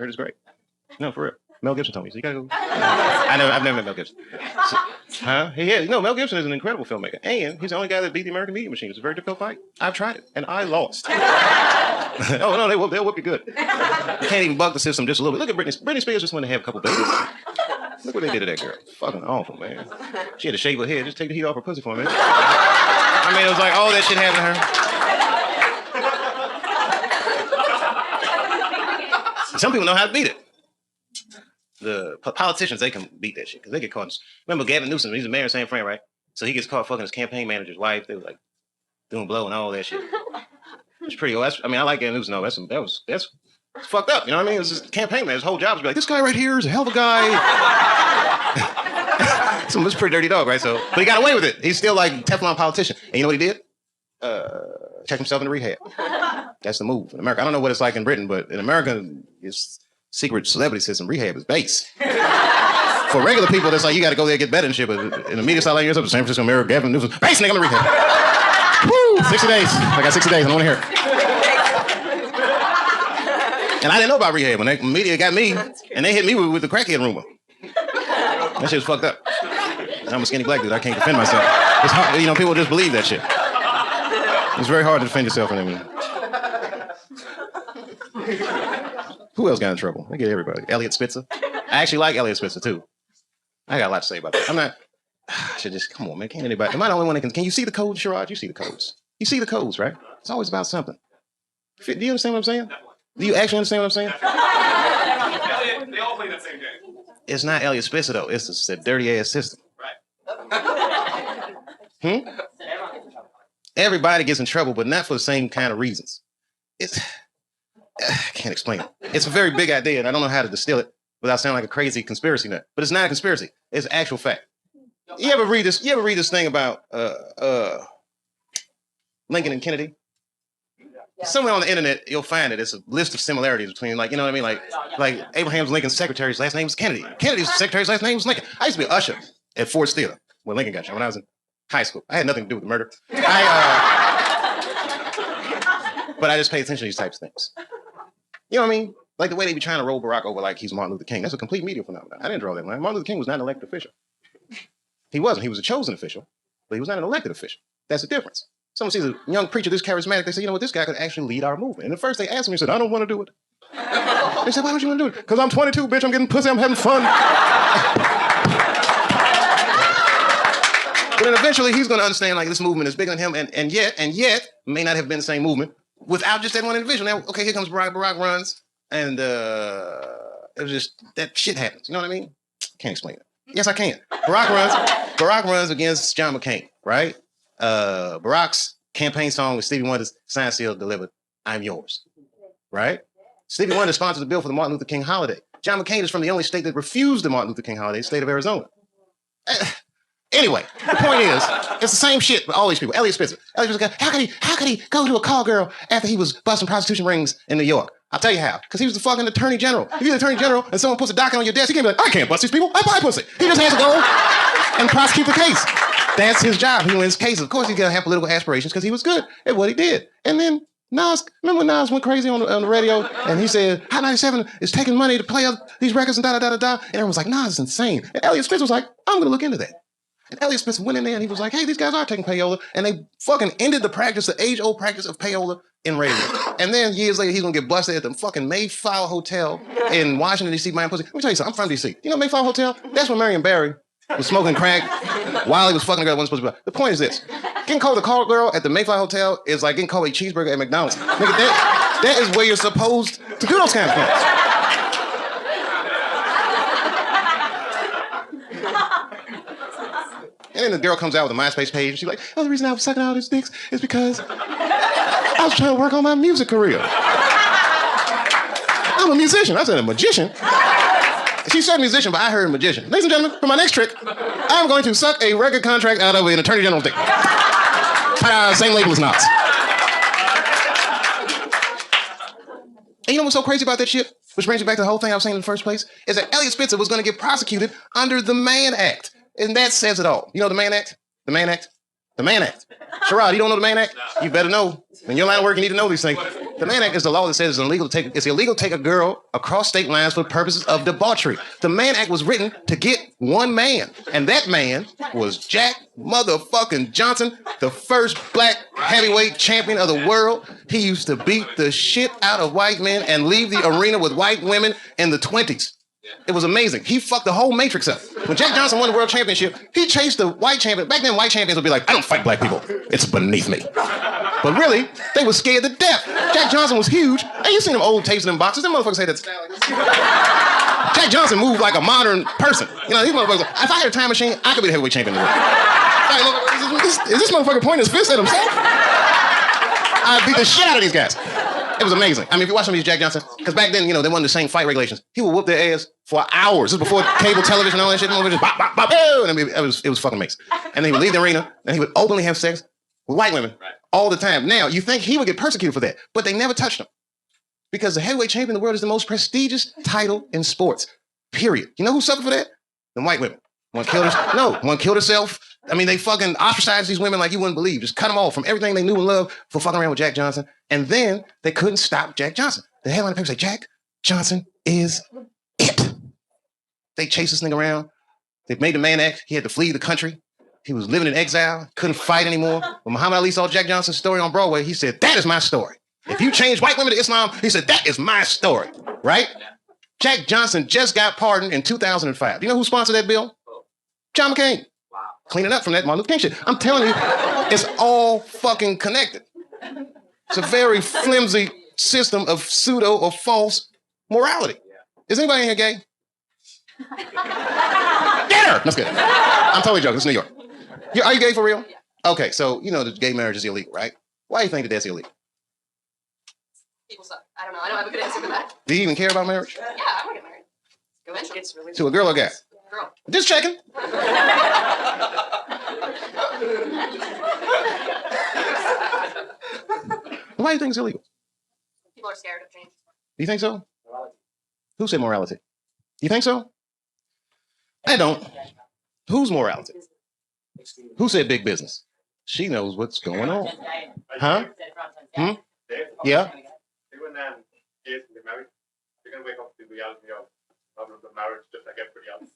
Heard it's great. No, for real. Mel Gibson told me, so you gotta go. I've never met Mel Gibson. So, huh? Mel Gibson is an incredible filmmaker. And he's the only guy that beat the American Media Machine. It's a very difficult fight. I've tried it, and I lost. Oh, no, they'll whoop you good. You can't even bug the system just a little bit. Look at Britney. Britney Spears just wanted to have a couple babies. Look what they did to that girl. Fucking awful, man. She had to shave her head. Just take the heat off her pussy for a minute. I mean, it was like all that shit happened to her. Some people know how to beat it. The politicians, they can beat that shit because they get caught. Remember Gavin Newsom? He's a mayor of San Fran, right? So he gets caught fucking his campaign manager's wife. They were like doing blow and all that shit. It's pretty old. I like Gavin Newsom. No, that's fucked up. You know what I mean? It was just campaign man. His whole job was to be like, this guy right here is a hell of a guy. So it's a pretty dirty dog, right? So, but he got away with it. He's still like Teflon politician. And you know what he did? Check himself into rehab. That's the move in America. I don't know what it's like in Britain, but in America, it's secret celebrity system. Rehab is base. For regular people, that's like you got to go there and get better and shit. But in the media side, like yourself, San Francisco Mayor Gavin Newsom, base nigga, I'm in rehab. Woo! 60 days. I got 60 days. I don't want to hear it. And I didn't know about rehab when the media got me, and they hit me with the crackhead rumor. That shit was fucked up. And I'm a skinny black dude. I can't defend myself. It's hard, people just believe that shit. It's very hard to defend yourself from them. Who else got in trouble? I get everybody. Elliot Spitzer. I actually like Elliot Spitzer too. I got a lot to say about that. I'm not. I should just come on, man. Can't anybody? Am I the only one that can? Can you see the codes, Sherrod? You see the codes. You see the codes, right? It's always about something. Do you understand what I'm saying? Do you actually understand what I'm saying? They all play that same game. It's not Elliot Spitzer though. It's a dirty ass system. Right. Everybody gets in trouble, but not for the same kind of reasons. I can't explain it. It's a very big idea, and I don't know how to distill it without sounding like a crazy conspiracy nut. But it's not a conspiracy. It's actual fact. You ever read this? You ever read this thing about Lincoln and Kennedy? Somewhere on the internet, you'll find it. It's a list of similarities between, like, you know what I mean? Like Abraham Lincoln's secretary's last name was Kennedy. Kennedy's secretary's last name was Lincoln. I used to be an usher at Ford's Theater when Lincoln got shot when I was in high school. I had nothing to do with the murder. But I just pay attention to these types of things. You know what I mean? Like the way they be trying to roll Barack over like he's Martin Luther King. That's a complete media phenomenon. I didn't draw that line. Martin Luther King was not an elected official. He wasn't. He was a chosen official, but he was not an elected official. That's the difference. Someone sees a young preacher this charismatic, they say, you know what, this guy could actually lead our movement. And at first they asked him, he said, I don't want to do it. They said, why would you want to do it? Because I'm 22, bitch, I'm getting pussy, I'm having fun. But then eventually he's going to understand, like, this movement is bigger than him, and yet, may not have been the same movement without just that one individual. Now, okay, here comes Barack runs, and it was just, that shit happens. You know what I mean? Can't explain it. Yes, I can. Barack runs against John McCain, right? Barack's campaign song with Stevie Wonder's Sign Seal delivered, I'm yours, right? Stevie Wonder sponsored the bill for the Martin Luther King holiday. John McCain is from the only state that refused the Martin Luther King holiday, the state of Arizona. Anyway, the point is, it's the same shit with all these people. Elliot Spitzer goes, how could he go to a call girl after he was busting prostitution rings in New York? I'll tell you how. Because he was the fucking attorney general. If you're the attorney general and someone puts a docket on your desk, he can't be like, I can't bust these people. I buy pussy. He just has to go and prosecute the case. That's his job. He wins cases. Of course, he's got to have political aspirations because he was good at what he did. And then Nas, remember when Nas went crazy on the radio and he said, Hot 97 is taking money to play these records and da-da-da-da-da. And everyone was like, Nas is insane. And Elliot Spitzer was like, I'm going to look into that. And Elliot Spitzer went in there and he was like, hey, these guys are taking payola. And they fucking ended the practice, the age-old practice of payola in radio. And then years later, he's going to get busted at the fucking Mayflower Hotel in Washington, D.C. buying pussy. Let me tell you something. I'm from D.C. You know Mayflower Hotel? That's where Marion Barry was smoking crack while he was fucking a girl that wasn't supposed to be. The point is this. Getting called a call girl at the Mayflower Hotel is like getting called a cheeseburger at McDonald's. Nigga, that is where you're supposed to do those kind of things. And then the girl comes out with a MySpace page and she's like, oh, the reason I was sucking all these dicks is because I was trying to work on my music career. I'm a musician. I said a magician. She said musician, but I heard magician. Ladies and gentlemen, for my next trick, I'm going to suck a record contract out of an attorney general's dick. Same label as Nas. And you know what's so crazy about that shit? Which brings me back to the whole thing I was saying in the first place, is that Elliot Spitzer was going to get prosecuted under the Mann Act. And that says it all. You know the Mann Act? The Mann Act? The Mann Act. Sherrod, you don't know the Mann Act? You better know. In your line of work, you need to know these things. The Mann Act is the law that says it's illegal to take a girl across state lines for purposes of debauchery. The Mann Act was written to get one man, and that man was Jack motherfucking Johnson, the first black heavyweight champion of the world. He used to beat the shit out of white men and leave the arena with white women in the 20s. It was amazing. He fucked the whole matrix up. When Jack Johnson won the world championship, he chased the white champion. Back then, white champions would be like, I don't fight black people. It's beneath me. But really, they were scared to death. Jack Johnson was huge. Hey, you seen them old tapes in them boxes? Them motherfuckers had that style like this. Jack Johnson moved like a modern person. You know, these motherfuckers, if I had a time machine, I could be the heavyweight champion of the world. Like, look, is this motherfucker pointing his fist at himself? I'd beat the shit out of these guys. It was amazing. I mean, if you watch some of these Jack Johnson, because back then, you know, they weren't the same fight regulations. He would whoop their ass for hours. This was before cable television and all that shit. Just bop, bop, bop, and it was fucking amazing. And then he would leave the arena, and he would openly have sex with white women all the time. Now, you think he would get persecuted for that, but they never touched him. Because the heavyweight champion of the world is the most prestigious title in sports, period. You know who suffered for that? The white women. One killed herself. I mean, they fucking ostracized these women like you wouldn't believe. Just cut them off from everything they knew and loved for fucking around with Jack Johnson. And then they couldn't stop Jack Johnson. The headline of the paper said, Jack Johnson is it. They chased this nigga around. They made the Mann Act. He had to flee the country. He was living in exile, couldn't fight anymore. When Muhammad Ali saw Jack Johnson's story on Broadway, he said, that is my story. If you change white women to Islam, he said, that is my story, right? Jack Johnson just got pardoned in 2005. Do you know who sponsored that bill? John McCain. Wow. Cleaning up from that Martin Luther King shit. I'm telling you, it's all fucking connected. It's a very flimsy system of pseudo or false morality. Is anybody in here gay? Get her! That's good. I'm totally joking. It's New York. Are you gay for real? Okay, so you know that gay marriage is illegal, right? Why do you think that that's illegal? People suck. I don't know. I don't have a good answer for that. Do you even care about marriage? Yeah, I want to get married. Eventually, it's really to a girl or guy? Girl. Just checking. Why do you think it's illegal? People are scared of change. Do you think so? Morality. Who said morality? You think so? I don't. Whose morality? Who said big business? She knows what's going on. Huh? Hmm? Yeah? When gays get married, they're going to wake up to the reality of problems of marriage just like everybody else.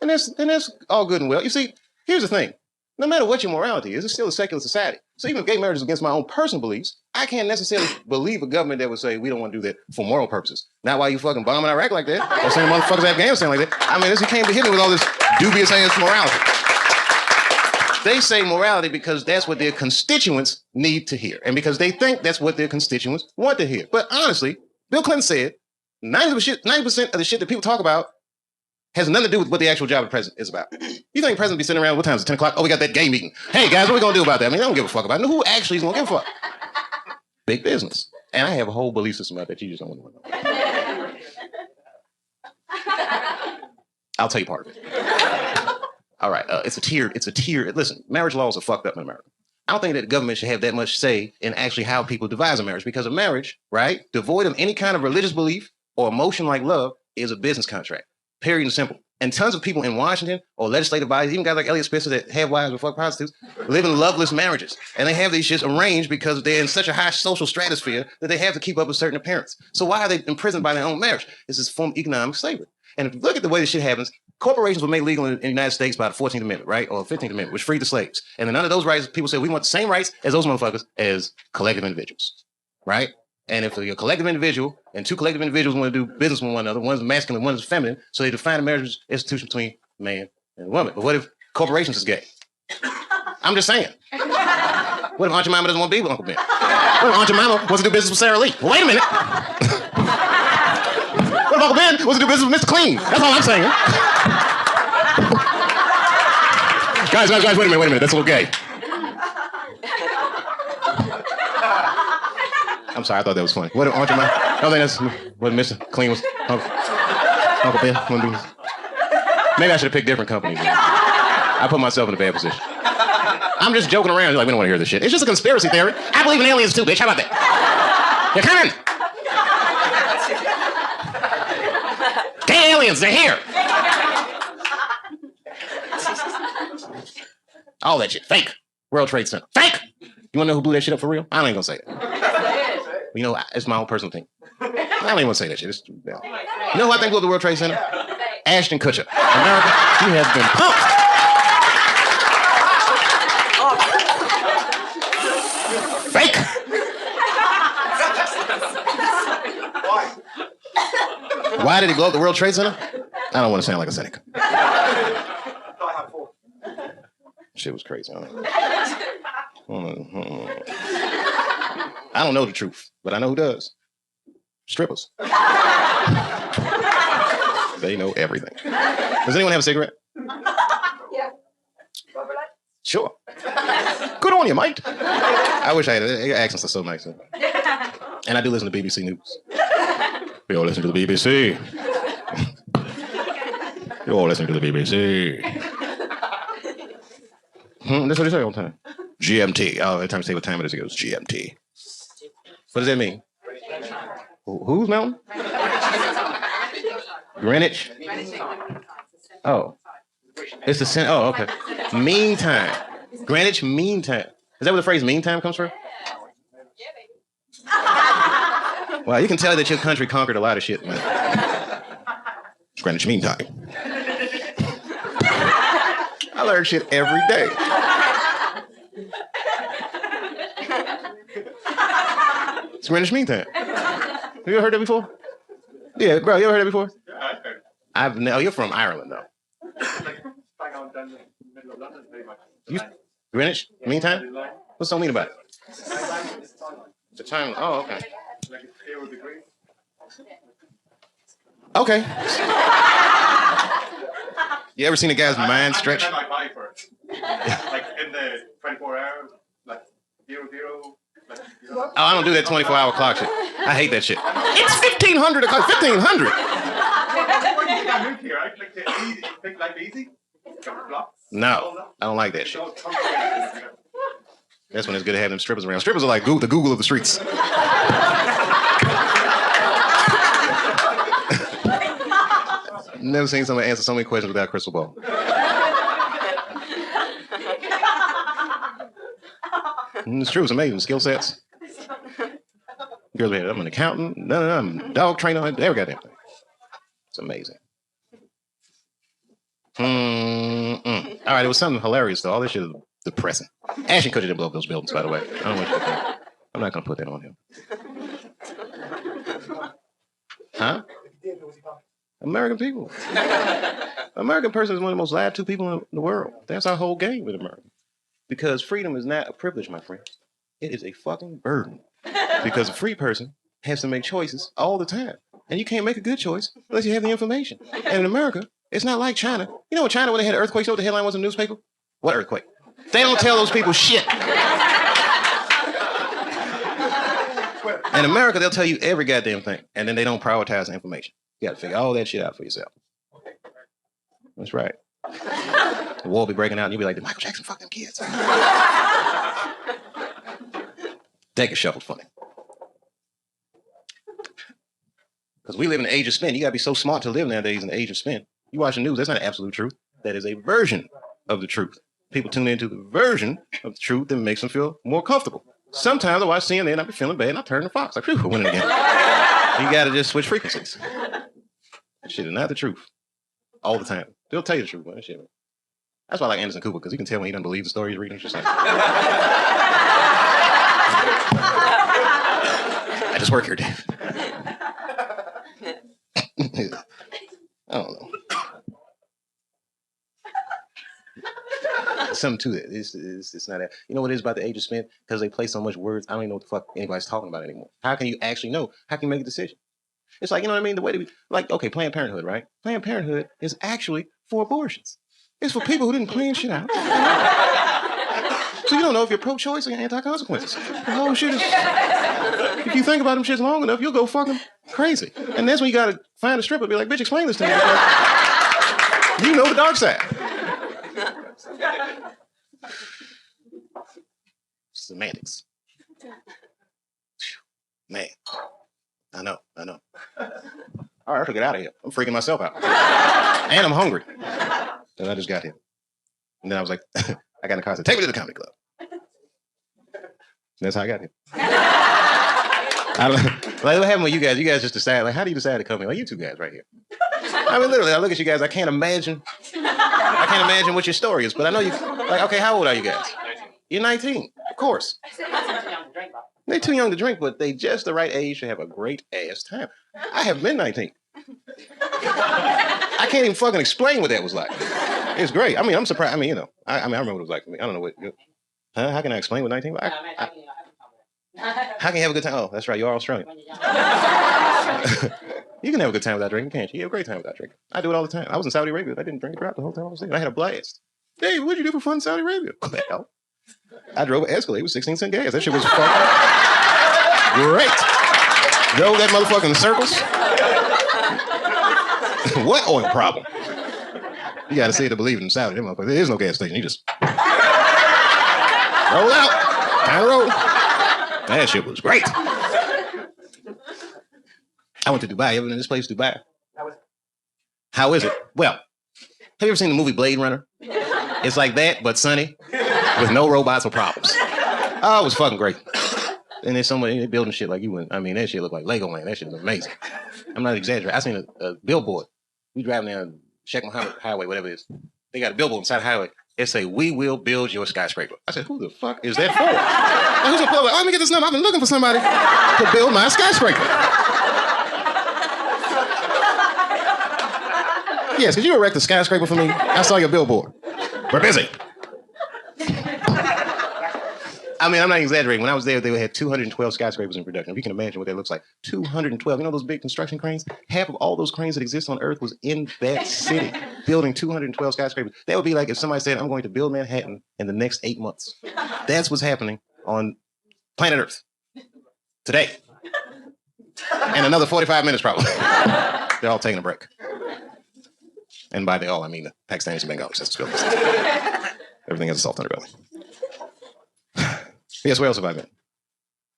And that's all good and well. You see, here's the thing. No matter what your morality is, it's still a secular society. So even if gay marriage is against my own personal beliefs, I can't necessarily believe a government that would say we don't want to do that for moral purposes. Not while you fucking bombing Iraq like that, or sending motherfuckers to Afghanistan like that. I mean, you came to hit me with all this dubious ass morality. They say morality because that's what their constituents need to hear, and because they think that's what their constituents want to hear. But honestly, Bill Clinton said 90% of the shit that people talk about has nothing to do with what the actual job of the president is about. You think the president be sitting around, what time is it, 10 o'clock? Oh, we got that gay meeting. Hey, guys, what are we going to do about that? I mean, they don't give a fuck about it. Who actually is going to give a fuck? Big business. And I have a whole belief system about that. You just don't want to know. I'll tell you part of it. All right, it's a tier. Listen, marriage laws are fucked up in America. I don't think that the government should have that much say in actually how people devise a marriage, because a marriage, right, devoid of any kind of religious belief or emotion like love, is a business contract. Period and simple. And tons of people in Washington or legislative bodies, even guys like Elliot Spitzer that have wives or fuck prostitutes, live in loveless marriages. And they have these shits arranged because they're in such a high social stratosphere that they have to keep up a certain appearance. So why are they imprisoned by their own marriage? This is a form of economic slavery. And if you look at the way this shit happens, corporations were made legal in the United States by the 14th Amendment, right? Or 15th Amendment, which freed the slaves. And then under those rights, people said, we want the same rights as those motherfuckers as collective individuals, right? And if you're a collective individual and two collective individuals want to do business with one another, one's masculine, one's feminine, so they define a marriage institution between man and woman. But what if corporations is gay? I'm just saying. What if Aunt Jemima doesn't want to be with Uncle Ben? What if Aunt Jemima wants to do business with Sarah Lee? Well, wait a minute. What if Uncle Ben wants to do business with Mr. Clean? That's all I'm saying. Guys, wait a minute. That's a little gay. I'm sorry, I thought that was funny. What if Aunt Jemima? I don't think that's what Mr. Clean was. Uncle Ben. Maybe I should have picked different companies. I put myself in a bad position. I'm just joking around. You're like, we don't want to hear this shit. It's just a conspiracy theory. I believe in aliens too, bitch. How about that? They're coming. Gay aliens, they're here. All that shit, fake. World Trade Center, fake. You want to know who blew that shit up for real? I ain't gonna say it. You know, it's my own personal thing. I don't even want to say that shit. You know who I think blew up the World Trade Center? Ashton Kutcher. America, he has been pumped. Fake. Why did he blow up the World Trade Center? I don't want to sound like a cynic. Shit was crazy. I don't know the truth, but I know who does. Strippers. They know everything. Does anyone have a cigarette? Yeah. Sure. Good on you, mate. I wish I had it. Your accents are so nice. And I do listen to BBC News. We all listen to the BBC. You all listen to the BBC. That's what they say all the time. GMT. Oh, every time you say what time it is, it goes GMT. What does that mean? Whose mountain? Greenwich? Oh. It's the center. Oh, okay. Meantime. Greenwich Mean Time. Is that where the phrase mean time comes from? Wow, you can tell that your country conquered a lot of shit, man. Greenwich Mean Time. I learn shit every day. It's Greenwich Mean Time. Have you ever heard that before? Yeah, bro, you ever heard that before? I've no. You're from Ireland, though. Greenwich Mean Time? What's so mean about it? The time. Oh, okay. Okay. You ever seen a guy's mind stretch? Like in the 24 hours, like 00. Oh, I don't do that 24-hour clock shit. I hate that shit. It's 1500 o'clock. 1500. No, I don't like that shit. That's when it's good to have them strippers around. Strippers are like the Google of the streets. Never seen somebody answer so many questions without a crystal ball. It's true. It's amazing. Skill sets. Girls, I'm an accountant. No, I'm a dog trainer. Every goddamn thing. It's amazing. All right, it was something hilarious though. All this shit is depressing. Ashton Kutcher didn't blow up those buildings, by the way. I don't want you to think. I'm not gonna put that on him. Huh? American people. American person is one of the most lied to people in the world. That's our whole game with America. Because freedom is not a privilege, my friends. It is a fucking burden. Because a free person has to make choices all the time. And you can't make a good choice unless you have the information. And in America, it's not like China. You know what China, when they had earthquakes, you know what the headline was in the newspaper? What earthquake? They don't tell those people shit. In America, they'll tell you every goddamn thing. And then they don't prioritize the information. You got to figure all that shit out for yourself. That's right. The war will be breaking out and you'll be like, did Michael Jackson fuck them kids? Take a shuffle funny. Because we live in the age of spin. You got to be so smart to live nowadays in the age of spin. You watch the news, that's not absolute truth. That is a version of the truth. People tune into the version of the truth that makes them feel more comfortable. Sometimes I watch CNN and I be feeling bad and I turn to Fox. Like, phew, I win it again. You got to just switch frequencies. That shit is not the truth. All the time. They'll tell you the truth, man. That shit. That's why I like Anderson Cooper, because he can tell when he doesn't believe the story he's reading. It's just like, I just work here, Dave. I don't know. There's something to it. It's not that. You know what it is about the age of spin? Because they play so much words, I don't even know what the fuck anybody's talking about anymore. How can you actually know? How can you make a decision? It's like, you know what I mean? The way to like, okay, Planned Parenthood, right? Planned Parenthood is actually for abortions. It's for people who didn't plan shit out. So you don't know if you're pro-choice or anti-consequences. The whole shit is... If you think about them shits long enough, you'll go fucking crazy. And that's when you gotta find a stripper and be like, bitch, explain this to me. You know the dark side. Semantics. Man. I know. All right, I have to get out of here. I'm freaking myself out. And I'm hungry. And I just got here. And then I was like, I got in the car and said, take me to the comedy club. And that's how I got here. I don't like what happened with you guys. You guys just decide, like, how do you decide to come here? Like, you two guys right here. I mean, literally, I look at you guys. I can't imagine what your story is. But I know you. Like, okay, how old are you guys? 19. You're 19, of course. They're too young to drink, but they just the right age to have a great ass time. I have been 19. I can't even fucking explain what that was like. It's great. I mean, I'm surprised. I mean, you know, I remember what it was like for me. I don't know what. Huh? How can I explain what 19? How can you have a good time? Oh, that's right. You're Australian. You can have a good time without drinking, can't you? You have a great time without drinking. I do it all the time. I was in Saudi Arabia. I didn't drink a drop the whole time I was there. I had a blast. Dave, what'd you do for fun in Saudi Arabia? What the hell? I drove an Escalade with 16-cent gas. That shit was fucking great. Drove that motherfucker in circles. What oil problem? You gotta see it to believe it in Saudi. There is no gas station. You just roll out. Kind of roll. That shit was great. I went to Dubai. You ever been in this place, Dubai? How is it? Well, have you ever seen the movie Blade Runner? It's like that, but sunny, with no robots or problems. Oh, it was fucking great. And then somebody building shit like you wouldn't. I mean, that shit looked like Legoland. That shit was amazing. I'm not exaggerating. I seen a billboard. We driving down Sheikh Mohammed Highway, whatever it is. They got a billboard inside the highway. It say, "We will build your skyscraper." I said, "Who the fuck is that for?" And who's a public? Oh, let me get this number. I've been looking for somebody to build my skyscraper. Yes, could you erect a skyscraper for me? I saw your billboard. We're busy. I mean, I'm not exaggerating. When I was there, they had 212 skyscrapers in production. If you can imagine what that looks like. 212. You know those big construction cranes? Half of all those cranes that exist on Earth was in that city, building 212 skyscrapers. That would be like if somebody said, "I'm going to build Manhattan in the next 8 months." That's what's happening on planet Earth today. And another 45 minutes probably. They're all taking a break. And by they all, I mean the Pakistanis and Bengalis. That's what's going on. Everything has a soft underbelly. Yes, where else have I been?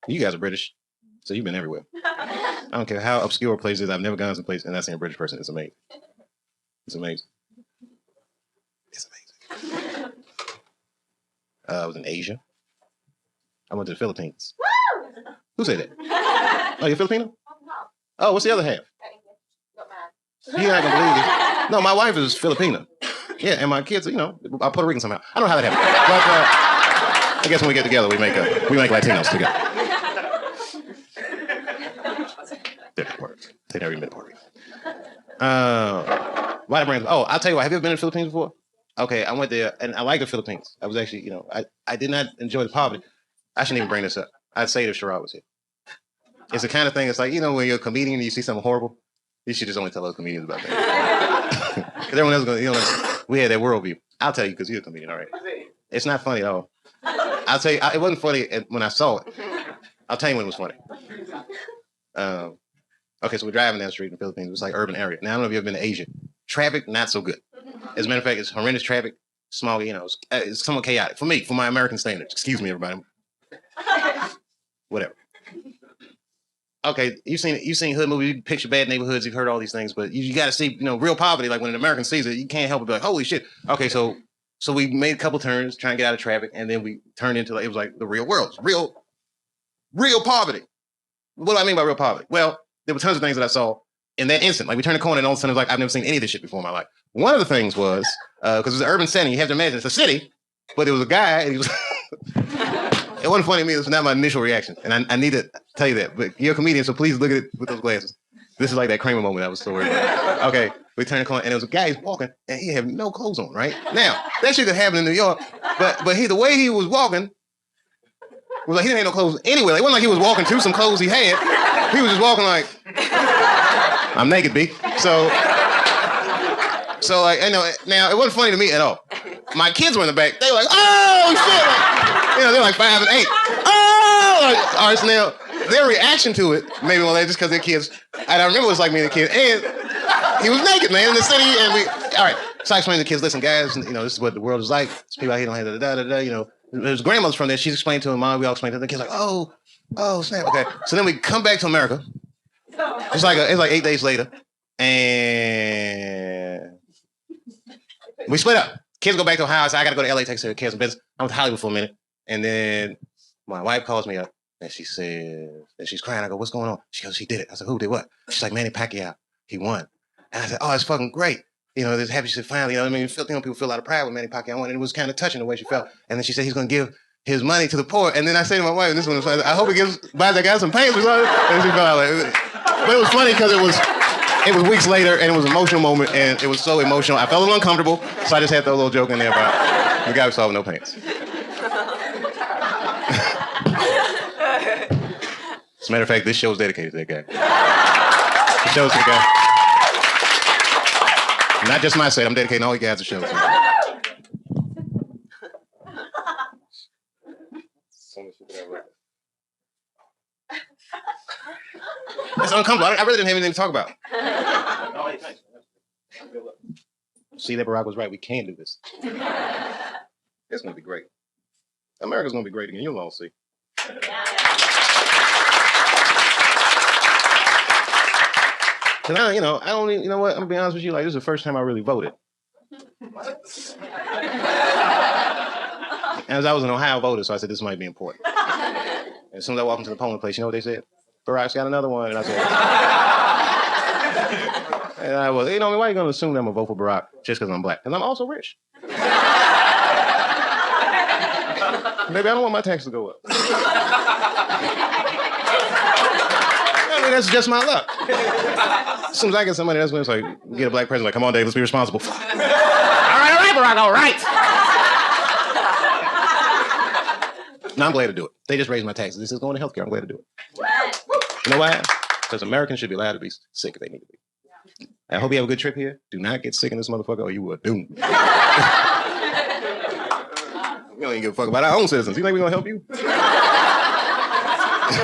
You guys are British, so you've been everywhere. I don't care how obscure a place is. I've never gone to a place and not seen a British person. It's amazing. It's amazing. It's amazing. I was in Asia. I went to the Philippines. Who said that? Oh, you're Filipino? Oh, what's the other half? You're not gonna believe it. No, my wife is Filipino. Yeah, and my kids, you know, are Puerto Rican somehow. I don't know how that happened, but I guess when we get together, we make Latinos together. Different words. They never even been Puerto Rican. Why did I bring it? Oh, I'll tell you what. Have you ever been to the Philippines before? Okay, I went there, and I like the Philippines. I was actually, you know, I did not enjoy the poverty. I shouldn't even bring this up. I'd say it if Sherrod was here. It's the kind of thing. It's like, you know, when you're a comedian and you see something horrible, you should just only tell other comedians about that. Because everyone else is going to, you know, we had that worldview. I'll tell you because you're a comedian, all right? It's not funny at all. I'll tell you, it wasn't funny when I saw it. I'll tell you when it was funny. Okay, so we're driving down the street in the Philippines. It was like urban area. Now, I don't know if you've ever been to Asia. Traffic, not so good. As a matter of fact, it's horrendous traffic. Small, you know, it's somewhat chaotic. For me, for my American standards. Excuse me, everybody. Whatever. Okay, you've seen hood movies, you picture bad neighborhoods, you've heard all these things, but you got to see, you know, real poverty. Like when an American sees it, you can't help but be like, holy shit. Okay, so we made a couple turns trying to get out of traffic, and then we turned into, like, it was like the real world. Real poverty. What do I mean by real poverty? Well, there were tons of things that I saw in that instant. Like we turned a corner and all of a sudden it was like, I've never seen any of this shit before in my life. One of the things was, because it was an urban setting, you have to imagine it's a city, but it was a guy, and he was... It wasn't funny to me. It was not my initial reaction. And I need to tell you that. But you're a comedian, so please look at it with those glasses. This is like that Kramer moment I was so worried about. Okay, we turned the corner, and there was a guy who's walking, and he had no clothes on, right? Now, that shit could happen in New York, but the way he was walking was like he didn't have no clothes anyway. It wasn't like he was walking to some clothes he had. He was just walking like, I'm naked, B. So like, I know, now, it wasn't funny to me at all. My kids were in the back. They were like, oh, shit. Like, you know, they're like 5 and 8. Oh! Like, all right, so now, their reaction to it, maybe well, just because they're kids, and I remember it was like me and the kids, and he was naked, man, in the city, and all right, so I explained to the kids, listen, guys, you know, this is what the world is like. There's people out here don't have da-da-da-da, you know. There's grandmothers from there. She's explained to them, Mom, we all explained to them. The kids like, oh, snap, okay. So then we come back to America. It's like 8 days later, and we split up. Kids go back to Ohio. I said, I got to go to LA, take care of kids and business. I went to Hollywood for a minute. And then my wife calls me up And she says, and she's crying. I go, what's going on? She goes, he did it. I said, who did what? She's like, Manny Pacquiao. He won. And I said, oh, it's fucking great. You know, this happy. She said, finally, you know what I mean? People feel a lot of pride when Manny Pacquiao won. And it was kind of touching the way she felt. And then she said, he's going to give his money to the poor. And then I say to my wife, and this one was funny, I hope he buys that guy some pants or something. And she felt like, but it was funny because it was weeks later and it was an emotional moment and it was so emotional. I felt a little uncomfortable. So I just had to throw a little joke in there about the guy who saw with no pants. As a matter of fact, this show is dedicated to that guy. The show's to the guy. Not just my set, I'm dedicating all you guys to shows. It's uncomfortable. I really didn't have anything to talk about. See that Barack was right. We can do this. It's going to be great. America's going to be great again. You'll all see. Cause I don't even, you know what? I'm gonna be honest with you. Like, this is the first time I really voted. As I was an Ohio voter, so I said this might be important. And as soon as I walked into the polling place, you know what they said? Barack's got another one, and I said, and I was, why are you gonna assume that I'm gonna vote for Barack just because I'm black? Because I'm also rich. Maybe I don't want my taxes to go up. I mean, that's just my luck. As soon as I get somebody that's going to like get a black president, like, come on, Dave, let's be responsible. All right, Barack, all right. No, I'm glad to do it. They just raised my taxes. This is going to healthcare. I'm glad to do it. You know why? Because Americans should be allowed to be sick if they need to be. I hope you have a good trip here. Do not get sick in this motherfucker or you will doom. We don't even give a fuck about our own citizens. You think we're going to help you? They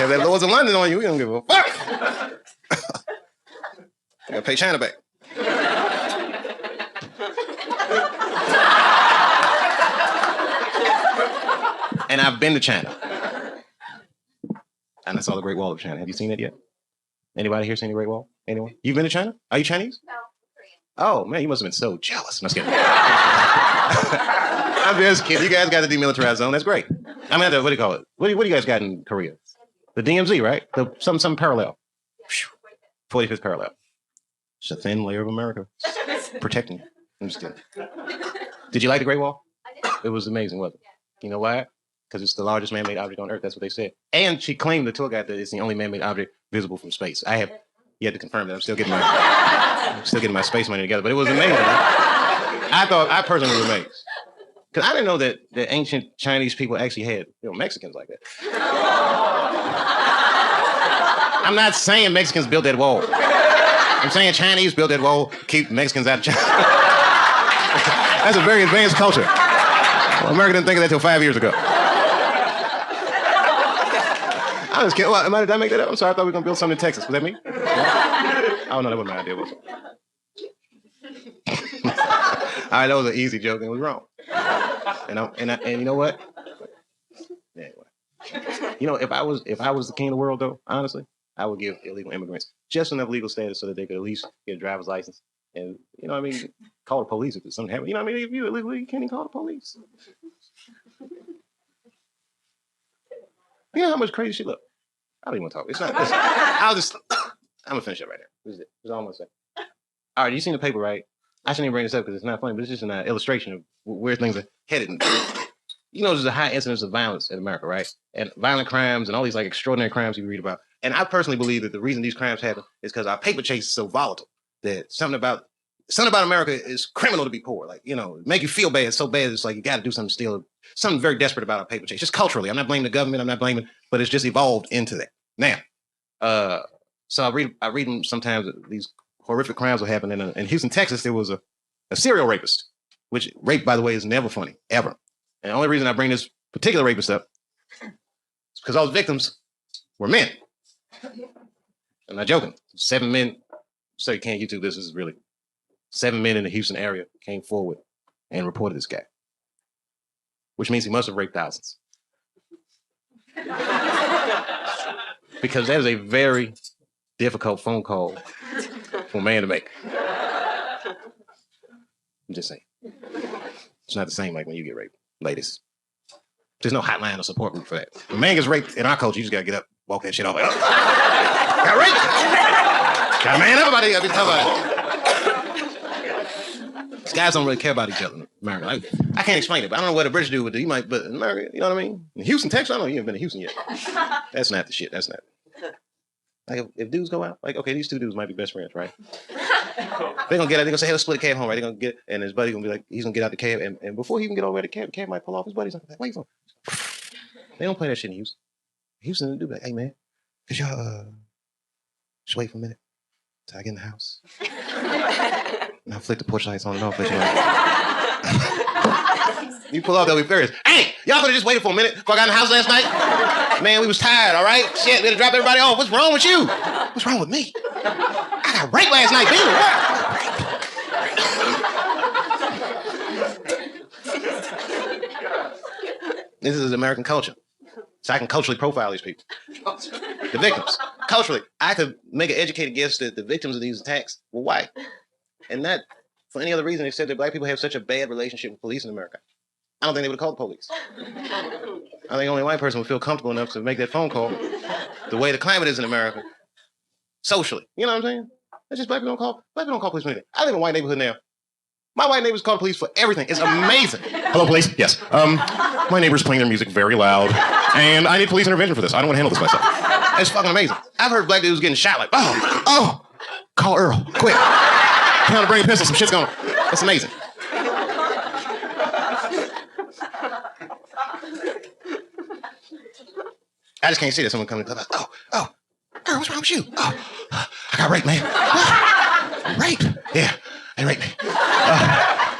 have that Lords of London on you. We don't give a fuck. You gotta pay China back. And I've been to China. And I saw the Great Wall of China. Have you seen it yet? Anybody here seen the Great Wall? Anyone? You've been to China? Are you Chinese? No, Korean. Oh, man, you must have been so jealous. I'm just kidding. I'm just kidding. You guys got the demilitarized zone. That's great. I mean, what do you call it? What do you guys got in Korea? The DMZ, right? Some parallel. 45th parallel. It's a thin layer of America protecting you. I'm just kidding. Did you like the Great Wall? I did. It was amazing, wasn't it? Yeah. You know why? Because it's the largest man-made object on Earth. That's what they said. And she claimed, the tour guide, that it's the only man-made object visible from space. I have yet to confirm that. I'm still getting my space money together. But it was amazing. I personally was amazed. Because I didn't know that the ancient Chinese people actually had Mexicans like that. I'm not saying Mexicans built that wall. I'm saying Chinese built that wall to keep Mexicans out of China. That's a very advanced culture. Well, America didn't think of that till 5 years ago. I was kidding. Well, did I make that up? I'm sorry. I thought we were going to build something in Texas. Was that me? Oh, no, that wasn't my idea. Was it? All right, that was an easy joke and it was wrong. And you know what? Anyway. If I was the king of the world, though, honestly, I would give illegal immigrants just enough legal status so that they could at least get a driver's license and, call the police if something happened. If you're illegal, you can't even call the police. You know how much crazy shit? Look, I don't even want to talk. It's not. I'm gonna finish up right there. This is it. That's all I'm gonna say. All right, you seen the paper, right? I shouldn't even bring this up because it's not funny, but it's just an illustration of where things are headed. There's a high incidence of violence in America, right? And violent crimes and all these extraordinary crimes you read about. And I personally believe that the reason these crimes happen is because our paper chase is so volatile that something about America is criminal to be poor. Make you feel bad. It's so bad. It's like you got to do something still. Something very desperate about our paper chase. Just culturally. I'm not blaming the government. I'm not blaming, but it's just evolved into that. Now, so I read them sometimes. These horrific crimes will happen in Houston, Texas. There was a serial rapist, which rape, by the way, is never funny ever. And the only reason I bring this particular rapist up is because all the victims were men. I'm not joking. 7 men. So you can't YouTube this. This is really 7 men in the Houston area came forward and reported this guy, which means he must have raped thousands. Because that is a very difficult phone call for a man to make. I'm just saying. It's not the same like when you get raped, ladies. There's no hotline or support group for that. If a man gets raped in our culture, you just gotta get up, walk that shit off. Like, oh, got raped. Got a man up about it. Gotta be tough about it. These guys don't really care about each other in America. Like, I can't explain it, but I don't know what a British dude would do. You might, but in America, you know what I mean? In Houston, Texas, I don't know. You haven't been to Houston yet. That's not the shit. That's not. Like, if dudes go out, like, okay, these two dudes might be best friends, right? They're gonna get out, they're gonna say, hey, let's split a cab home, right? They're gonna get, and his buddy gonna be like, he's gonna get out the cab, and before he even get over the cab might pull off. His buddy's like, wait for him. They don't play that shit in Houston. Houston, they do like, hey man, could y'all just wait for a minute till I get in the house? And I'll flick the porch lights on and off, but you know. You pull off, they'll be furious. Hey, y'all could have just waited for a minute before I got in the house last night? Man, we was tired, all right? Shit, we had to drop everybody off. What's wrong with you? What's wrong with me? I got raped last night, baby. This is American culture. So I can culturally profile these people. The victims. Culturally, I could make an educated guess that the victims of these attacks were white. And not for any other reason except that black people have such a bad relationship with police in America. I don't think they would have called the police. I think only a white person would feel comfortable enough to make that phone call the way the climate is in America. Socially. You know what I'm saying? That's just black people don't call police for anything. I live in a white neighborhood now. My white neighbors call the police for everything. It's amazing. Hello, police. Yes. My neighbor's playing their music very loud, and I need police intervention for this. I don't want to handle this myself. It's fucking amazing. I've heard black dudes getting shot like, oh, call Earl, quick. Tell him to bring a pistol, some shit's going on. It's amazing. I just can't see that someone coming to the club. Oh, Earl, what's wrong with you? Oh, I got raped, man. What? Raped? Yeah, they raped me.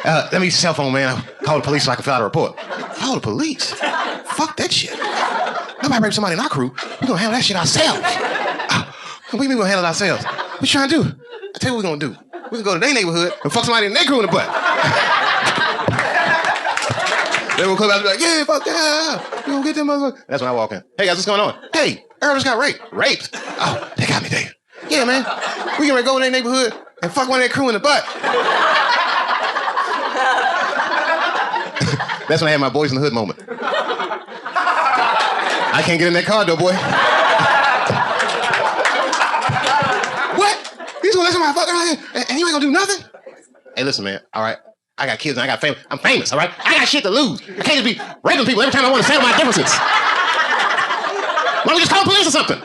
Let me use your cell phone, man. I'll call the police so I can fill out a report. Call the police? Fuck that shit. Nobody raped somebody in our crew. We're gonna handle that shit ourselves. What do you mean we're gonna handle it ourselves? What you trying to do? I tell you what we're gonna do. We're gonna go to their neighborhood and fuck somebody in their crew in the butt. Then we'll come out and be like, yeah, fuck yeah. We gonna get them motherfuckers. That's when I walk in. Hey guys, what's going on? Hey, Earl just got raped. Raped? Oh, they got me, Dave. Yeah, man. We gonna go in their neighborhood and fuck one of their crew in the butt. That's when I had my boys in the hood moment. I can't get in that car though, boy. What? You just gonna let somebody fuck around here and you ain't gonna do nothing? Hey, listen, man. All right. I got kids and I got family. I'm famous, all right? I got shit to lose. I can't just be raping people every time I want to settle my differences. Why don't we just call the police or something?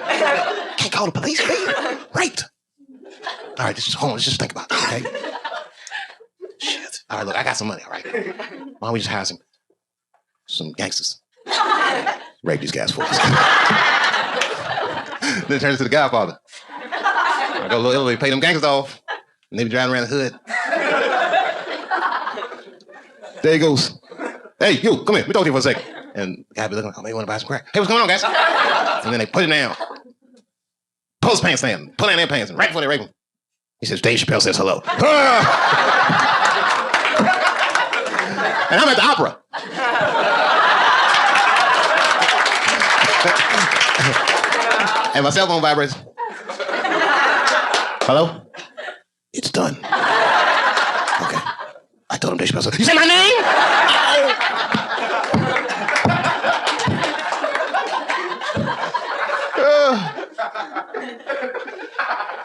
Can't call the police, man. Raped. All right, hold on. Let's just think about this, okay? Shit. All right, look, I got some money, all right? Why don't we just hire some gangsters? Rape these guys for us. Then it turns into the Godfather. I go to a little Italy, pay them gangsters off, and they be driving around the hood. There he goes. Hey, you, come here. Let me talk to you for a second. And the guy be looking like, oh, maybe you want to buy some crack. Hey, what's going on, guys? And then they put it down. Pull his pants down. Pull down their pants. And right before they rape him, he says, Dave Chappelle says hello. And I'm at the opera. And my cell phone vibrates. Hello? It's done. Okay. I told him Dave Chappelle said, you say my name?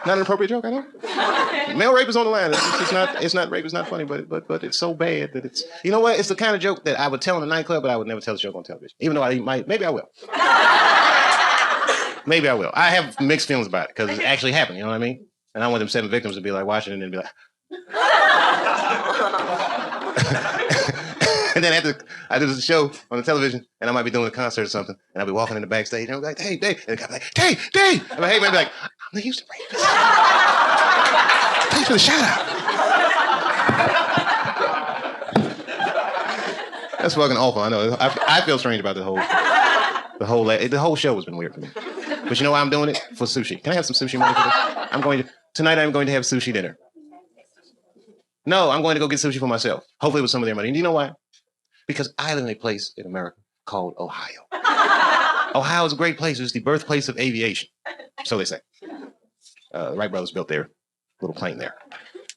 Not an appropriate joke, I know. Male rape is on the line. It's not rape. It's not funny, but it's so bad that it's. You know what? It's the kind of joke that I would tell in a nightclub, but I would never tell the joke on television. Even though I might, maybe I will. Maybe I will. I have mixed feelings about it because it actually happened. You know what I mean? And I want them 7 victims to be like watching it and be like. And then after I do the show on the television, and I might be doing a concert or something, and I'll be walking in the backstage, and I'll be like, hey, Dave. And the guy'll be like, Dave. I'm like, hey, man, I'll be like, I'm the Houston rapist. Thanks for the shout out. That's fucking awful. I know. I feel strange about the whole show has been weird for me. But you know why I'm doing it? For sushi. Can I have some sushi money for this? Tonight I'm going to have sushi dinner. No, I'm going to go get sushi for myself. Hopefully with some of their money. And do you know why? Because I live in a place in America called Ohio. Ohio is a great place. It's the birthplace of aviation. So they say. The Wright brothers built their little plane there.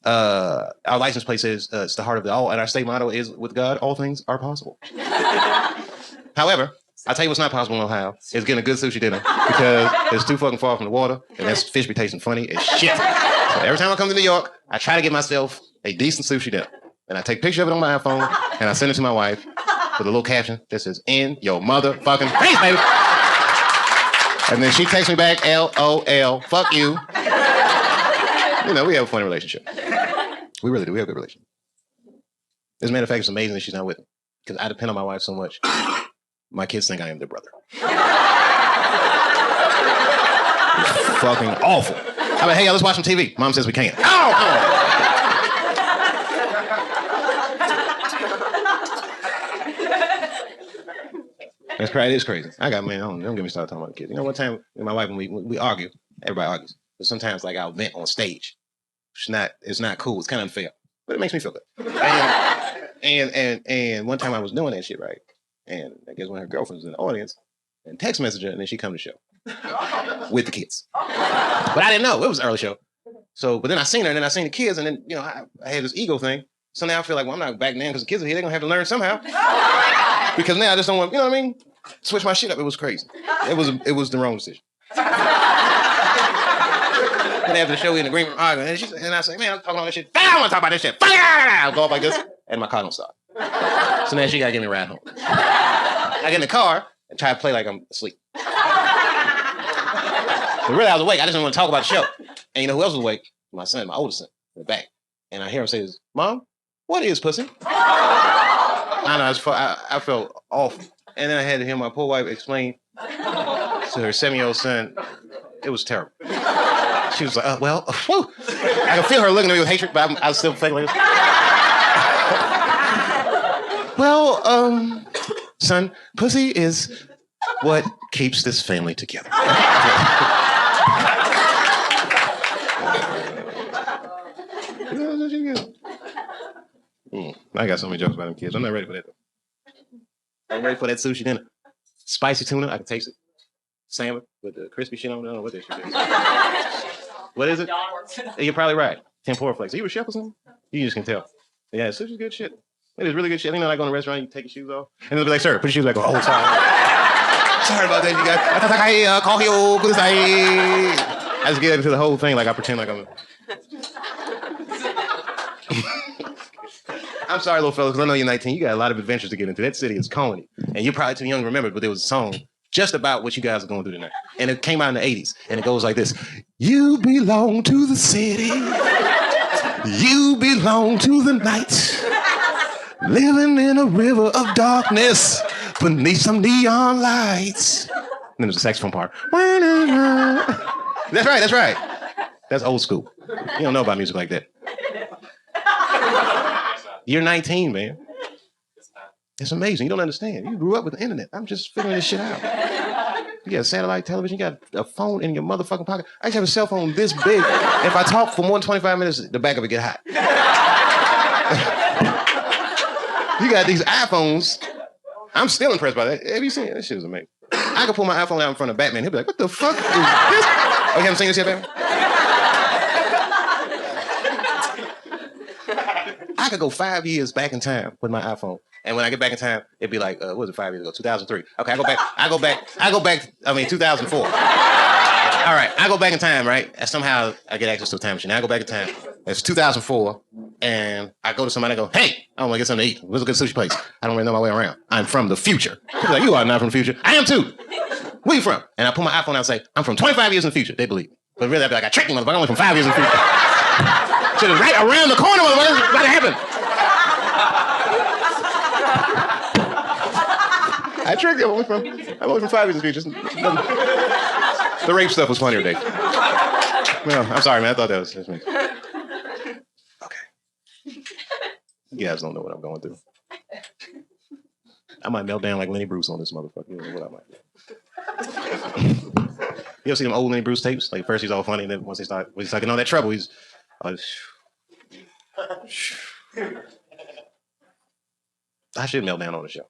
Our license plate says it's the heart of it all. And our state motto is, with God, all things are possible. However, I'll tell you what's not possible in Ohio is getting a good sushi dinner because it's too fucking far from the water and that fish be tasting funny as shit. So every time I come to New York, I try to get myself a decent sushi dinner. And I take a picture of it on my iPhone and I send it to my wife with a little caption that says, "In your motherfucking face, baby." And then she texts me back, LOL, fuck you. You know, we have a funny relationship. We really do. We have a good relationship. As a matter of fact, it's amazing that she's not with me because I depend on my wife so much. My kids think I am their brother. It's fucking awful. I'm like, hey, let's watch some TV. Mom says we can't. Oh! That's crazy. It's crazy. Don't get me started talking about the kids. You know, one time, my wife, when we argue, everybody argues. But sometimes, like, I'll vent on stage. It's not cool. It's kind of unfair. But it makes me feel good. And one time I was doing that shit, right? And I guess one of her girlfriends was in the audience and text messaged her, and then she come to the show with the kids. But I didn't know. It was an early show. So, but then I seen her, and then I seen the kids, and then, you know, I had this ego thing. So now I feel like, well, I'm not backing down because the kids are here. They're going to have to learn somehow. Because now I just don't want, you know what I mean? Switch my shit up. It was crazy. It was the wrong decision. And after the show, we in the green room arguing, and I say, man, I'm talking all this shit. I don't want to talk about this shit. I'll go off like this, and my car don't start. So now she got to get me a ride home. I get in the car and try to play like I'm asleep. But really, I was awake. I just didn't want to talk about the show. And you know who else was awake? My son, my oldest son, in the back. And I hear him say this, "Mom, what is pussy?" I know, I felt awful. And then I had to hear my poor wife explain to her 7-year-old son. It was terrible. She was like, well, whew. I could feel her looking at me with hatred, but I was still faking like this. Well, son, pussy is what keeps this family together. I got so many jokes about them kids. I'm not ready for that, though. I'm ready for that sushi dinner. Spicy tuna, I can taste it. Salmon with the crispy shit on it. I don't know what that shit is. What is it? You're probably right. Tempura flakes. Are you a chef or something? You just can tell. Yeah, sushi's good shit. It is really good shit. You know, like on a restaurant, you take your shoes off, and they'll be like, "Sir, put your shoes back on." Oh, sorry. Sorry about that, you guys. I just get into the whole thing like I pretend like I'm. I'm sorry, little fellas, because I know you're 19. You got a lot of adventures to get into. That city is Coney. And you're probably too young to remember, but there was a song just about what you guys are going through tonight. And it came out in the 80s. And it goes like this. You belong to the city. You belong to the night. Living in a river of darkness beneath some neon lights. And then there's a saxophone part. That's right. That's old school. You don't know about music like that. You're 19, man. It's amazing. You don't understand. You grew up with the internet. I'm just figuring this shit out. You got satellite television. You got a phone in your motherfucking pocket. I used to have a cell phone this big. If I talk for more than 25 minutes, the back of it get hot. You got these iPhones. I'm still impressed by that. Have you seen it? That shit is amazing. I could pull my iPhone out in front of Batman. He'll be like, what the fuck is this? Oh, you haven't seen this yet, Batman? I could go 5 years back in time with my iPhone. And when I get back in time, it'd be like, what was it, 5 years ago? 2003. Okay, I go back, 2004. All right, I go back in time, right? And somehow I get access to a time machine. I go back in time. It's 2004. And I go to somebody and I go, hey, I want to get something to eat. Where's a good sushi place? I don't really know my way around. I'm from the future. People like, you are not from the future. I am too. Where you from? And I pull my iPhone out and say, I'm from 25 years in the future. They believe me. But really, I'd be like, I tricked you, motherfucker. I'm only from 5 years in the future. Shit is right around the corner, motherfucker. It's about to happen. I tricked you. I'm only from 5 years in the future. The rape stuff was funnier, Dave. Well, I'm sorry, man. I thought that was just me. Okay. You guys don't know what I'm going through. I might melt down like Lenny Bruce on this motherfucker. You know what I might do. You ever see them old Lenny Bruce tapes? Like first he's all funny, and then once he's talking all that trouble, he's I should melt down on the show.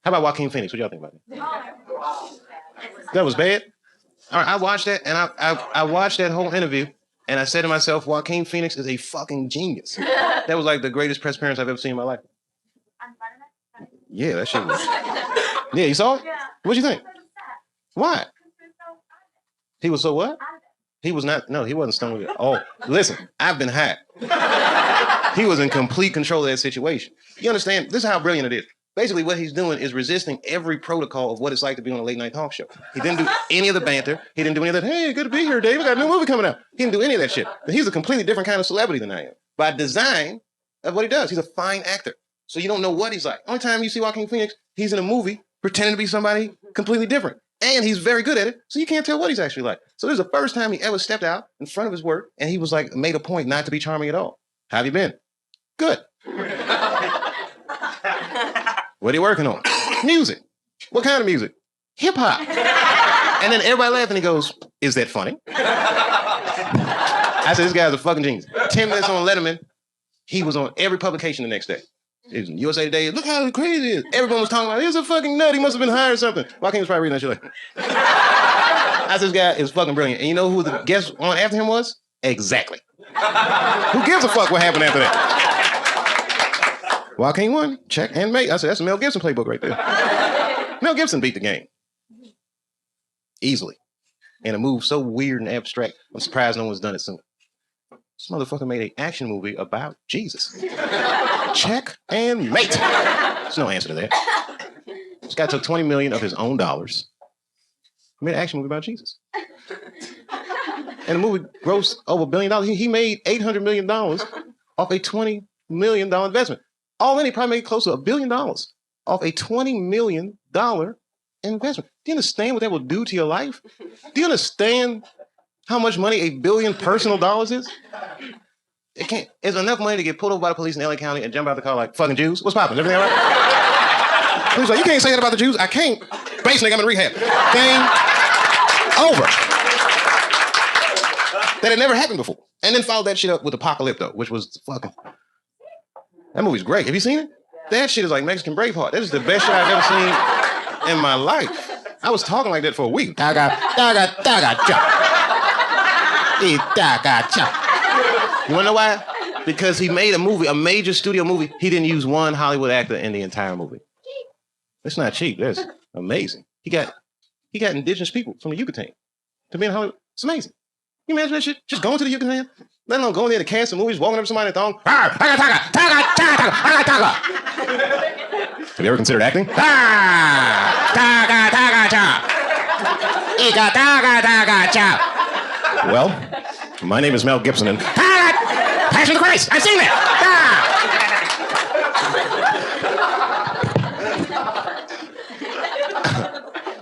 How about Joaquin Phoenix? What y'all think about it? That was bad? All right, I watched that, and I watched that whole interview, and I said to myself, Joaquin Phoenix is a fucking genius. That was like the greatest press appearance I've ever seen in my life. Yeah, that shit was. Yeah, you saw it? What'd you think? Why? He was so what? He was not. No, he wasn't stoned. Oh, listen, I've been high. He was in complete control of that situation. You understand? This is how brilliant it is. Basically, what he's doing is resisting every protocol of what it's like to be on a late night talk show. He didn't do any of the banter. He didn't do any of that. Hey, good to be here, Dave. We got a new movie coming out. He didn't do any of that shit. He's a completely different kind of celebrity than I am. By design of what he does. He's a fine actor. So you don't know what he's like. Only time you see Joaquin Phoenix, he's in a movie pretending to be somebody completely different. And he's very good at it, so you can't tell what he's actually like. So this is the first time he ever stepped out in front of his work, and he was like, made a point not to be charming at all. How have you been? Good. What are you working on? Music. What kind of music? Hip hop. And then everybody laughed, and he goes, is that funny? I said, this guy's a fucking genius. 10 minutes on Letterman, he was on every publication the next day. It was in USA Today. Look how crazy it is. Everyone was talking about, he's a fucking nut. He must have been high or something. Joaquin was probably reading that shit like, I said, this guy is fucking brilliant. And you know who the guest on after him was? Exactly. Who gives a fuck what happened after that? Joaquin won. Check and mate. I said, that's a Mel Gibson playbook right there. Mel Gibson beat the game. Easily. In a move so weird and abstract, I'm surprised no one's done it sooner. This motherfucker made an action movie about Jesus. Check and mate. There's no answer to that. This guy took 20 million of his own dollars. He made an action movie about Jesus. And the movie grossed over $1 billion. He made $800 million off a $20 million investment. All in, he probably made close to $1 billion off a $20 million investment. Do you understand what that will do to your life? Do you understand how much money $1 billion personal dollars is? It can't. It's enough money to get pulled over by the police in LA County and jump out the car like, fucking Jews? What's poppin'? Everything all right? Police like, you can't say that about the Jews. I can't. Base nigga, I'm in rehab. Game over. That had never happened before. And then followed that shit up with Apocalypto, which was fucking... That movie's great. Have you seen it? That shit is like Mexican Braveheart. That is the best shit I've ever seen in my life. I was talking like that for a week. Daga, daga, daga, cha. Daga, cha. You wanna know why? Because he made a movie, a major studio movie. He didn't use one Hollywood actor in the entire movie. It's not cheap. That's amazing. He got indigenous people from the Yucatan to be in Hollywood. It's amazing. Can you imagine that shit? Just going to the Yucatan? Let alone going there to cast some movies, walking up to somebody in a thong. Have you ever considered acting? Well, my name is Mel Gibson and Passion of Christ! I've seen that!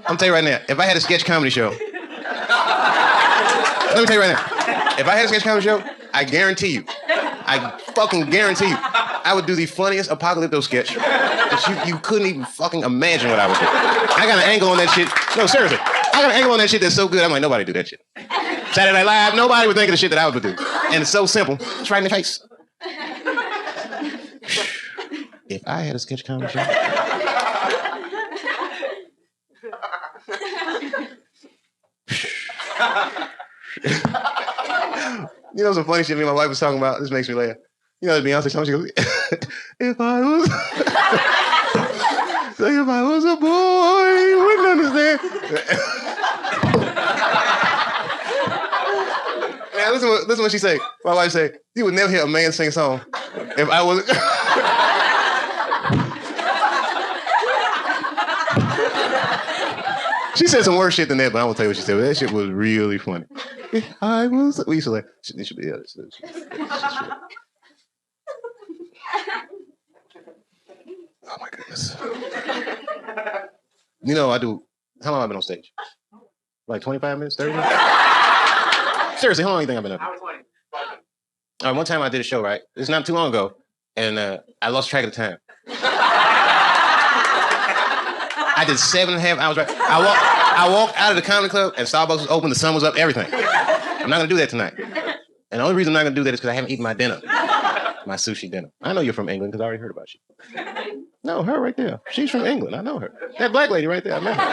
I'm telling you right now, if I had a sketch comedy show, let me tell you right now, if I had a sketch comedy show, I guarantee you, I fucking guarantee you, I would do the funniest Apocalypto sketch that you couldn't even fucking imagine what I would do. I got an angle on that shit. No, seriously. I got an angle on that shit that's so good, I'm like, nobody do that shit. Saturday Night Live, nobody would think of the shit that I would do. And it's so simple. It's right in the face. If I had a sketch comedy show... You know some funny shit me and my wife was talking about? This makes me laugh. You know the Beyonce song, she goes, if I was... like, if I was a boy, you wouldn't understand. Now, listen what she say. My wife say, you would never hear a man sing a song if I was... She said some worse shit than that, but I won't tell you what she said. But that shit was really funny. I was... We used to like... This should be... Yeah, oh my goodness. You know, I do... How long have I been on stage? Like 25 minutes? 30 minutes? Seriously, how long do you think I've been up? Hour 20. All right, one time I did a show, right? It's not too long ago. And I lost track of the time. I did 7.5 hours, right? I walked out of the comedy club and Starbucks was open, the sun was up, everything. I'm not gonna do that tonight. And the only reason I'm not gonna do that is because I haven't eaten my dinner. My sushi dinner. I know you're from England because I already heard about you. No, her right there. She's from England. I know her. That black lady right there, I met her.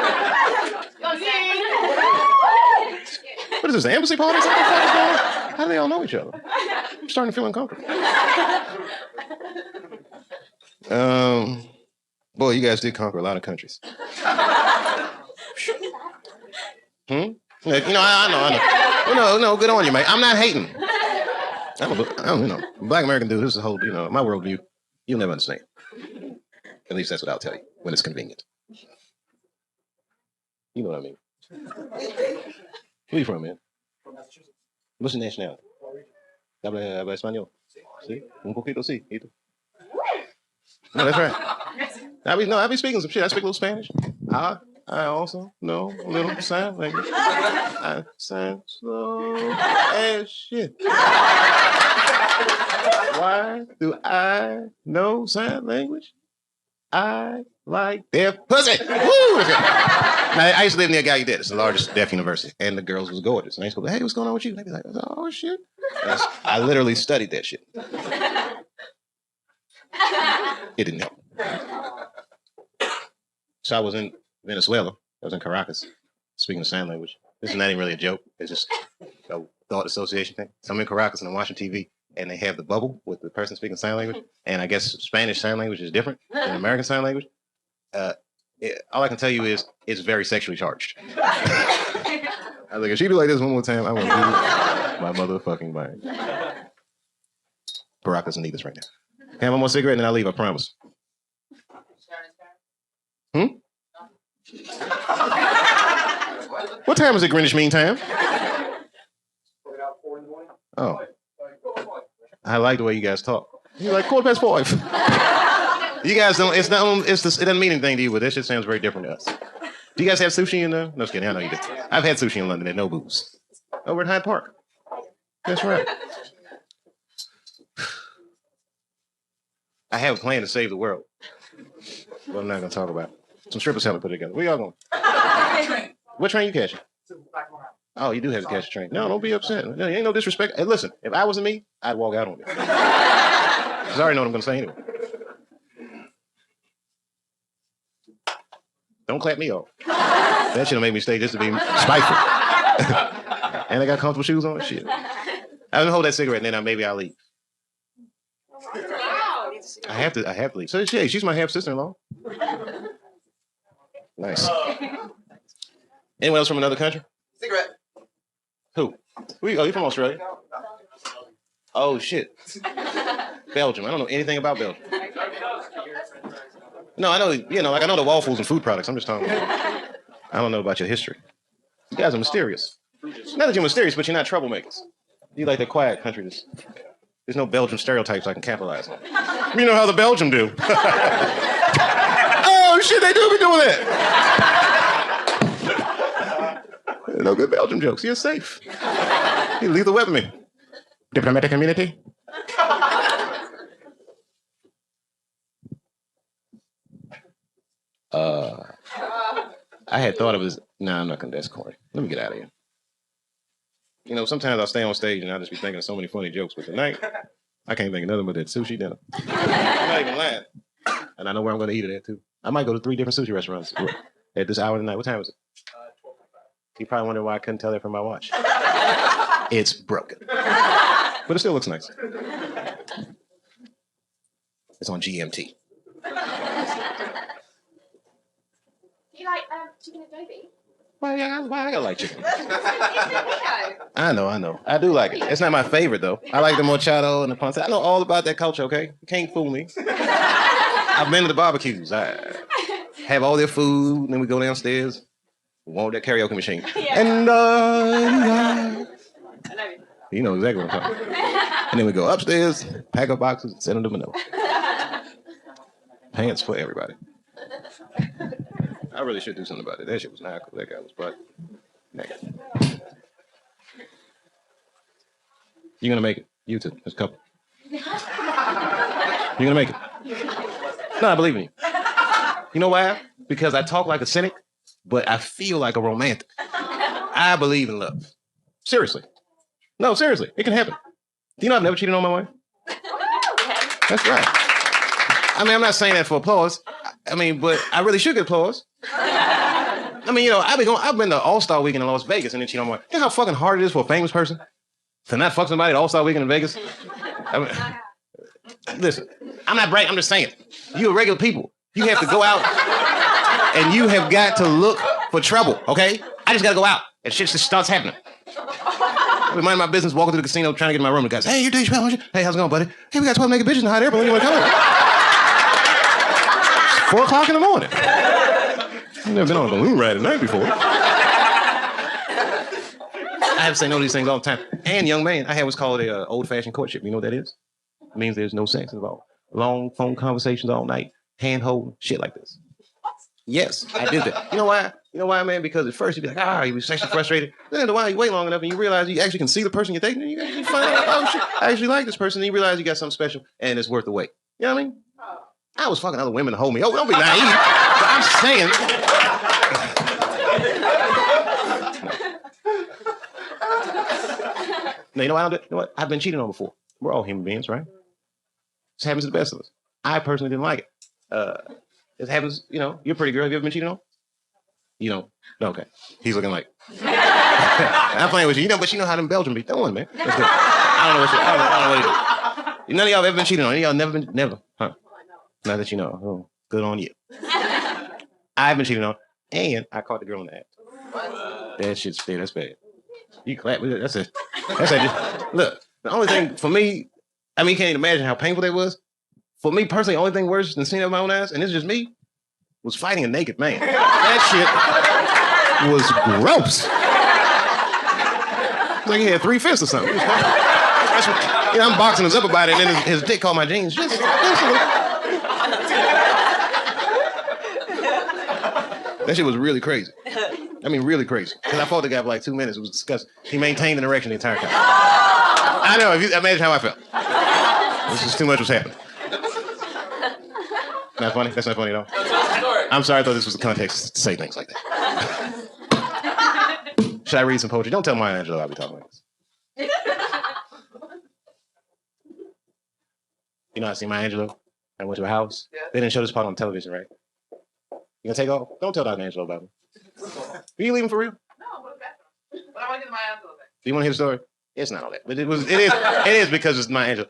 What is this, an embassy party? What the fuck is going on? How do they all know each other? I'm starting to feel uncomfortable. Boy, you guys did conquer a lot of countries. Like, I know. No, good on you, mate. I'm not hating. Black American dude, this is the whole, my worldview. You'll never understand. At least that's what I'll tell you when it's convenient. You know what I mean. Where you from, man? What's your nationality? Habla español. Sí? Un poquito sí. No, that's right. I be speaking some shit. I speak a little Spanish. I also know a little sign language. I sound slow as shit. Why do I know sign language? I like deaf pussy. Woo! Now, I used to live near Gallaudet. It's the largest deaf university. And the girls was gorgeous. And I used to go, hey, what's going on with you? And they'd be like, oh, shit. I literally studied that shit. It didn't help. So I was in Venezuela. I was in Caracas, speaking the sign language. This is not even really a joke. It's just a thought association thing. So I'm in Caracas and I'm watching TV, and they have the bubble with the person speaking sign language. And I guess Spanish sign language is different than American sign language. All I can tell you is it's very sexually charged. I was like, if she be like this one more time, I'm going to lose my motherfucking mind. Barack doesn't need this right now. Can I have one more cigarette and then I'll leave, I promise. What time is it, Greenwich Mean Time? Oh. I like the way you guys talk. You're like 5:15. You guys don't, it doesn't mean anything to you, but that shit sounds very different to us. Do you guys have sushi in there? No, just kidding, I know you do. I've had sushi in London at Nobu's. Over at Hyde Park. That's right. I have a plan to save the world. But I'm not going to talk about it. Some strippers helping put it together. Where y'all going? What train you catching? Oh, you do have to catch a train. No, don't be upset. No, ain't no disrespect. Hey, listen, if I wasn't me, I'd walk out on it. Because I already know what I'm going to say anyway. Don't clap me off. That shit'll make me stay just to be spiteful. And I got comfortable shoes on. Shit. I'm going to hold that cigarette and then maybe I'll leave. I have to leave. So she's my half sister-in-law. Nice. Anyone else from another country? Cigarette. Who? You from Australia? Oh shit. Belgium. I don't know anything about Belgium. No, I know. I know the waffles and food products. I'm just talking about. I don't know about your history. You guys are mysterious. Not that you're mysterious, but you're not troublemakers. You like the quiet country. There's no Belgian stereotypes I can capitalize on. You know how the Belgium do. Oh shit, they do be doing that. No good Belgium jokes. You're safe. You leave the with me. Diplomatic immunity. I had thought of this. Nah, I'm not gonna. That's corny. Let me get out of here. Sometimes I'll stay on stage and I'll just be thinking of so many funny jokes. But tonight, I can't think of nothing but that sushi dinner. I'm not even lying. And I know where I'm going to eat it at, too. I might go to 3 different sushi restaurants at this hour of the night. What time is it? 12:45. You probably wonder why I couldn't tell that from my watch. It's broken. But it still looks nice. It's on GMT. Do you like chicken adobe? Why I gotta like chicken? I know. I do like it. It's not my favorite, though. I like the mochado and the pancetta. I know all about that culture, okay? You can't fool me. I've been to the barbecues. I have all their food, and then we go downstairs. Warm that karaoke machine. Yeah. And you know exactly what I'm talking about. And then we go upstairs, pack up boxes, and send them to Manila. Pants for everybody. I really should do something about it. That shit was not cool. That guy was but negative. You're gonna make it. You too. There's a couple. You're gonna make it. No, I believe in you. You know why? Because I talk like a cynic, but I feel like a romantic. I believe in love. Seriously. No, seriously. It can happen. Do you know I've never cheated on my wife? That's right. I mean, I'm not saying that for applause. But I really should get applause. I've been to All-Star Weekend in Las Vegas and then cheat on my wife. You know how fucking hard it is for a famous person to not fuck somebody at All-Star Weekend in Vegas? Listen, I'm not bragging. I'm just saying. You're regular people. You have to go out and you have got to look for trouble, okay? I just gotta go out and shit just starts happening. I'm minding my business, walking to the casino, trying to get in my room. The guys, hey, you're Dave Chappelle, aren't you? Hey, how's it going, buddy? Hey, we got 12 naked bitches in the hot air balloon. You wanna come? It's 4 o'clock in the morning. I've never been on a balloon ride at night before. I have to say no to these things all the time. And young man, I have what's called a old-fashioned courtship. You know what that is? It means there's no sex involved. Long phone conversations all night, hand-holding, shit like this. Yes, I did that. You know why? You know why, man? Because at first you'd be like, you were sexually frustrated. Then after a while you wait long enough and you realize you actually can see the person you're dating and you actually find out, oh shit, I actually like this person. And you realize you got something special and it's worth the wait. You know what I mean? I was fucking other women to hold me. Oh, don't be naive. But I'm saying. No, you know what I don't do? You know what? I've been cheated on before. We're all human beings, right? This happens to the best of us. I personally didn't like it. It happens, you know, you're a pretty girl. Have you ever been cheated on? You don't? Okay. He's looking like. I'm playing with you. You know, but you know how them Belgians be doing, man. That's good. I don't know what you do. None of y'all have ever been cheated on. Any of y'all never been? Never. Huh? Not that you know. Oh, good on you. I've been cheated on, and I caught the girl in the act. That shit's bad. That's bad. You clap. That's it. That's it. Look, the only thing for me, I mean, you can't even imagine how painful that was. For me personally, the only thing worse than seeing it with my own eyes, and it's just me, was fighting a naked man. That shit was gross. Like he had 3 fists or something. That's what, you know, I'm boxing us up about it, and then his dick caught my jeans. Just that shit was really crazy. I mean, really crazy. Because I fought the guy for like 2 minutes. It was disgusting. He maintained an erection the entire time. I know. If you imagine how I felt. This is too much was happening. Not funny? That's not funny at all. I'm sorry. I thought this was the context to say things like that. Should I read some poetry? Don't tell Maya Angelou I'll be talking like this. You know, I seen Maya Angelou. I went to her house. Yeah. They didn't show this part on television, right? You gonna take off? Don't tell Dr. Angelou about me. Are you leaving for real? No, what about that? But I want to get Maya Angelou back. Do you want to hear the story? It's not all that, but it is because it's Maya Angelou.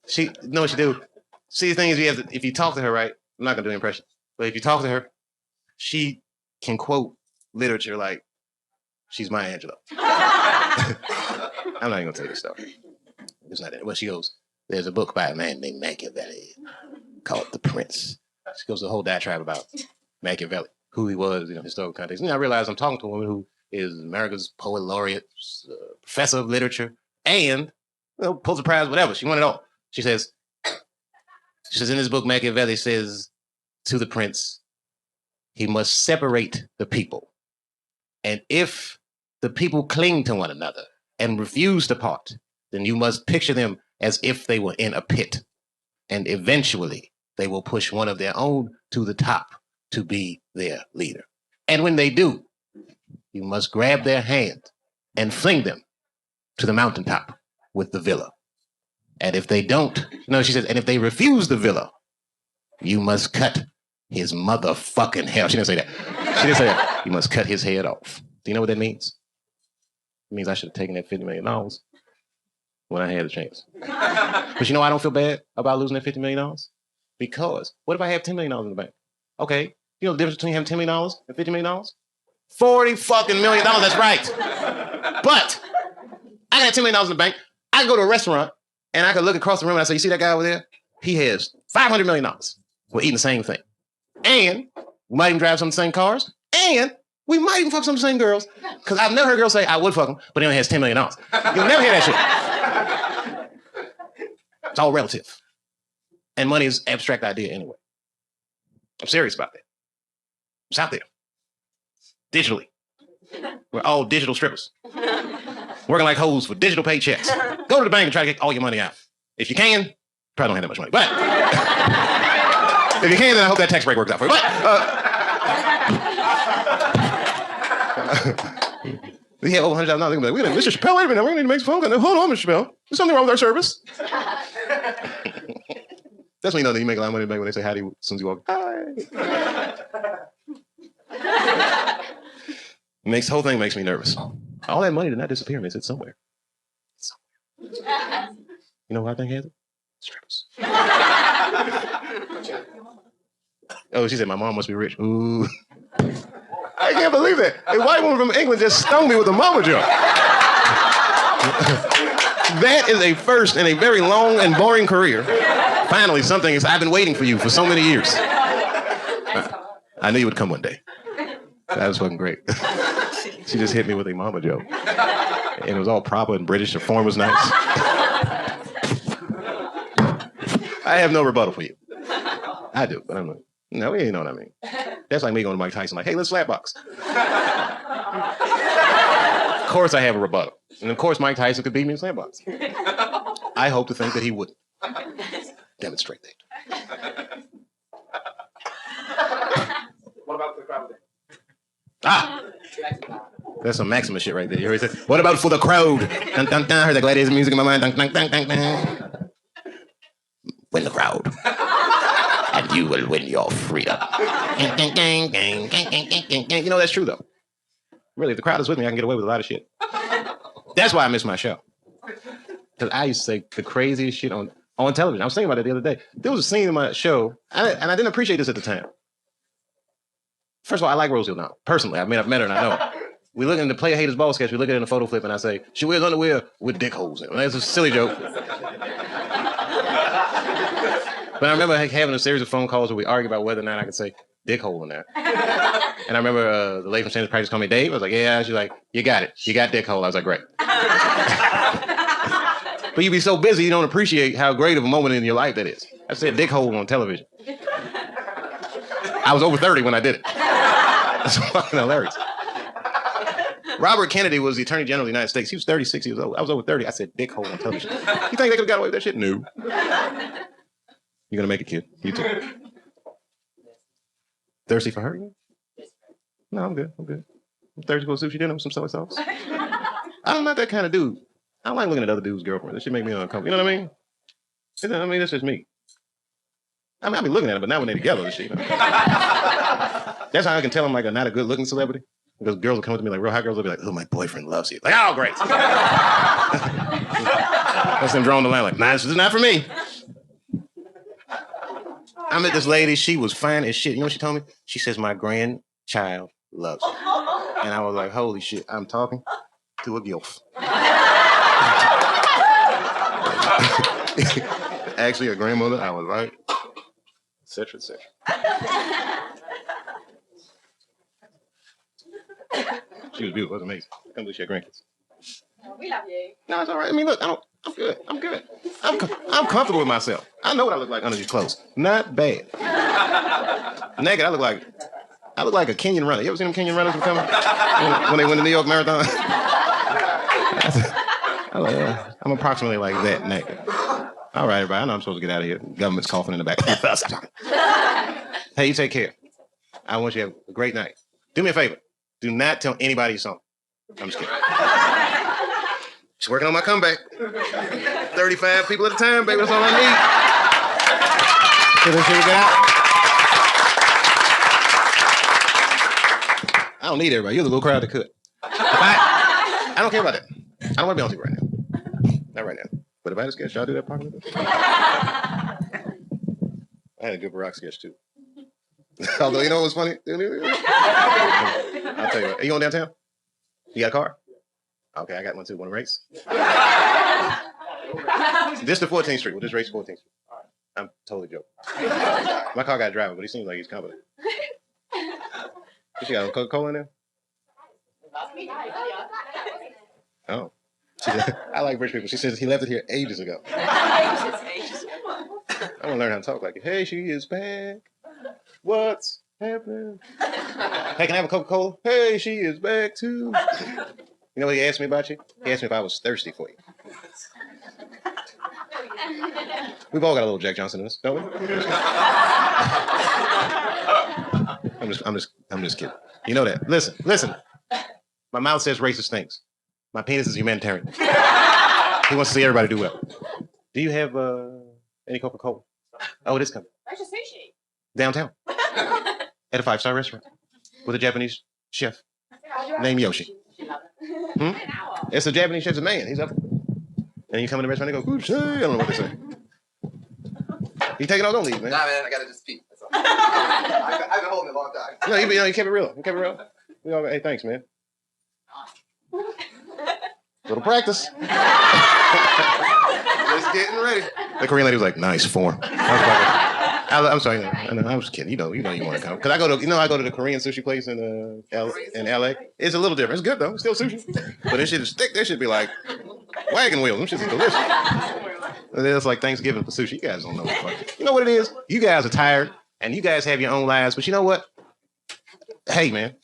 She know what she do. See, the thing is, if you talk to her, right? I'm not gonna do an impression, but if you talk to her, she can quote literature like she's Maya Angelou. I'm not even gonna tell you the story. It's not that. Well, she goes, there's a book by a man named Machiavelli called The Prince. She goes the whole diatribe about Machiavelli, who he was, you know, historical context. And I realize I'm talking to a woman who is America's poet laureate, professor of literature, and, you know, Pulitzer Prize, whatever. She won it all. She says, in this book, Machiavelli says to the prince, he must separate the people. And if the people cling to one another and refuse to part, then you must picture them as if they were in a pit. And eventually, they will push one of their own to the top to be their leader. And when they do, you must grab their hand and fling them to the mountaintop with the villa. And if they don't, no, she says, and if they refuse the villa, you must cut his motherfucking hair. She didn't say that. She didn't say that. You must cut his head off. Do you know what that means? It means I should have taken that $50 million when I had the chance. But you know, I don't feel bad about losing that $50 million. Because what if I have $10 million in the bank? Okay. You know the difference between having $10 million and $50 million? $40 fucking million. That's right. But I got $10 million in the bank. I can go to a restaurant and I can look across the room and I say, you see that guy over there? He has $500 million. We're eating the same thing. And we might even drive some of the same cars. And we might even fuck some of the same girls. Because I've never heard a girl say, I would fuck him, but he only has $10 million. You'll never hear that shit. It's all relative. And money is an abstract idea anyway. I'm serious about that. It's out there. Digitally. We're all digital strippers. Working like hoes for digital paychecks. Go to the bank and try to get all your money out. If you can, probably don't have that much money. But if you can, then I hope that tax break works out for you. But we have over $100,000. They're gonna be like, Mr. Chappelle, wait a minute. We're going to need to make some phone calls. Hold on, Mr. Chappelle. There's something wrong with our service. That's when you know that you make a lot of money in the bank when they say hi to you as soon as you walk. Hi. The whole thing makes me nervous. All that money did not disappear, man. It's somewhere. You know what I think has it? Strippers. Oh, she said, my mom must be rich. Ooh. I can't believe that. A white woman from England just stung me with a mama joke. That is a first in a very long and boring career. Finally, something is, I've been waiting for you for so many years. I knew you would come one day. That was fucking great. She just hit me with a mama joke. And it was all proper and British. The form was nice. I have no rebuttal for you. I do, but I'm like, no, you know what I mean. That's like me going to Mike Tyson, like, hey, let's slapbox. Of course I have a rebuttal. And of course Mike Tyson could beat me in slapbox. I hope to think that he wouldn't. Demonstrate that. What about the crowd? Ah! That's some Maximus shit right there. You heard it? What about for the crowd? Dun, dun, dun. I heard the gladiator music in my mind. Dun, dun, dun, dun, dun. Win the crowd. And you will win your freedom. You know, that's true, though. Really, if the crowd is with me, I can get away with a lot of shit. That's why I miss my show. Because I used to say the craziest shit on television. I was thinking about it the other day. There was a scene in my show, and I didn't appreciate this at the time. First of all, I like Rosie now. Personally, I've met her and I know her. We look in the Player Haters Ball sketch, we look at it in a photo flip, and I say, she wears underwear with dick holes in it. That's a silly joke. But I remember having a series of phone calls where we argued about whether or not I could say dick hole in there. And I remember the lady from Standards Practice called me Dave. I was like, yeah. She's like, you got it. You got dick hole. I was like, great. But you be so busy, you don't appreciate how great of a moment in your life that is. I said dick hole on television. I was over 30 when I did it. That's fucking hilarious. Robert Kennedy was the Attorney General of the United States. He was 36 years old. I was over 30. I said dick hole on television. You think they could have got away with that shit? No. You're gonna make it, kid. You too. Thirsty for her? No, I'm good. I'm thirsty for sushi dinner with some soy sauce. I'm not that kind of dude. I don't like looking at other dudes' girlfriends. That shit make me uncomfortable. You know what I mean? That's just me. I be looking at them, but not when they're together and shit. You know? That's how I can tell I'm like not a good looking celebrity. Because girls will come up to me like real hot girls will be like, oh, my boyfriend loves you. Like, oh, great. That's them drawing the line like, nah, this is not for me. I met this lady. She was fine as shit. You know what she told me? She says, my grandchild loves you. And I was like, holy shit, I'm talking to a gilf. Actually, a grandmother. I was right. Et cetera, et cetera. She was beautiful. It was amazing. I can't believe she had grandkids. We love you. No, it's all right. I mean, look, I'm good. I'm good. I'm comfortable with myself. I know what I look like under these clothes. Not bad. Naked, I look like a Kenyan runner. You ever seen them Kenyan runners coming when they win the New York Marathon? I'm approximately like that naked. All right, everybody. I know I'm supposed to get out of here. Government's coughing in the back. Hey, you take care. I want you to have a great night. Do me a favor. Do not tell anybody you saw me. I'm just kidding. Just working on my comeback. 35 people at a time, baby. That's all I need. See this shit we got? I don't need everybody. You're the little crowd that could. I don't care about that. I don't want to be on TV right now. Not right now. But if I had a sketch, y'all do that part with us? I had a good Barack sketch, too. Although, you know what's funny? I'll tell you what. Are you going downtown? You got a car? Okay, I got one, too. Want to race? This to 14th Street. We'll just race 14th Street. I'm totally joking. My car got a driver, but he seems like he's competent. She got a Coca-Cola in there? Oh. She said, I like rich people. She says he left it here ages ago. I want to learn how to talk like it. Hey, she is back. What's happening? Hey, can I have a Coca-Cola? Hey, she is back too. You know what he asked me about you? He asked me if I was thirsty for you. We've all got a little Jack Johnson in us, don't we? I'm just kidding. You know that. Listen. My mouth says racist things. My penis is humanitarian. He wants to see everybody do well. Do you have any Coca-Cola? Oh, it is coming. Where's your sushi? Downtown. At a 5-star restaurant. With a Japanese chef named Yoshi. It's a Japanese chef's a man. He's up. And you come in the restaurant and go, I don't know what they say. You take it all, don't leave, man. Nah, man, I gotta just pee. That's all. I've been holding it a long time. No, you kept it real. You kept it real. We all, hey, thanks, man. Little practice. Just getting ready. The Korean lady was like, nice form. I'm sorry. I was kidding. You know you want to come. Because I go to the Korean sushi place in LA. It's a little different. It's good though. It's still sushi. But this shit is thick. This should be like wagon wheels. Them shit is delicious. It's like Thanksgiving for sushi. You guys don't know what the fuck. You know what it is? You guys are tired and you guys have your own lives. But you know what? Hey, man.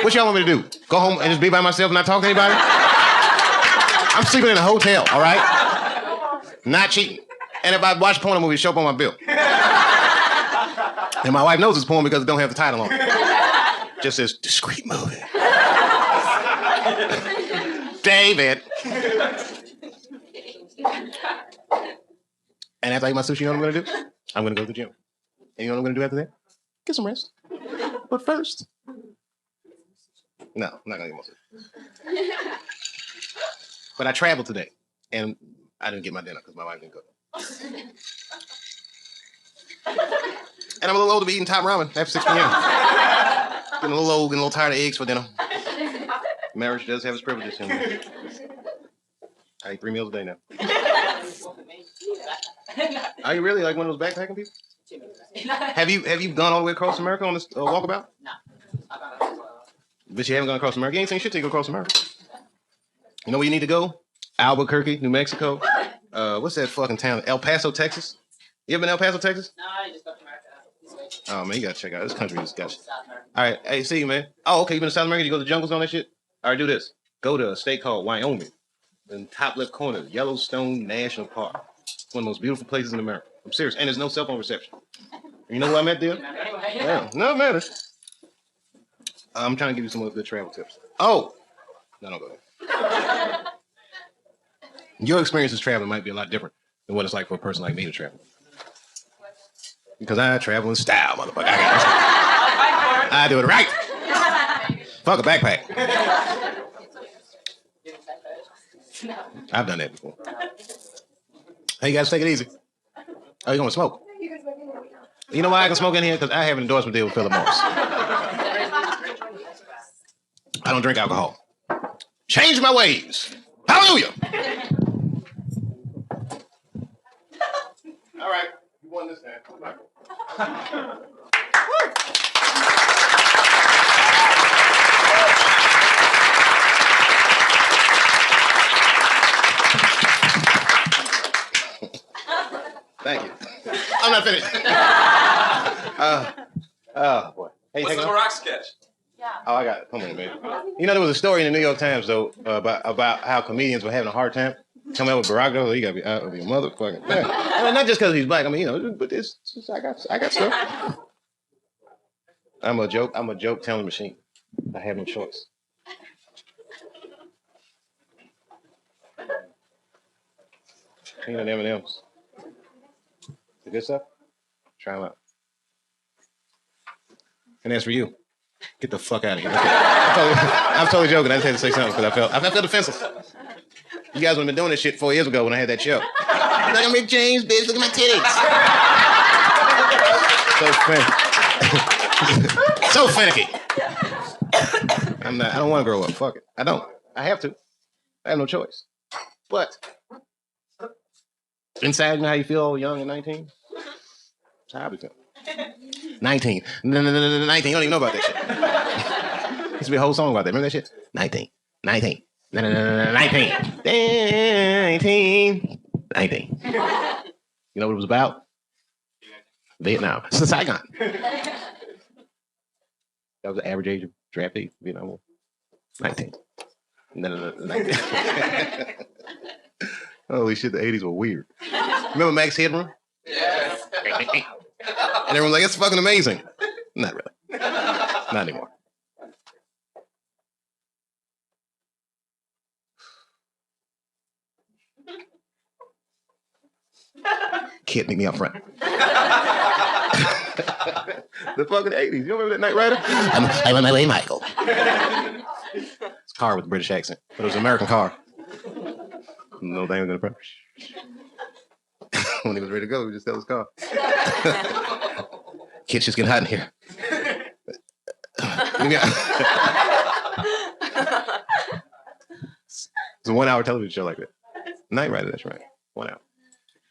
What y'all want me to do? Go home and just be by myself and not talk to anybody? I'm sleeping in a hotel, all right? Not cheating. And if I watch porn movie, show up on my bill. And my wife knows it's porn because it don't have the title on it. Just says, discreet movie. David. And after I eat my sushi, you know what I'm going to do? I'm going to go to the gym. And you know what I'm going to do after that? Get some rest. But first... No, I'm not going to get most of it. But I traveled today, and I didn't get my dinner because my wife didn't cook. And I'm a little old to be eating top ramen after 6 p.m. Getting a little old, getting a little tired of eggs for dinner. Marriage does have its privileges. I eat 3 meals a day now. Are you really like one of those backpacking people? Have you gone all the way across America on this walkabout? No. But you haven't gone across America. You ain't seen shit till you go across America. You know where you need to go? Albuquerque, New Mexico. What's that fucking town? El Paso, Texas. You ever been to El Paso, Texas? No, I just go to America. Oh man, you gotta check out this country. Just got you. All right, hey, see you, man. Oh, okay, you been to South America? You go to the jungles and all that shit? All right, do this. Go to a state called Wyoming. In the top left corner, Yellowstone National Park. It's one of the most beautiful places in America. I'm serious, and there's no cell phone reception. You know who I met there? Yeah, no matter. I'm trying to give you some good travel tips. Oh, no, don't go there. Your experiences traveling might be a lot different than what it's like for a person like me to travel. Because I travel in style, motherfucker. I do it right. Fuck a backpack. I've done that before. Hey, you guys take it easy. Oh, you gonna smoke? You know why I can smoke in here? Because I have an endorsement deal with Philip Morris. I don't drink alcohol. Change my ways. Hallelujah. All right, you won this time. Thank you. I'm not finished. Oh boy. Hey, what's the Barack sketch? Yeah. Oh, I got it. Come on, man. You know, there was a story in the New York Times, though, about how comedians were having a hard time coming up with Barack. Oh, you got to be out of your motherfucking thing. I mean, not just because he's black. I mean, you know, but it's just, I got stuff. I'm a joke telling machine. I have no choice. Peanut M&Ms. The good stuff? Try them out. And as for you, get the fuck out of here. I'm totally joking. I just had to say something because I felt offensive. You guys would have been doing this shit 4 years ago when I had that show. Look at Rick James, bitch. Look at my titties. So finicky. I don't want to grow up. Fuck it. I don't. I have to. I have no choice. But inside, you know how you feel all young at 19? That's how I be feeling. 19. 19. You don't even know about that shit. Used to be a whole song about that. Remember that shit? 19. 19. 19. 19. 19. You know what it was about? Vietnam. Saigon. That was the average age of draftee. Vietnam War. 19. 19. Holy shit, the 80s were weird. Remember Max Headroom? Yes. And everyone's like, it's fucking amazing. Not really. Not anymore. Kid, meet me up front. The fucking 80s. You don't remember that Knight Rider? I'm on my way, Michael. It's a car with a British accent, but it was an American car. No thing was gonna when he was ready to go, he would just tell his car. Kids, just getting hot in here. It's a 1 hour television show like that. Night Rider, that's right. 1 hour.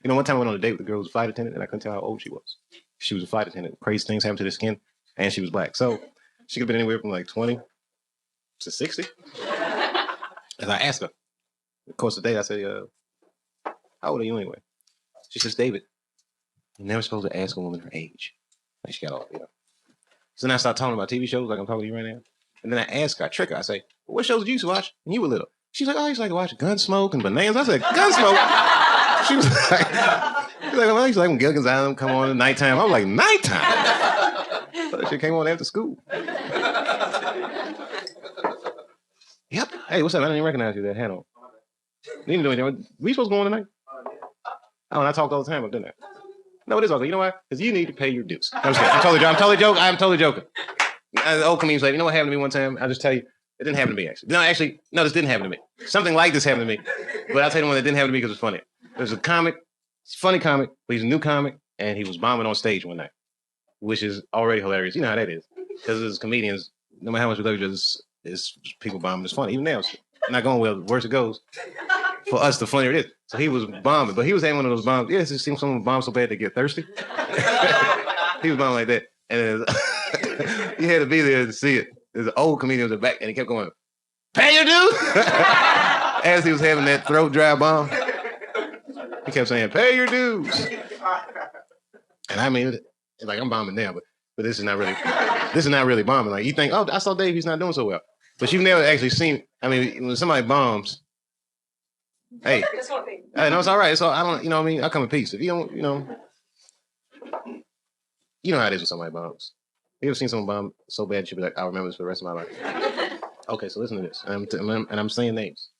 You know, one time I went on a date with a girl who was a flight attendant, and I couldn't tell how old she was. She was a flight attendant. Crazy things happened to their skin, and she was black. So she could have been anywhere from like 20 to 60. And I asked her, of course, the date, I said, how old are you anyway? She says, David, you're never supposed to ask a woman her age. Like she got all, So then I start talking about TV shows like I'm talking to you right now. And then I ask her, I trick her, I say, what shows did you used to watch when you were little? She's like, oh, I used to like to watch Gunsmoke and Bananas. I said, Gunsmoke? She was like, well, I used to like when Gilligan's Island come on at nighttime. I was like, nighttime? So that shit came on after school. Yep. Hey, what's up? I didn't even recognize you, that hat on. You didn't do anything. We supposed to go on tonight? Oh, and I talked all the time up, didn't I? No, it is all good. You know why? Because you need to pay your dues. I'm totally joking. The old comedian's like, you know what happened to me one time? I'll just tell you. It didn't happen to me, actually. No, this didn't happen to me. Something like this happened to me. But I'll tell you the one that didn't happen to me because it's funny. There's a comic, it's a funny comic, but he's a new comic, and he was bombing on stage one night, which is already hilarious. You know how that is. Because as comedians, no matter how much we love each other, it's people bombing. It's funny. Even now, it's not going well. The worse it goes, for us, the funnier it is. So he was bombing, but he was having one of those bombs. Yeah, it seems someone bomb so bad they get thirsty. He was bombing like that. And he had to be there to see it. There's an old comedian in the back, and he kept going, pay your dues! As he was having that throat dry bomb. He kept saying, pay your dues. And I mean, it's like I'm bombing now, but this is not really bombing. Like you think, oh, I saw Dave, he's not doing so well. But you've never actually seen, I mean, when somebody bombs, hey, no, it's all right. So I don't, you know what I mean? I come in peace. If you don't, you know how it is when somebody bombs. You ever seen someone bomb so bad you'll be like, I'll remember this for the rest of my life. Okay, so listen to this. And I'm saying names.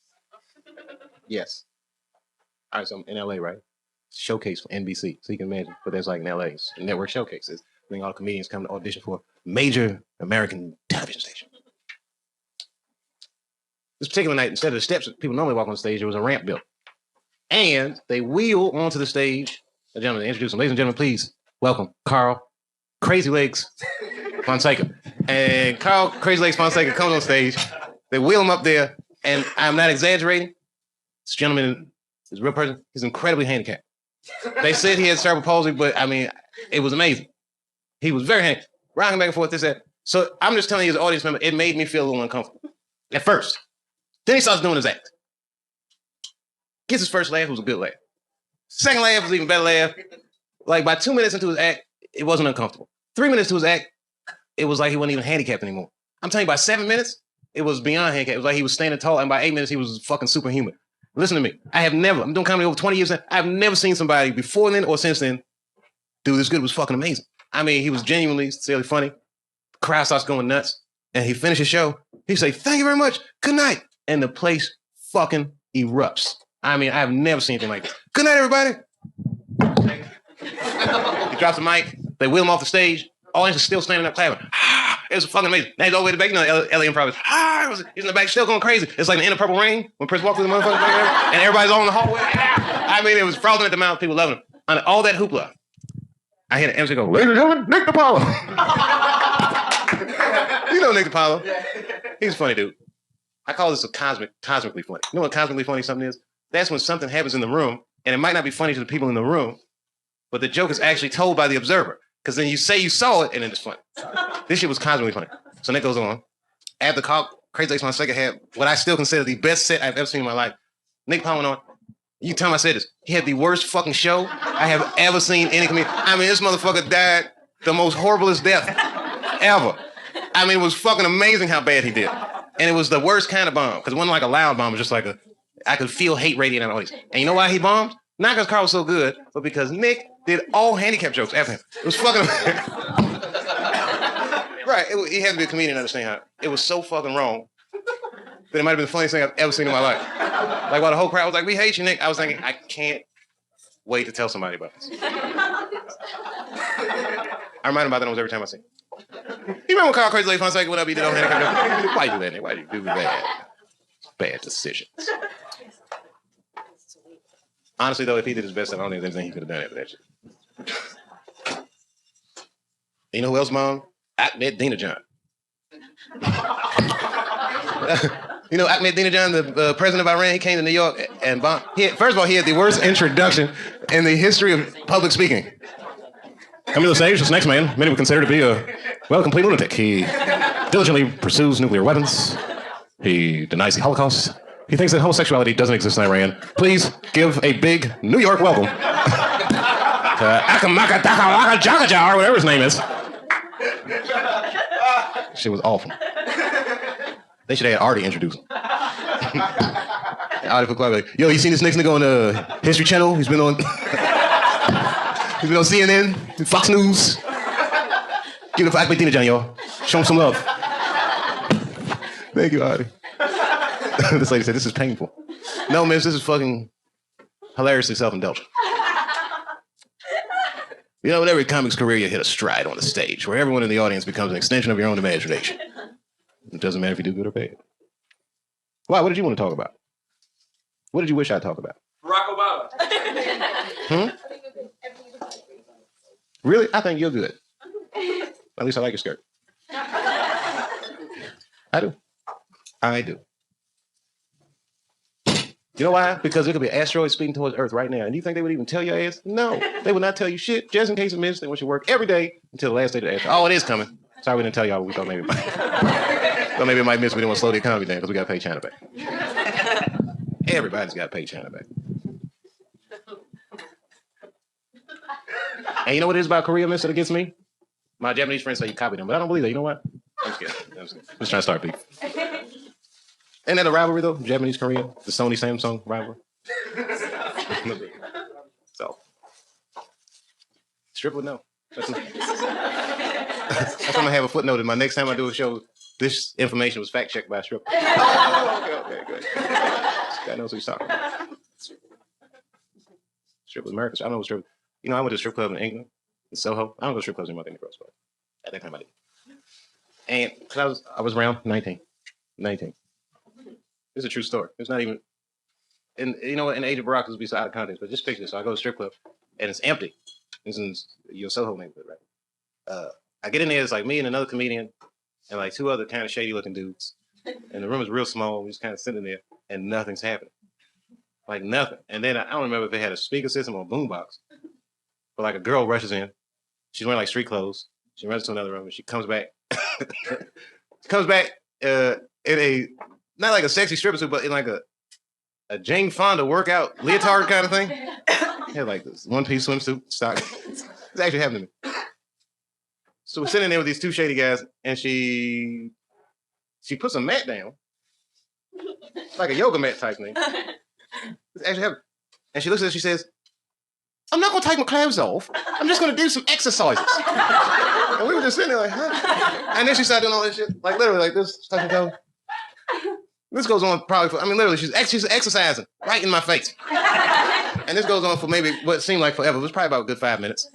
Yes. All right, so I'm in LA, right? Showcase for NBC. So you can imagine what that's like in LA. It's a network showcases. Bring all the comedians come to audition for a major American television station. This particular night, instead of the steps that people normally walk on stage, there was a ramp built. And they wheel onto the stage. The gentleman, introduce him. Ladies and gentlemen, please welcome Carl Crazy Legs Fonseca. And Carl Crazy Legs Fonseca comes on stage. They wheel him up there. And I'm not exaggerating. This gentleman is a real person. He's incredibly handicapped. They said he had cerebral palsy, but I mean, it was amazing. He was very handicapped. Rocking back and forth, this, that. So I'm just telling you as an audience member, it made me feel a little uncomfortable. At first. Then he starts doing his act. Gets his first laugh, it was a good laugh. Second laugh was an even better laugh. Like by 2 minutes into his act, it wasn't uncomfortable. 3 minutes to his act, it was like he wasn't even handicapped anymore. I'm telling you, by 7 minutes, it was beyond handicap. It was like he was standing tall, and by 8 minutes, he was fucking superhuman. Listen to me. I'm doing comedy over 20 years now. I've never seen somebody before then or since then do this good. It was fucking amazing. I mean, he was genuinely, sincerely funny. The crowd starts going nuts. And he finished his show. He say, thank you very much. Good night. And the place fucking erupts. I mean, I've never seen anything like this. Good night, everybody. He drops the mic. They wheel him off the stage. Audience is still standing up clapping. It was fucking amazing. Now he's all the way to the back. You know, LA Improv is, he's in the back still going crazy. It's like the end of Purple Rain when Prince walked through the motherfucking back and everybody's all in the hallway. I mean, it was frothing at the mouth. People loving him. On all that hoopla, I hear the MC go, ladies and gentlemen, Nick DiPaolo. You know Nick DiPaolo. He's a funny dude. I call this cosmically funny. You know what cosmically funny something is? That's when something happens in the room, and it might not be funny to the people in the room, but the joke is actually told by the observer. Because then you say you saw it, and then it's funny. This shit was cosmically funny. So Nick goes on. After Crazy Legs Fonseca had what I still consider the best set I've ever seen in my life, Nick Powell went on. You tell him I said this. He had the worst fucking show I have ever seen any comedian. I mean, this motherfucker died the most horriblest death ever. I mean, it was fucking amazing how bad he did. And it was the worst kind of bomb. Because it wasn't like a loud bomb. It was just like I could feel hate radiating out of the audience. And you know why he bombed? Not because Carl was so good, but because Nick did all handicap jokes after him. It was fucking right. He had to be a comedian to understand how it was so fucking wrong that it might have been the funniest thing I've ever seen in my life. Like while the whole crowd was like, we hate you, Nick. I was thinking, I can't wait to tell somebody about this. I remind him about that almost every time I see him. You remember when Carl Crazy Legs Fonseca, what up, he did all handicap jokes? Why you do that, Nick? Why you do that? Bad decisions. Honestly, though, if he did his best, I don't think there's anything he could have done after that shit. You know who else, Mom? Ahmed Dinajan. You know Ahmed Dinajan, the president of Iran, he came to New York and bombed. First of all, he had the worst introduction in the history of public speaking. Coming to the stage, this next man, many would consider to be a, well, complete lunatic. He diligently pursues nuclear weapons. He denies the Holocaust. He thinks that homosexuality doesn't exist in Iran. Please give a big New York welcome to Akamaka Dakalaka Jagajar, whatever his name is. Shit was awful. They should have already introduced him. Artie put like, yo, you seen this next nigga on the History Channel? He's been on CNN, Fox News. Give it for Ahmed Dinajan, y'all. Show him some love. Thank you, Artie. This lady said, this is painful. No, miss, this is fucking hilariously self-indulgent. You know, with every comic's career, you hit a stride on the stage where everyone in the audience becomes an extension of your own imagination. It doesn't matter if you do good or bad. Why? What did you want to talk about? What did you wish I'd talk about? Barack Obama. Really? I think you're good. At least I like your skirt. I do. I do. You know why? Because there could be an asteroid speeding towards Earth right now. And you think they would even tell your ass? No. They would not tell you shit. Just in case it missed, they want you to work every day until the last day of the asteroid. Oh, it is coming. Sorry we didn't tell y'all. We thought maybe it might. Thought maybe it might miss. We didn't want to slow the economy down because we got to pay China back. Everybody's got to pay China back. And you know what it is about Korea, mister, that gets me? My Japanese friends say you copied them, but I don't believe that. You know what? I'm just kidding. I'm just trying to start beef. Ain't that a rivalry, though? Japanese, Korean? The Sony Samsung rivalry? So, strip would know. That's what I'm going to have a footnote in my next time I do a show. This information was fact checked by a stripper. Okay, good. This guy knows what he's talking about. Strip was American. I don't know what strip. You know, I went to a strip club in England, in Soho. I don't go to strip clubs anymore. I think but at that time I did. And because I was around 19. It's a true story. It's not even, and you know what, in the age of Barack, this would be so out of context, but just picture this. So I go to a strip club, and it's empty. It's in your Soho neighborhood, right? I get in there, it's like me and another comedian, and like two other kind of shady looking dudes. And the room is real small. We just kind of sitting there, and nothing's happening. Like nothing. And then I don't remember if they had a speaker system or a boombox, but like a girl rushes in. She's wearing like street clothes. She runs to another room, and she comes back. In a, not like a sexy stripper suit, but in like a Jane Fonda workout leotard kind of thing. Had like this one-piece swimsuit stock. It's actually happening to me. So we're sitting there with these two shady guys, and she puts a mat down, like a yoga mat type thing. It's actually happening. And she looks at us, she says, I'm not going to take my clothes off. I'm just going to do some exercises. And we were just sitting there like, huh? And then she started doing all this shit, like literally like this. This goes on probably for, literally, she's exercising right in my face. And this goes on for maybe what seemed like forever. It was probably about a good 5 minutes.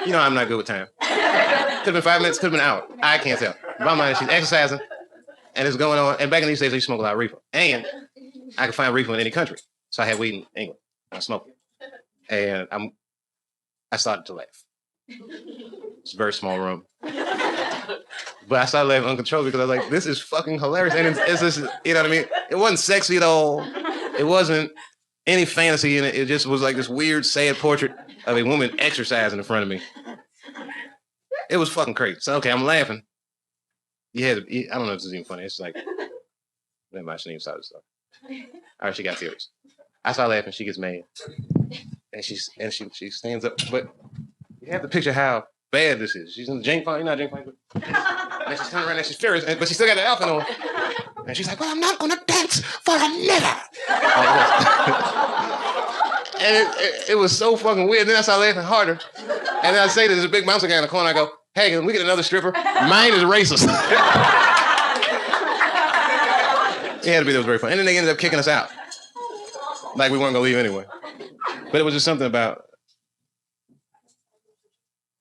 You know I'm not good with time. Could have been 5 minutes, could have been an hour. I can't tell. Bottom line, she's exercising, and it's going on. And back in these days, they smoked a lot of reefer. And I could find reefer in any country. So I had weed in England. I smoked it. And I started to laugh. It's a very small room. But I started laughing uncontrollably because I was like, this is fucking hilarious. And it's just, you know what I mean? It wasn't sexy at all. It wasn't any fantasy in it. It just was like this weird, sad portrait of a woman exercising in front of me. It was fucking crazy. So, okay, I'm laughing. I don't know if this is even funny. It's like, never mind, I shouldn't even start this stuff. All right, she got serious. I started laughing. She gets mad. And she stands up. But you have to picture how bad this is. She's in the Jane Fonda. You know Jane Fonda? And she's coming around and she's furious. But she still got the outfit on. And she's like, well, I'm not going to dance for a nigger. And it was so fucking weird. And then I started laughing harder. And then I say to this big bouncer guy in the corner, I go, hey, can we get another stripper? Mine is racist. It had to be, that was very funny. And then they ended up kicking us out. Like we weren't going to leave anyway. But it was just something about...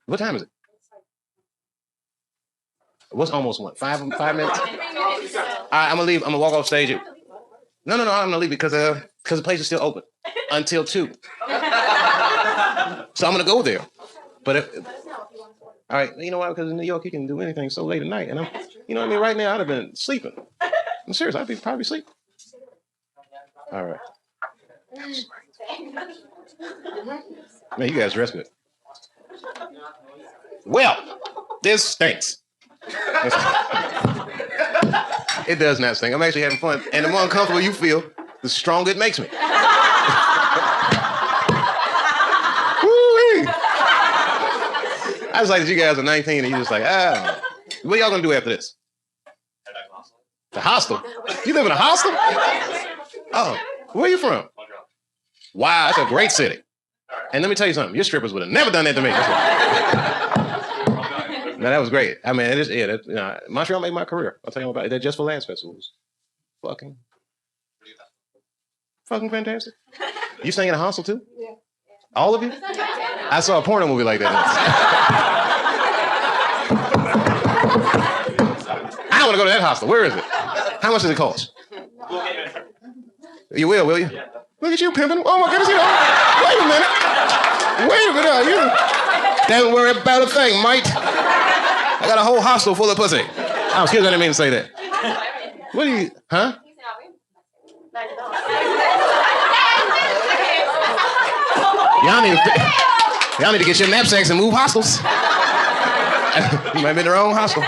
What time is it? What's almost what? 5 minutes? I'm going to leave. I'm going to walk off stage. No, I'm going to leave because the place is still open. until 2. So I'm gonna go there. But all right, you know why? Because in New York you can do anything so late at night, and you know what I mean. Right now I'd have been sleeping. I'm serious. I'd be probably sleeping. All right. Man, you guys rest good. Well, this stinks. It does not stink. I'm actually having fun, and the more uncomfortable you feel, the stronger it makes me. I was like, you guys are 19 and you're just like, what y'all gonna do after this? The hostel? You live in a hostel? Oh, where are you from? Wow, that's a great city. And let me tell you something, your strippers would have never done that to me. No, that was great. I mean, Montreal made my career. I'll tell you about it. That Just for Laughs festival was fucking fantastic. You sang in a hostel too? Yeah. All of you? I saw a porno movie like that. I want to go to that hostel. Where is it? How much does it cost? You will you? Yeah. Look at you pimping. Oh my goodness, wait a minute. You don't worry about a thing, mate. I got a whole hostel full of pussy. Oh, excuse me, I didn't mean to say that. What do you, huh? Y'all need to get your knapsacks and move hostels. You might be in the wrong hostel.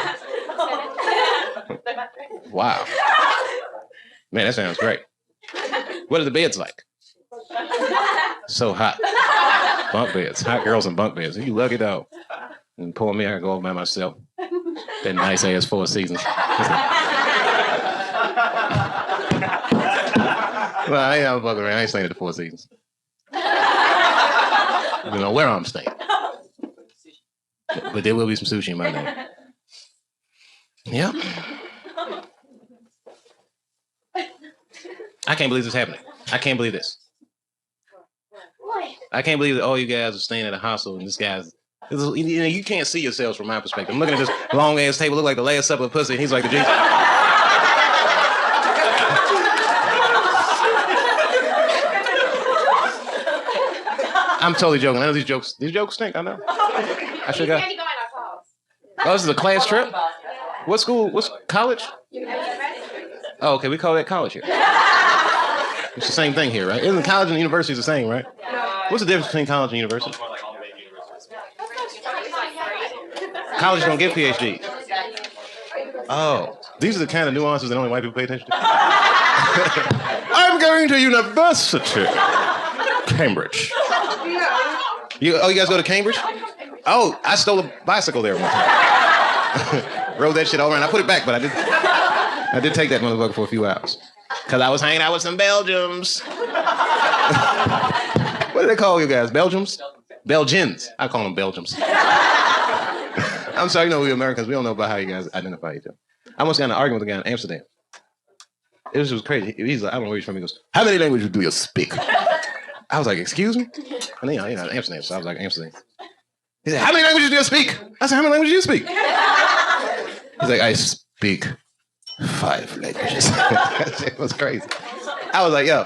Wow. Man, that sounds great. What are the beds like? So hot. Bunk beds. Hot girls and bunk beds. You lucky dog. And poor me, I can go over by myself. That nice ass 4 Seasons. Well, I ain't fucking around. I ain't staying at the 4 Seasons. I don't know where I'm staying. But there will be some sushi in my name. Yep. I can't believe this is happening. I can't believe this. I can't believe that all you guys are staying at a hostel and this guy's... You can't see yourselves from my perspective. I'm looking at this long-ass table, look like the Last Supper of pussy, and he's like the Jesus. I'm totally joking. I know these jokes stink, I know. I should have got... Oh, this is a class trip? What school? What's college? Oh, okay, we call that college here. It's the same thing here, right? Isn't college and university the same, right? What's the difference between college and university? College don't get PhDs. Oh, these are the kind of nuances that only white people pay attention to. I'm going to university. Cambridge. You guys go to Cambridge? Oh, I stole a bicycle there one time. Rode that shit all around. I put it back, but I did take that motherfucker for a few hours. Because I was hanging out with some Belgians. What do they call you guys? Belgians? Belgians. I call them Belgians. I'm sorry, you know, we Americans, we don't know about how you guys identify each other. I almost got in an argument with a guy in Amsterdam. It was crazy. He's like, I don't know where he's from. He goes, how many languages do you speak? I was like, excuse me? And you know, Amsterdam, so I was like, Amsterdam. He said, how many languages do you speak? I said, how many languages do you speak? He's like, I speak 5 languages. It was crazy. I was like, yo,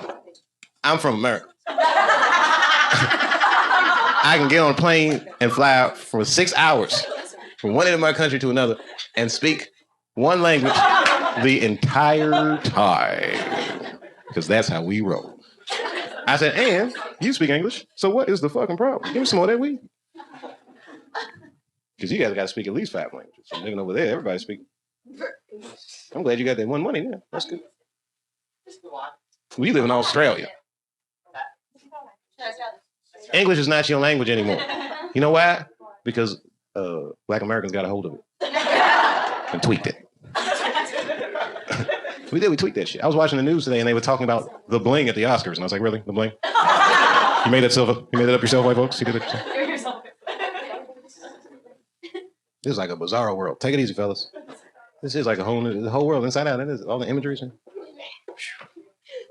I'm from America. I can get on a plane and fly out for 6 hours from one end of my country to another and speak one language the entire time. Because that's how we roll. I said, and you speak English, so what is the fucking problem? Give me some more of that weed. Because you guys got to speak at least 5 languages. So living over there, everybody speaks. I'm glad you got that one money now. That's good. Well, you live in Australia. English is not your language anymore. You know why? Because Black Americans got a hold of it and tweaked it. We tweaked that shit. I was watching the news today and they were talking about the bling at the Oscars, and I was like, really? The bling? You made that up yourself, white folks? You did it yourself? This is like a bizarro world. Take it easy, fellas. This is like the whole world inside out. It is all the imagery.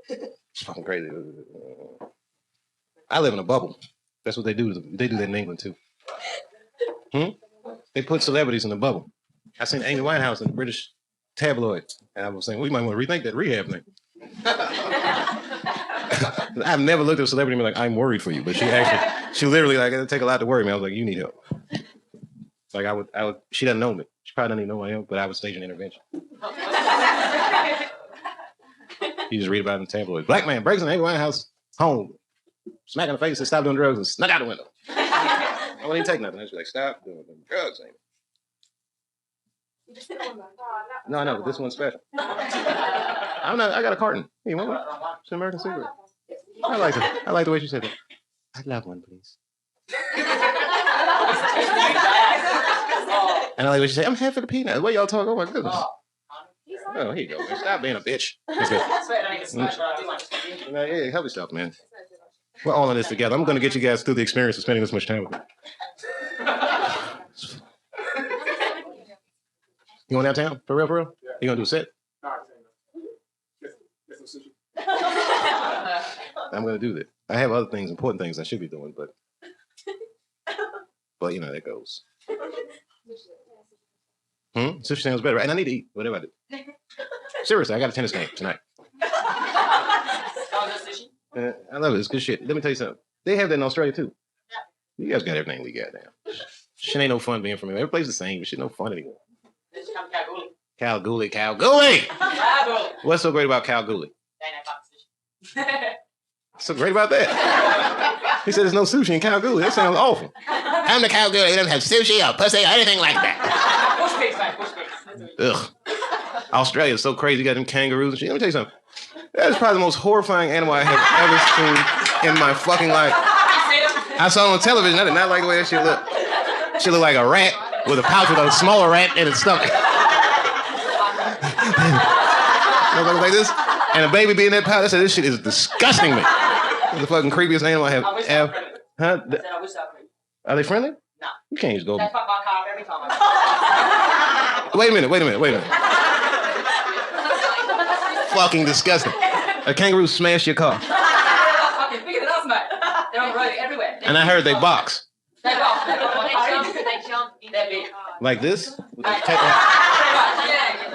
It's fucking crazy. I live in a bubble. That's what they do. They do that in England too. They put celebrities in a bubble. I seen Amy Winehouse in the British tabloid, and I was saying, we might want to rethink that rehab thing. I've never looked at a celebrity and been like, I'm worried for you. But she literally like, it'd take a lot to worry me. I was like, you need help. Like I would, she doesn't know me. She probably doesn't even know who I am, but I would stage an intervention. You just read about it in the tabloids. Black man breaks in the White House home, smack in the face, and stop doing drugs and snuck out the window. I wouldn't even take nothing. I'd just be like, stop doing drugs. No, I know, but this one's special. I got a carton. Hey, you want one? It's an American Secret. I like it. I like the way she said it. I'd love one, please. And I like what she said. I'm half for the peanut. The way y'all talk, oh my goodness. Oh, here you go, man. Stop being a bitch. Yeah, help yourself, man. We're all in this together. I'm going to get you guys through the experience of spending this much time with me. You going downtown? For real, for real? Yeah. You going to do a set? I'm going to do that. I have other things, important things I should be doing, but you know, that goes. Sushi sounds better, right? And I need to eat, whatever I do. Seriously, I got a tennis game tonight. I love it. It's good shit. Let me tell you something. They have that in Australia, too. You guys got everything we got now. Shit ain't no fun being from here. Every place is the same, but shit no fun anymore. Kalgoorlie. What's so great about Kalgoorlie? What's so great about that? He said there's no sushi in Kalgoorlie. That sounds awful. I'm the Kalgoorlie. They don't have sushi or pussy or anything like that. Push pigs. Ugh. Australia is so crazy. You got them kangaroos and shit. Let me tell you something. That is probably the most horrifying animal I have ever seen in my fucking life. I saw it on television. I did not like the way that shit looked. She looked like a rat with a pouch with a smaller rat in its stomach. Like this, and a baby being in that pouch. I said, this shit is disgusting me. It's the fucking creepiest animal I have ever. Huh? Are they friendly? No. You can't just go. They fuck my car every time. Wait a minute. Fucking disgusting. A kangaroo smashed your car. Fucking bigger than us, mate. They're on the road everywhere. And I heard they box. They box. They jump in their big. Like this?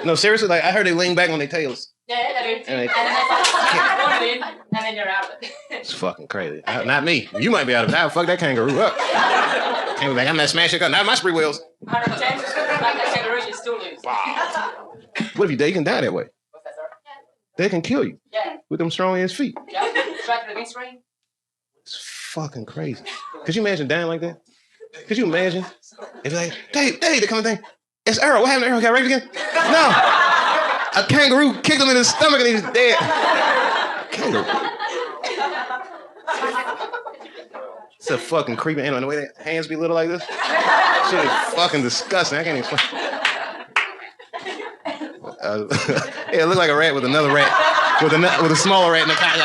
No, seriously, like I heard they lean back on their tails. Yeah, they do. And then you're out of it. It's fucking crazy. Not me. You might be out of it. I'll fuck that kangaroo up. Came back, I'm not smashing your car. Not my spree wheels. 100%. Like that kangaroo, you still lose. What if they can die that way? What's that, sir? They can kill you. Yeah. With them strong ass feet. Yeah. Straight to the windscreen. It's fucking crazy. Could you imagine dying like that? Could you imagine? If like, Dave, they come and think, it's Earl. What happened to Earl? Got raped again? No. A kangaroo kicked him in his stomach and he's dead. Kangaroo. It's a fucking creepy animal. And the way their hands be little like this. Shit is fucking disgusting. I can't even explain. Yeah, it looked like a rat with another rat. With a smaller rat in the car.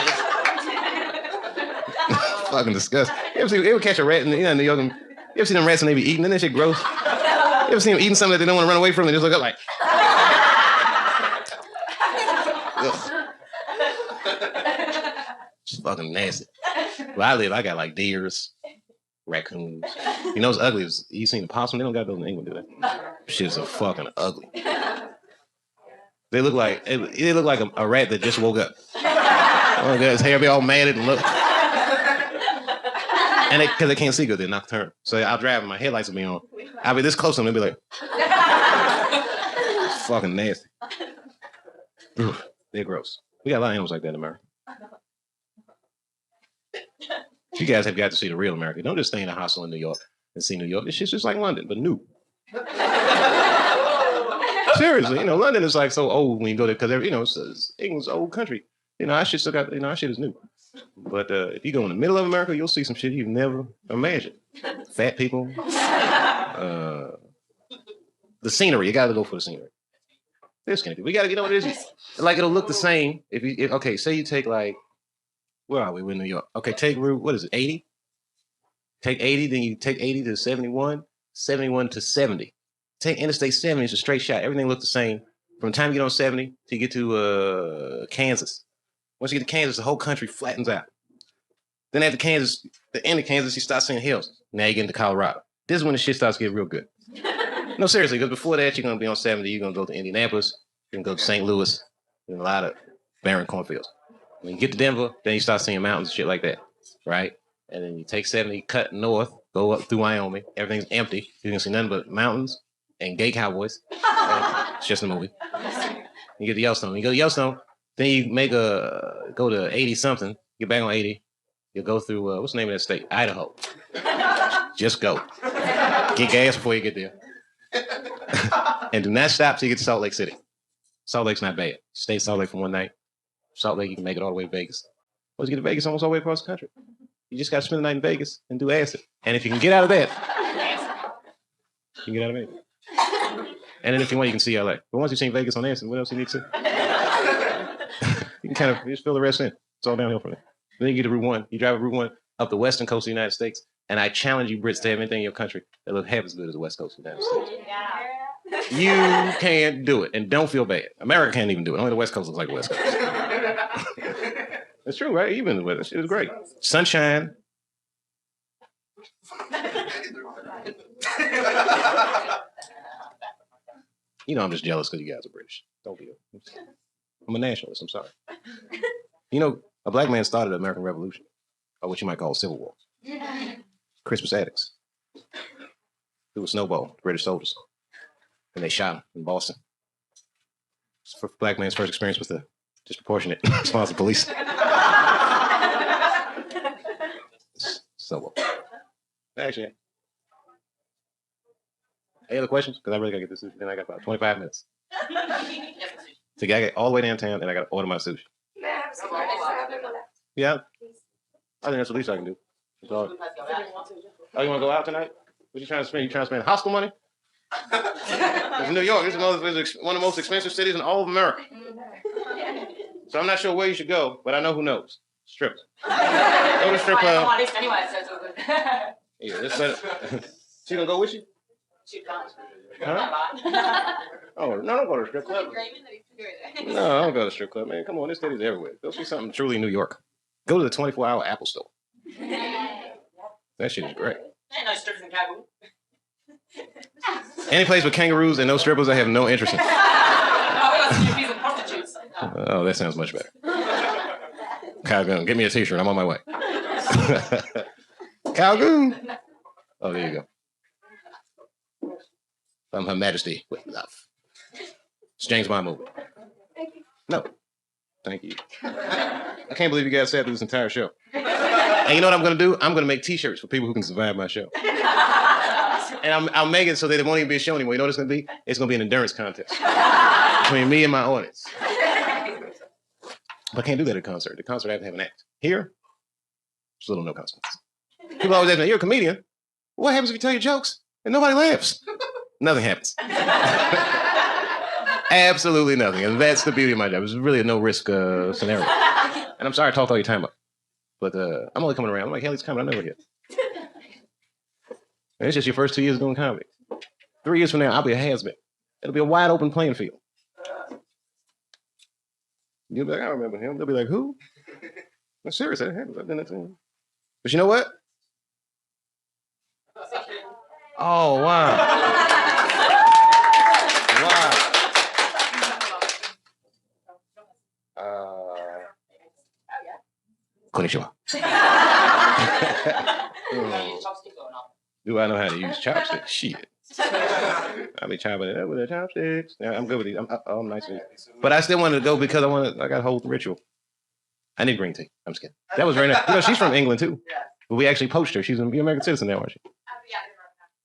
Fucking disgusting. You ever catch a rat in New York? You ever see them rats and they be eating? Isn't that shit gross? You ever see them eating something that they don't want to run away from? They just look up like. Ugh. It's fucking nasty. Where I live, I got like deers, raccoons. You know what's ugly? You seen the possum? They don't got those in England, do they? Shit's so fucking ugly. They look like a rat that just woke up. Oh, his hair be all matted and look. And because they can't see good, they're nocturnal. So I'll drive and my headlights will be on. I'll be this close to them and be like, it's fucking nasty. Ugh, they're gross. We got a lot of animals like that in America. You guys have got to see the real America. Don't just stay in a hostel in New York and see New York. This shit's just like London, but new. Seriously, London is like so old when you go there because it's England's old country. Our shit still got, our shit is new. But if you go in the middle of America, you'll see some shit you've never imagined. Fat people. The scenery. You got to go for the scenery. There's skinny people. We got to get what it is. Like it'll look the same okay, say you take like, where are we? We're in New York. Okay, take route, what is it, 80? Take 80, then you take 80 to 71, 71 to 70. Take Interstate 70, it's a straight shot. Everything looks the same. From the time you get on 70 till you get to Kansas. Once you get to Kansas, the whole country flattens out. Then after Kansas, the end of Kansas, you start seeing hills. Now you get into Colorado. This is when the shit starts to get real good. No, seriously, because before that, you're going to be on 70, you're going to go to Indianapolis, you're going to go to St. Louis, and a lot of barren cornfields. When you get to Denver, then you start seeing mountains and shit like that, right? And then you take 70, cut north, go up through Wyoming. Everything's empty. You can see nothing but mountains and gay cowboys. It's just a movie. You get to Yellowstone. You go to Yellowstone, then you go to 80 something. Get back on 80. You go through what's the name of that state? Idaho. Just go. Get gas before you get there. And do not stop till you get to Salt Lake City. Salt Lake's not bad. Stay in Salt Lake for one night. Salt Lake, you can make it all the way to Vegas. Once you get to Vegas, almost all the way across the country. You just got to spend the night in Vegas and do acid. And if you can get out of that, you can get out of Vegas. And then if you want, you can see LA. But once you've seen Vegas on acid, what else you need to see? You can kind of just fill the rest in. It's all downhill from there. Then you get to Route 1. You drive Route 1 up the western coast of the United States. And I challenge you Brits to have anything in your country that look half as good as the west coast of the United States. You can't do it. And don't feel bad. America can't even do it. Only the west coast looks like the west coast. It's true, right? Even the weather. It was great. Sunshine. You know I'm just jealous because you guys are British. Don't be. I'm a nationalist. I'm sorry. You know, a black man started the American Revolution, or what you might call a civil war. Christmas addicts. Threw a snowball, British soldiers. And they shot him in Boston. For black man's first experience with the disproportionate response of police. So, actually, any other questions? Because I really got to get this sushi. Then I got about 25 minutes. So I get all the way downtown and I got to order my sushi. Yeah. I think that's the least I can do. Oh, you want to go out tonight? What you trying to spend? You trying to spend high school money? It's New York. This is one of the most expensive cities in all of America. So I'm not sure where you should go, but I know who knows. Strip. Go to strip club. Yeah, this better. She gonna go with you? Huh? Oh, no, don't go to the strip club. No, I don't go to the strip club, man. Come on, this city's everywhere. Go see something truly New York. Go to the 24-hour Apple store. That shit is great. Any place with kangaroos and no strippers, I have no interest in. Oh, that sounds much better. Calgoon, get me a t-shirt. I'm on my way. Calgoon. Oh, there you go. From Her Majesty with love. It's James Bond movie. No. Thank you. I can't believe you guys sat through this entire show. And you know what I'm going to do? I'm going to make t-shirts for people who can survive my show. And I'll make it so that it won't even be a show anymore. You know what it's going to be? It's going to be an endurance contest between me and my audience. But I can't do that at a concert. The concert, I have to have an act. Here, there's little no consequence. People always ask me, you're a comedian. What happens if you tell your jokes and nobody laughs? Nothing happens. Absolutely nothing. And that's the beauty of my job. It's really a no-risk scenario. And I'm sorry I talked all your time up. But I'm only coming around. I'm like, hell, he's coming. I know it. And it's just your first 2 years doing comedy. 3 years from now, I'll be a has-been. It'll be a wide open playing field. You'll be like, I remember him. They'll be like, who? I'm serious. That happens. I've done that to him. But you know what? Oh, wow. Wow. Konnichiwa. Do I know how to use chopsticks? Shit. I be chopping it up with the chopsticks. Yeah, I'm good with these. I'm nice with these. But I still wanted to go because I got to hold the ritual. I need green tea. I'm just kidding. That was very nice. You know, she's from England too. But we actually poached her. She's an American citizen now, aren't she?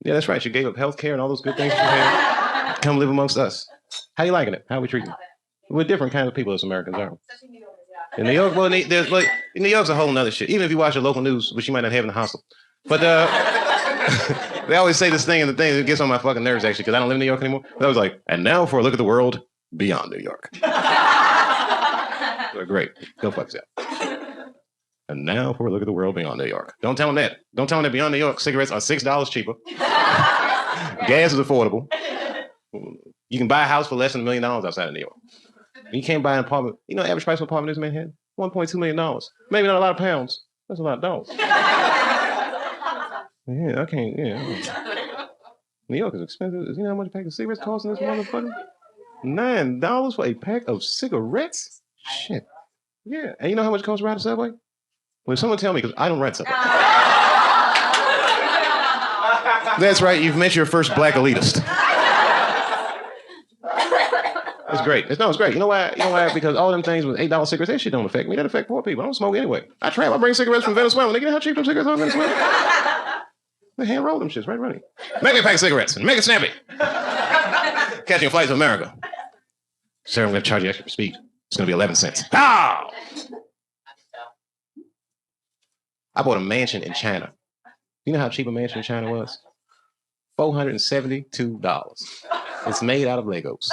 Yeah, that's right. She gave up health care and all those good things she had. Come live amongst us. How you liking it? How we treating you? We're different kinds of people as Americans, aren't we? In New York, well, there's like New York's a whole nother shit. Even if you watch the local news, which you might not have in the hostel. But they always say this thing, and the thing that gets on my fucking nerves actually, because I don't live in New York anymore. But I was like, and now for a look at the world beyond New York. So great. Go fuck yourself. And now for a look at the world beyond New York. Don't tell them that. Don't tell them that beyond New York, cigarettes are $6 cheaper. Gas is affordable. You can buy a house for less than $1 million outside of New York. You can't buy an apartment. You know, average price of an apartment is in Manhattan? $1.2 million. Maybe not a lot of pounds. That's a lot of dollars. Yeah, I can't, yeah. New York is expensive. You know how much a pack of cigarettes costs in this motherfucker? $9 for a pack of cigarettes? Shit. Yeah. And you know how much it costs to ride the subway? Well, someone tell me, because I don't ride subway. That's right. You've met your first black elitist. It's great. It's great. You know why? Because all them things with $8 cigarettes, that shit don't affect me. That affect poor people. I don't smoke anyway. I travel. I bring cigarettes from Venezuela. Nigga, you know how cheap them cigarettes are in Venezuela? They hand roll them shits right running. Make me a pack of cigarettes and make it snappy. Catching a flight to America. Sir, I'm going to charge you extra for speed. It's going to be 11 cents. Pow! I bought a mansion in China. You know how cheap a mansion in China was? $472. It's made out of Legos.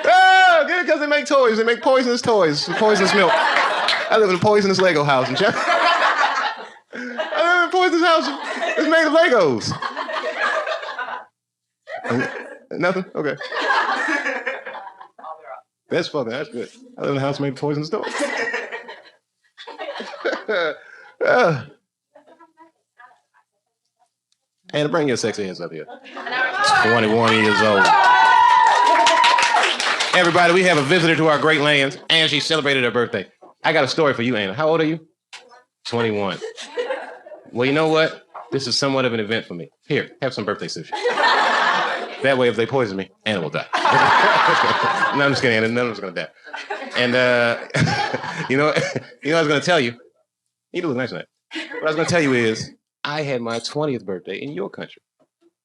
Oh, get it because they make toys. They make poisonous toys, poisonous milk. I live in a poisonous Lego house in China. I live in a poisonous house. It's made of Legos. Nothing? Okay. That's good. I live in a house made of poisonous toys. And bring your sexy ass up here. 21 years old. Everybody, we have a visitor to our great lands, and she celebrated her birthday. I got a story for you, Anna. How old are you? 21. Well, you know what? This is somewhat of an event for me. Here, have some birthday sushi. That way, if they poison me, Anna will die. No, I'm just kidding, Anna. None of us going to die. And, you know what I was going to tell you? You do look nice tonight. What I was going to tell you is, I had my 20th birthday in your country.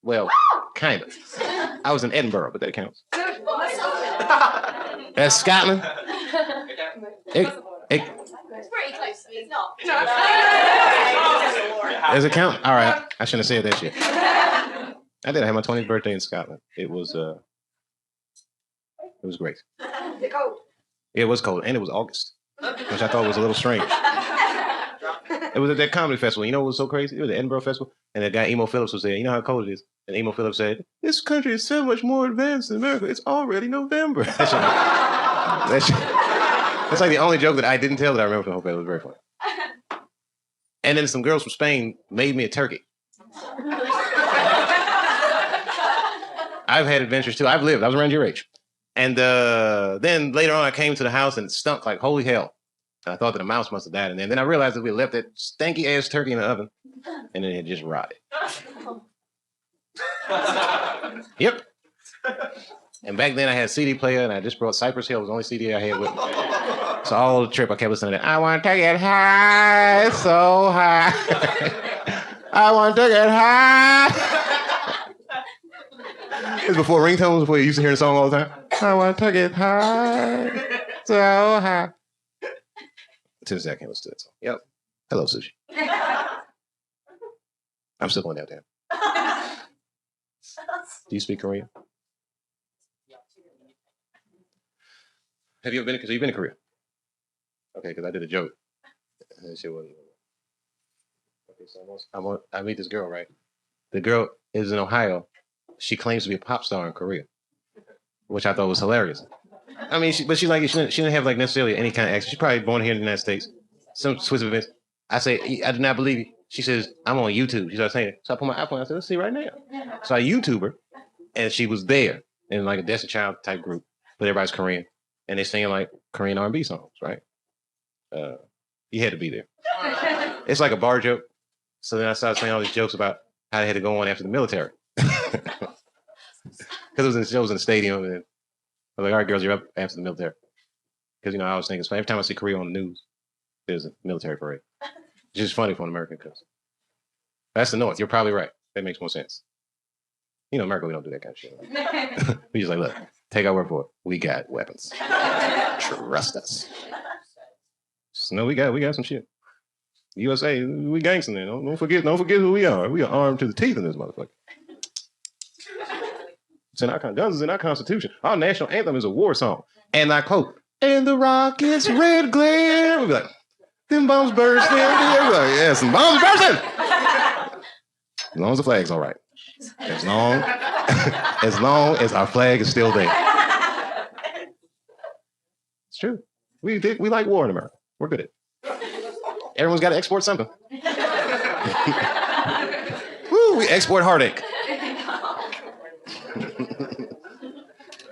Well, kind of. I was in Edinburgh, but that counts. That's Scotland. It's pretty close. It's not. Does it count? All right. I shouldn't have said that shit. I did. I had my 20th birthday in Scotland. It was great. It was cold, and it was August, which I thought was a little strange. It was at that comedy festival. You know what was so crazy? It was the Edinburgh Festival, and that guy Emo Phillips was there. You know how cold it is? And Emo Phillips said, "This country is so much more advanced than America. It's already November." That's like the only joke that I didn't tell that I remember from the whole film. It was very funny. And then some girls from Spain made me a turkey. I've had adventures too. I've lived. I was around your age. And then later on, I came to the house and it stunk like holy hell. And I thought that a mouse must have died in there. And then I realized that we left that stanky ass turkey in the oven and then it just rotted. Yep. And back then I had a CD player and I just brought Cypress Hill. It was the only CD I had with me. So all the trip I kept listening to that. I want to take it high, so high. I want to take it high. It was before ringtones, before you used to hear the song all the time. I want to take it high, so high. Tuesday, I can't listen to that song. Yep. Hello, Sushi. I'm still going downtown. Do you speak Korean? Have you ever been? You've been to Korea? Okay, because I did a joke. And she wasn't. Okay, so I meet this girl, right? The girl is in Ohio. She claims to be a pop star in Korea, which I thought was hilarious. I mean, she didn't have like necessarily any kind of accent. She's probably born here in the United States. Some Swiss events. I say, I do not believe you. She says, I'm on YouTube. She starts saying it. So I put my iPhone. I said, let's see right now. So I YouTube her, and she was there in like a Destiny Child type group, but everybody's Korean, and they're singing like Korean R&B songs, right? You had to be there. It's like a bar joke. So then I started saying all these jokes about how they had to go on after the military. Because it was in the stadium, and I was like, all right, girls, you're up after the military. Because, I was thinking, it's funny. Every time I see Korea on the news, there's a military parade. It's just funny for an American, because that's the North. You're probably right. That makes more sense. America, we don't do that kind of shit. We just like, look, take our word for it. We got weapons. Trust us. So, no, we got some shit. USA, we gangsta there. Don't forget who we are. We are armed to the teeth in this motherfucker. It's in our guns is in our Constitution. Our national anthem is a war song. And I quote, and the rocket's red glare. We'll be like, them bombs bursting. We'll be like, yeah, some bombs bursting. As long as the flag's all right. As long as our flag is still there. It's true. We like war in America. We're good at it. Everyone's got to export something. Woo, we export heartache.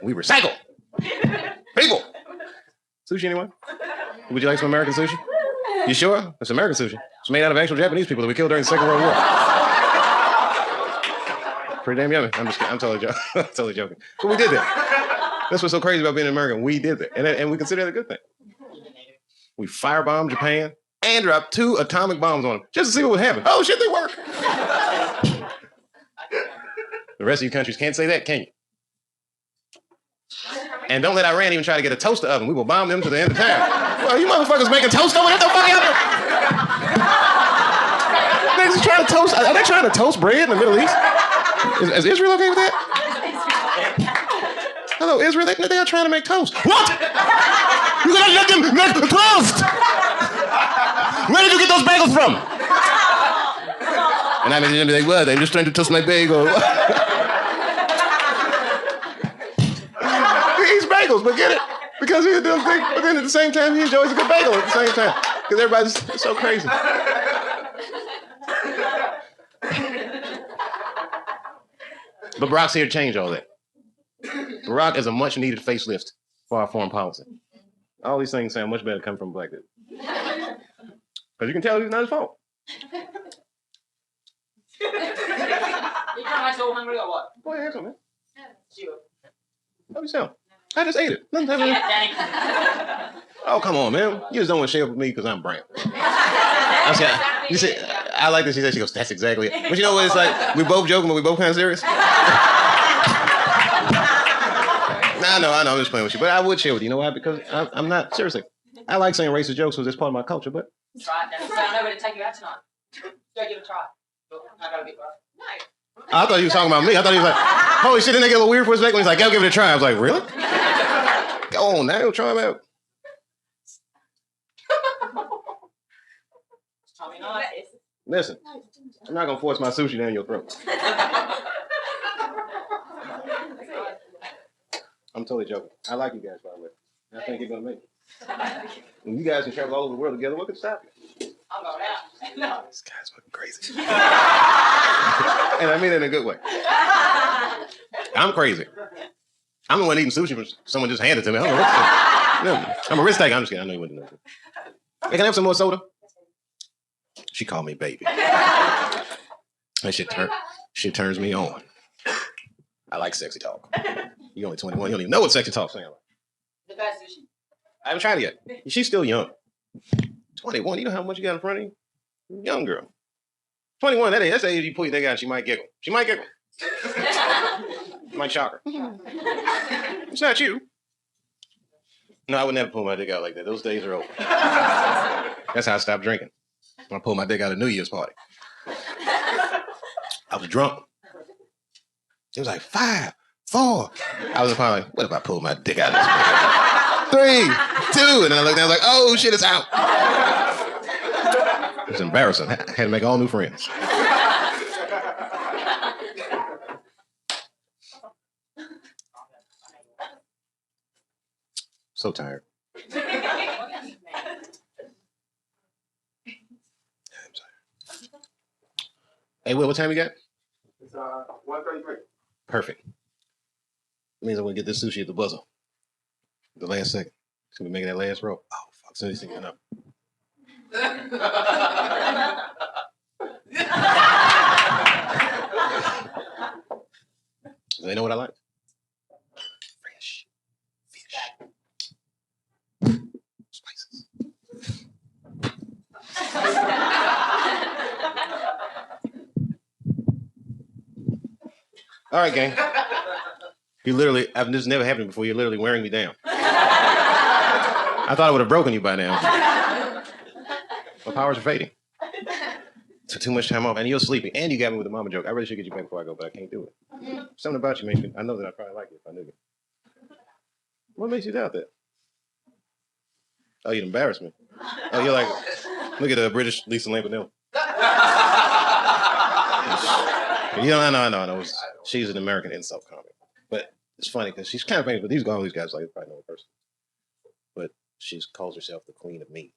We recycle. People. Sushi, anyone? Would you like some American sushi? You sure? It's American sushi. It's made out of actual Japanese people that we killed during the Second World War. Pretty damn yummy. I'm just kidding. I'm totally joking. I'm totally joking. But we did that. That's what's so crazy about being American. We did that. And we consider that a good thing. We firebombed Japan and dropped 2 atomic bombs on them just to see what would happen. Oh, shit, they work. The rest of you countries can't say that, can you? And don't let Iran even try to get a toaster oven. We will bomb them to the end of time. Well, you motherfuckers making toast over there? What the fuck y'all doing? They just trying to toast. Are they trying to toast bread in the Middle East? Is Israel okay with that? Hello, Israel. They are trying to make toast. What? You gotta let them make toast. Where did you get those bagels from? And I mean, they were. They just trying to toast my bagel. Bagels, but get it? Because he does things, but then at the same time, he enjoys a good bagel at the same time. Because everybody's so crazy. But Barack's here to change all that. Barack is a much needed facelift for our foreign policy. All these things sound much better coming from a black dude. Because you can tell it's not his fault. You can't so hungry or what? Boy, here's something, man. Sure. How you sound? I just ate it. Nothing happened. Oh, come on, man. You just don't want to share with me because I'm brown. You said, I like this. She said, she goes, that's exactly it. But you know what? It's like, we both joking, but we both kind of serious. I know, I'm just playing with you. But I would share with you. You know why? Because I'm not, seriously. I like saying racist jokes because it's part of my culture, but. Try it then. So I know where to take you out tonight. Go give it a try. I got a bit rough. No. I thought he was talking about me. I thought he was like, holy shit, didn't they get a little weird for a second? He's like, go give it a try. I was like, really? Go on now, try him out. Listen, I'm not going to force my sushi down your throat. I'm totally joking. I like you guys, by the way. I think you're going to make it. When you guys can travel all over the world together, what could stop you? I'm going out. No. This guy's fucking crazy. And I mean it in a good way. I'm crazy. I'm the one eating sushi, but someone just handed it to me. I'm a risk taker. I'm just kidding. I know you wouldn't know. Hey, can I have some more soda? She called me baby. That shit turns me on. I like sexy talk. You're only 21. You don't even know what sexy talk sounds like. The best sushi. I haven't tried it yet. She's still young. 21. You know how much you got in front of you? Young girl. 21. That's the age you put your dick out. She might giggle. She might giggle. Might shock her. It's not you. No, I would never pull my dick out like that. Those days are over. That's how I stopped drinking. When I pulled my dick out at New Year's party. I was drunk. It was like 5, 4. I was probably like, what if I pulled my dick out of this? 3, 2. And then I looked down, I was like, oh shit, it's out. It was embarrassing. I had to make all new friends. So tired. I'm tired. Hey, Will, what time you got? It's 1:33. Perfect. That means I'm gonna get this sushi at the buzzer. The last second. Should we make that last roll? Oh fuck, so this thing went up. They know what I like? Fresh fish. Spices. All right, gang. You literally, this has never happened before. You're literally wearing me down. I thought I would have broken you by now. My powers are fading. Took too much time off, and you're sleepy, and you got me with a mama joke. I really should get you back before I go, but I can't do it. Something about you makes me, I know that I'd probably like it if I knew you. What makes you doubt that? Oh, you'd embarrass me. Oh, you're like, look at the British Lisa Lampanelli. You know, I know. She's an American insult comic. But it's funny because she's kind of famous, but all these guys like probably know her person. But she calls herself the queen of meat.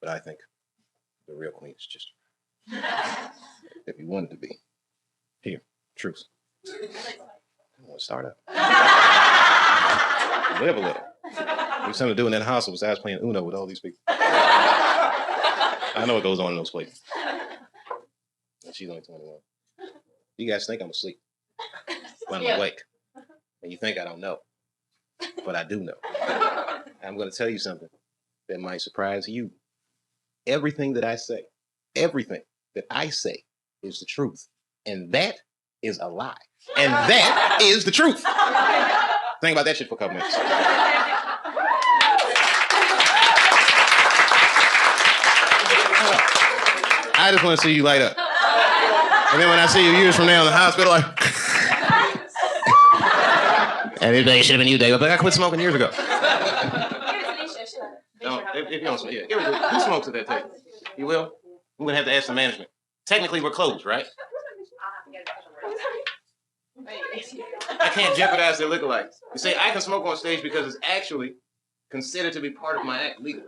But I think the real queen is just if you wanted to be. Here, truth. I want to start up. Live a little. There's something to do in that house besides playing Uno with all these people. I know what goes on in those places. And she's only 21. You guys think I'm asleep when I'm awake. And you think I don't know. But I do know. I'm going to tell you something that might surprise you. Everything that I say is the truth. And that is a lie. And that is the truth. Think about that shit for a couple minutes. I just want to see you light up. And then when I see you years from now in the hospital, like, and it should have been you, Dave. But I quit smoking years ago. No, if you don't smoke, yeah. Who smokes at that table? You will? We're going to have to ask the management. Technically, we're closed, right? I can't jeopardize their liquor license. You say I can smoke on stage because it's actually considered to be part of my act legally.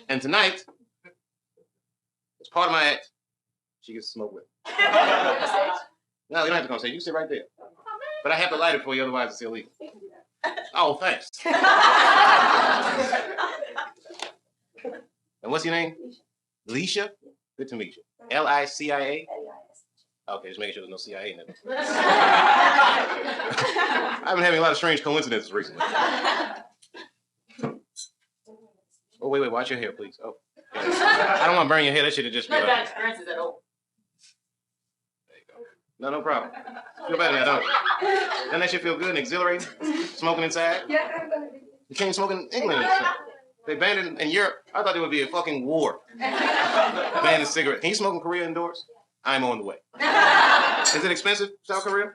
And tonight, as part of my act, she gets to smoke with. No, you don't have to come on stage. You can sit right there. But I have to light it for you, otherwise it's illegal. Oh, thanks. And what's your name? Leisha? Good to meet you. L-I-C-I-A? Okay, just making sure there's no CIA in it. I've been having a lot of strange coincidences recently. Oh, wait, watch your hair, please. Oh. Okay. I don't want to burn your hair. That shit would just be like... Not bad experiences at all. There you go. No problem. Feel better now, don't you? Doesn't that shit feel good and exhilarating? Smoking inside? Yeah. You can't smoke in England. They banned it in Europe. I thought there would be a fucking war. Ban the cigarette. Can you smoke in Korea indoors? I'm on the way. Is it expensive, South Korea?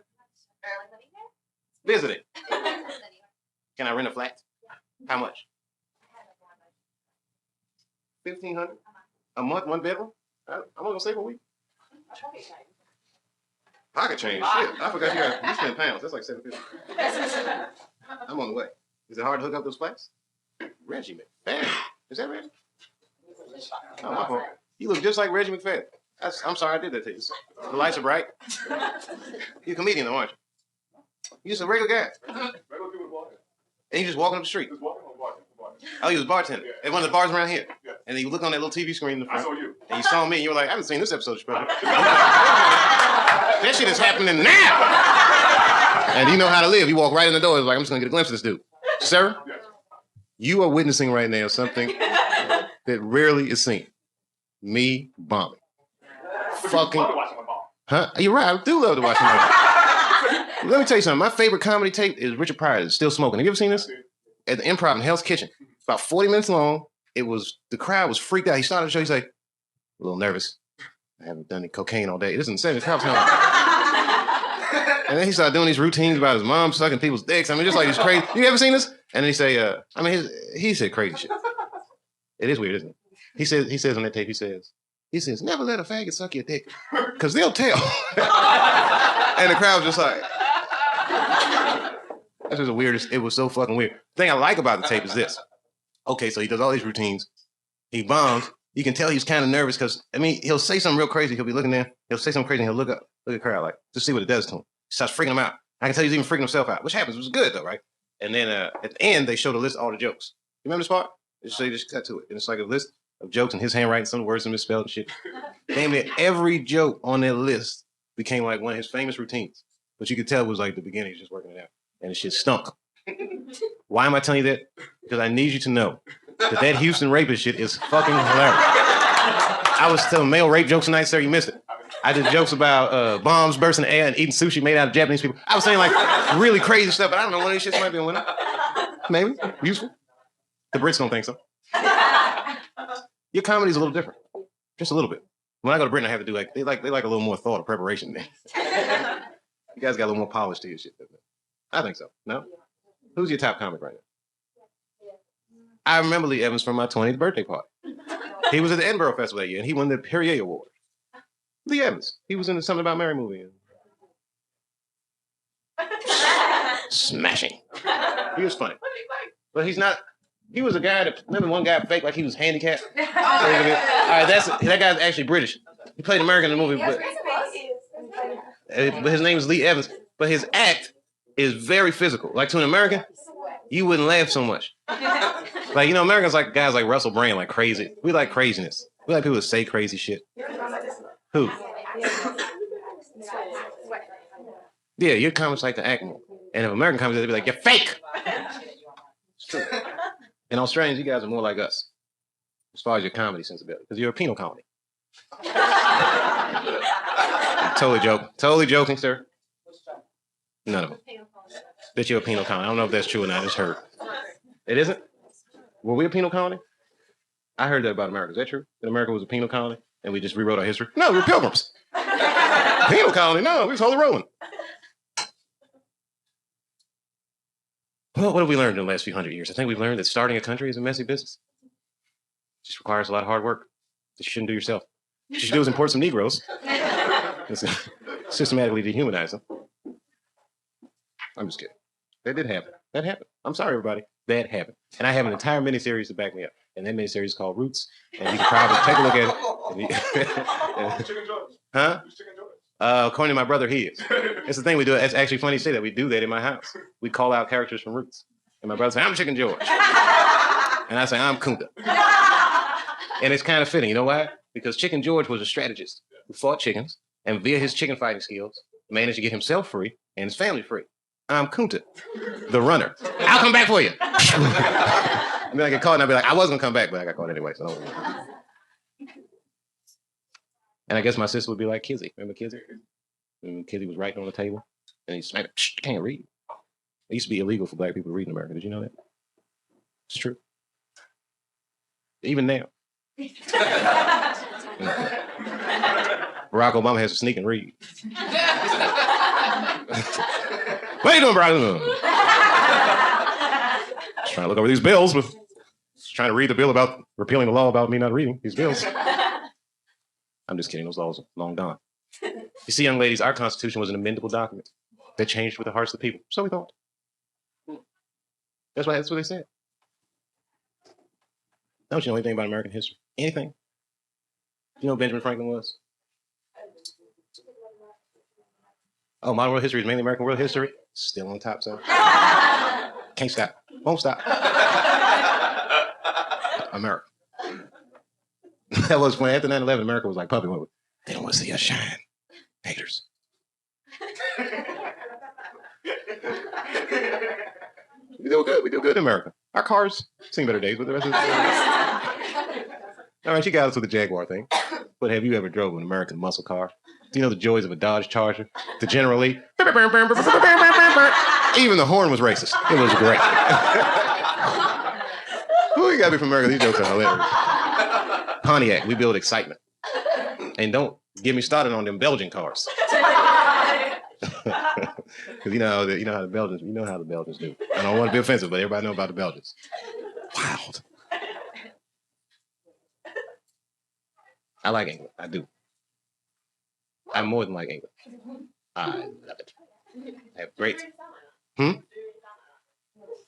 Visiting. Can I rent a flat? How much? $1,500 a month, one bedroom? I'm only gonna stay for a week. Pocket change, shit. I forgot you spend pounds. That's like $750. I'm on the way. Is it hard to hook up those flats? Reggie McFadden. Is that Reggie? Oh, my fault. You look just like Reggie McFadden. I'm sorry I did that to you. The lights are bright. You're a comedian, though, aren't you? You're just a regular guy. And you just walking up the street. Oh, you was bartending at one of the bars around here. Yeah. And then you look on that little TV screen in the front. I saw you. And you saw me, and you were like, I haven't seen this episode of Chappelle. That shit is happening now. And you know how to live. You walk right in the door. It's like, I'm just going to get a glimpse of this dude. Sir, yes. You are witnessing right now something that rarely is seen. Me bombing. Fucking. Huh? You're right. I do love to watch him. Let me tell you something. My favorite comedy tape is Richard Pryor Still Smoking. Have you ever seen this? At the Improv in Hell's Kitchen. About 40 minutes long. The crowd was freaked out. He started the show. He's like, a little nervous. I haven't done any cocaine all day. This is insane. And then he started doing these routines about his mom sucking people's dicks. I mean, just like he's crazy. You ever seen this? And then he say, he said crazy shit. It is weird, isn't it? He says on that tape, he says, never let a faggot suck your dick. Because they'll tell. And the crowd was just like, that's just the weirdest. It was so fucking weird. The thing I like about the tape is this. Okay, so he does all these routines. He bombs. You can tell he's kind of nervous because, he'll say something real crazy. He'll be looking there. He'll say something crazy and he'll look at the crowd like, just see what it does to him. He starts freaking him out. I can tell he's even freaking himself out, which happens. It was good though, right? And then at the end, they show the list of all the jokes. You remember this part? They just cut to it. And it's like a list of jokes in his handwriting. Some words are misspelled and shit. Damn near every joke on that list became like one of his famous routines. But you could tell it was like the beginning. He's just working it out. And the shit stunk. Why am I telling you that? Because I need you to know that Houston rapist shit is fucking hilarious. I was telling male rape jokes tonight, sir. You missed it. I did jokes about bombs bursting in the air and eating sushi made out of Japanese people. I was saying like really crazy stuff, but I don't know. One of these shits might be a winner. Maybe. Useful. The Brits don't think so. Your comedy's a little different. Just a little bit. When I go to Britain, I have to do they like a little more thought or preparation than you guys got a little more polish to your shit. I think so. No? Who's your top comic right now? I remember Lee Evans from my 20th birthday party. He was at the Edinburgh Festival that year, and he won the Perrier Award. Lee Evans. He was in the Something About Mary movie. Smashing. He was funny. But he's not... He was a guy that... Remember one guy faked like he was handicapped? All right, that guy's actually British. He played American in the movie, but his name is Lee Evans. But his act is very physical. Like to an American, you wouldn't laugh so much. Like, you know, Americans like guys like Russell Brand, like crazy. We like craziness. We like people that say crazy shit. Who? Yeah, your comics like to act more. And if American comics, they'd be like, you're fake. It's true. And Australians, you guys are more like us. As far as your comedy sensibility. Because you're a penal colony. Totally joking, sir. None of them. That you're a penal colony. I don't know if that's true or not. I just heard. It isn't? Were we a penal colony? I heard that about America. Is that true? That America was a penal colony and we just rewrote our history? No, we were pilgrims. Penal colony? No, we was holy rolling. Well, what have we learned in the last few hundred years? I think we've learned that starting a country is a messy business. It just requires a lot of hard work that you shouldn't do yourself. What you should do is import some Negroes. Systematically dehumanize them. I'm just kidding. That did happen. That happened. I'm sorry, everybody. That happened. And I have an entire miniseries to back me up. And that miniseries is called Roots. And you can probably take a look at it. Huh? According to my brother, he is. It's the thing we do. It's actually funny to say that. We do that in my house. We call out characters from Roots. And my brother says, I'm Chicken George. And I say, I'm Kunta. And it's kind of fitting. You know why? Because Chicken George was a strategist who fought chickens. And via his chicken fighting skills, managed to get himself free and his family free. I'm Kunta, the runner. I'll come back for you. And then I get caught and I'll be like, I was going to come back, but I got caught anyway. So. And I guess my sister would be like Kizzy. Remember Kizzy? And Kizzy was writing on the table and he smacked it. Shh, you can't read. It used to be illegal for black people to read in America. Did you know that? It's true. Even now. Barack Obama has to sneak and read. What are you doing, Barack? Just trying to look over these bills, but just trying to read the bill about repealing the law about me not reading these bills. I'm just kidding. Those laws are long gone. You see, young ladies, our Constitution was an amendable document that changed with the hearts of the people. So we thought. That's what they said. Don't you know anything about American history? Anything? You know who Benjamin Franklin was? Oh, modern world history is mainly American world history. Still on top, son. Can't stop. Won't stop. America. That was when after 9/11, America was like puppy. They don't want to see us shine. Haters. We do good. We do good in America. Our cars seen better days with the rest of the All right, you got us with the Jaguar thing. But have you ever drove an American muscle car? Do you know the joys of a Dodge Charger? The General Lee? Even the horn was racist. It was great. Ooh, you gotta be from America. These jokes are hilarious. Pontiac, we build excitement. And don't get me started on them Belgian cars. Because you know how the Belgians do. I don't want to be offensive, but everybody know about the Belgians. Wild. I like England. I do. I more than like England. I love it. I have great.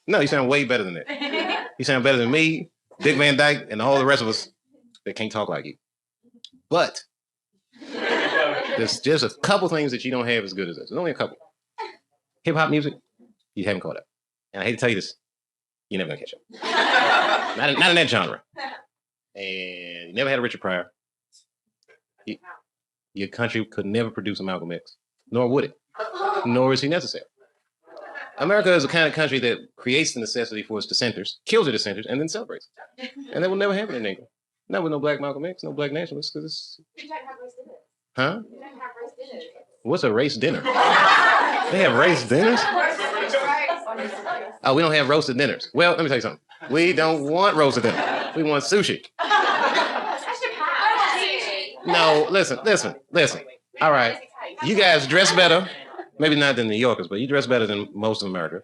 No, you sound way better than that. You sound better than me, Dick Van Dyke, and all the rest of us that can't talk like you. But there's just a couple things that you don't have as good as us. There's only a couple. Hip hop music, you haven't caught up. And I hate to tell you this, you're never gonna catch up. Not in that genre. And you never had a Richard Pryor. Your country could never produce a Malcolm X, nor would it, nor is he necessary. America is the kind of country that creates the necessity for its dissenters, kills the dissenters, and then celebrates. And that will never happen in England. Not with no black Malcolm X, no black nationalists, because it's... Huh? What's a race dinner? They have race dinners? Oh, we don't have roasted dinners. Well, let me tell you something. We don't want roasted dinner. We want sushi. No, listen. All right. You guys dress better. Maybe not than New Yorkers, but you dress better than most of America.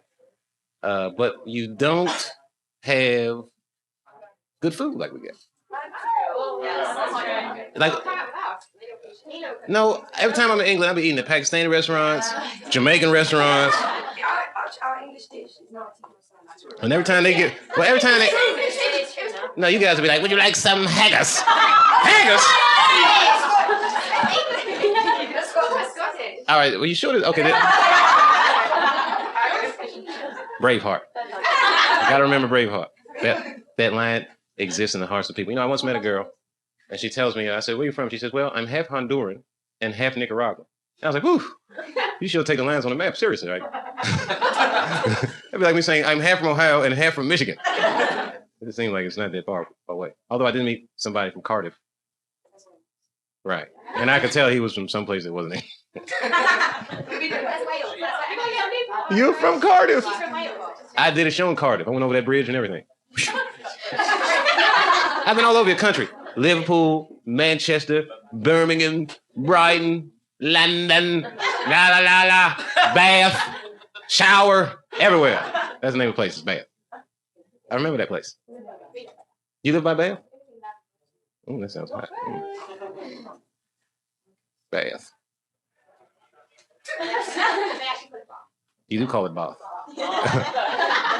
But you don't have good food like we get. Like, no, every time I'm in England, I'll be eating at Pakistani restaurants, Jamaican restaurants. And every time they no, you guys will be like, would you like some haggis? Haggis? All right, well, you sure? Okay. Braveheart. I gotta remember Braveheart. That line exists in the hearts of people. You know, I once met a girl, and she tells me, I said, where you from? She says, well, I'm half Honduran and half Nicaraguan. And I was like, whew, you should take the lines on the map. Seriously, right? That'd be like me saying, I'm half from Ohio and half from Michigan. It seems like it's not that far away. Although I did meet somebody from Cardiff. Right. And I could tell he was from someplace that wasn't there. You're from Cardiff. I did a show in Cardiff. I went over that bridge and everything. I've been all over the country. Liverpool, Manchester, Birmingham, Brighton, London, la la la la, Bath, Shower, everywhere. That's the name of the place, it's Bath. I remember that place. You live by Bath? Oh, that sounds hot. Bath. You do call it bath.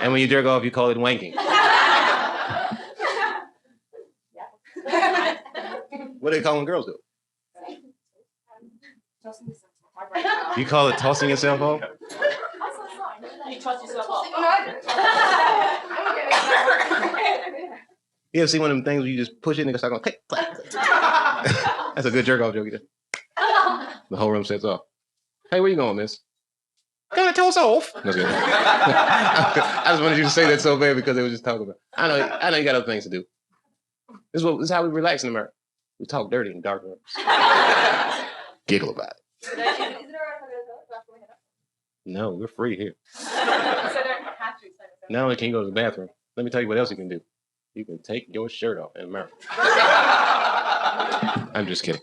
And when you jerk off, you call it wanking. What do they call when girls do it? You call it tossing yourself off? You toss yourself off. You ever see one of them things where you just push it and niggas start going, click, clack, click. That's a good jerk off joke. The whole room sets off. Hey, where you going, miss? Gonna toss off. No, I just wanted you to say that so bad because they were just talking about. I know you got other things to do. This is how we relax in America. We talk dirty in dark rooms. Giggle about it. No, we're free here. Not only can you go to the bathroom, let me tell you what else you can do. You can take your shirt off in America. I'm just kidding.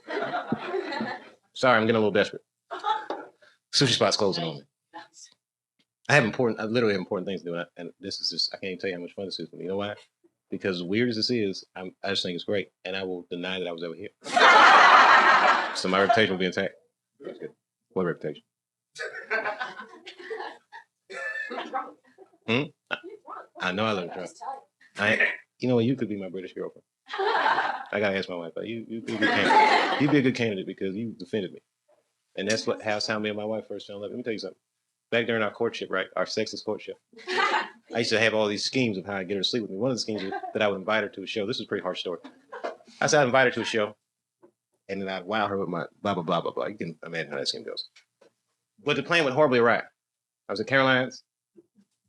Sorry, I'm getting a little desperate. Sushi spot's closing on me. I literally have important things to do, and this is just, I can't even tell you how much fun this is for me. You know why? Because weird as this is, I just think it's great, and I will deny that I was ever here. So my reputation will be intact. That's good. What reputation? I know I look drunk. You know what? You could be my British girlfriend. I gotta ask my wife. You'd be a good candidate. You'd be a good candidate because you defended me, and that's how me and my wife first fell in love. Let me tell you something. Back during our courtship, right, our sexless courtship, I used to have all these schemes of how I get her to sleep with me. One of the schemes was that I would invite her to a show. This is a pretty harsh story. I said I'd invite her to a show, and then I'd wow her with my blah blah blah blah blah. You can imagine how that scheme goes. But the plan went horribly awry. I was at Caroline's.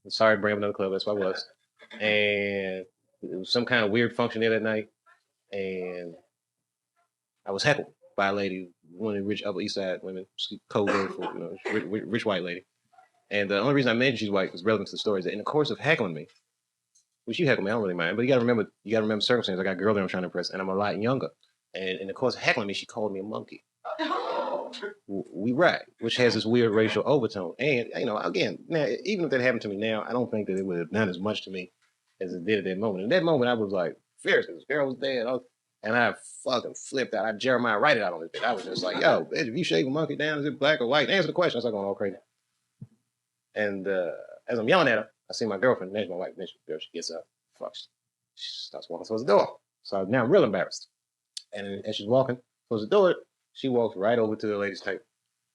I'm sorry to bring up another club. That's what I was. And it was some kind of weird function there that night, and I was heckled by a lady, one of the rich Upper East Side women, code word for rich white lady. And the only reason I mentioned she's white was relevant to the story is that in the course of heckling me, which you heckle me, I don't really mind, but you gotta remember circumstances. I got a girl that I'm trying to impress, and I'm a lot younger. And in the course of heckling me, she called me a monkey. We right, which has this weird racial overtone. And again, now even if that happened to me now, I don't think that it would have done as much to me as it did at that moment. In that moment, I was like fierce. This girl was there, and I fucking flipped out. I Jeremiah write it out on this bitch. I was just like, yo, bitch, if you shake a monkey down, is it black or white? Answer the question. I was like going all crazy. And as I'm yelling at her, I see my girlfriend. There's my wife. Then she gets up. Fuck. She starts walking towards the door. So now I'm real embarrassed. And as she's walking towards the door, she walks right over to the lady's table.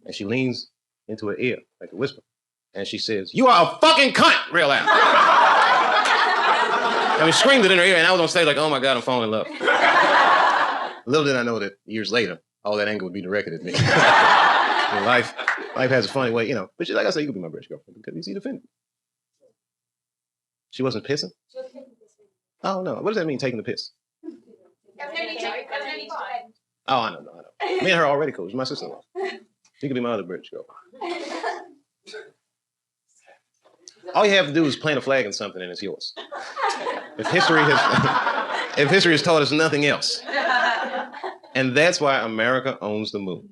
And she leans into her ear, like a whisper. And she says, "You are a fucking cunt," real loud. I mean, screamed it in her ear, and I was on stage like, oh my God, I'm falling in love. Little did I know that years later, all that anger would be directed at me. Life has a funny way, But like I said, you could be my British girlfriend because you see the defendant. She wasn't pissing? Oh, no. What does that mean, taking the piss? Oh, I know. Me and her are already cool. She's my sister-in-law. She could be my other British girlfriend. All you have to do is plant a flag in something and it's yours. If history has taught us nothing else. And that's why America owns the moon.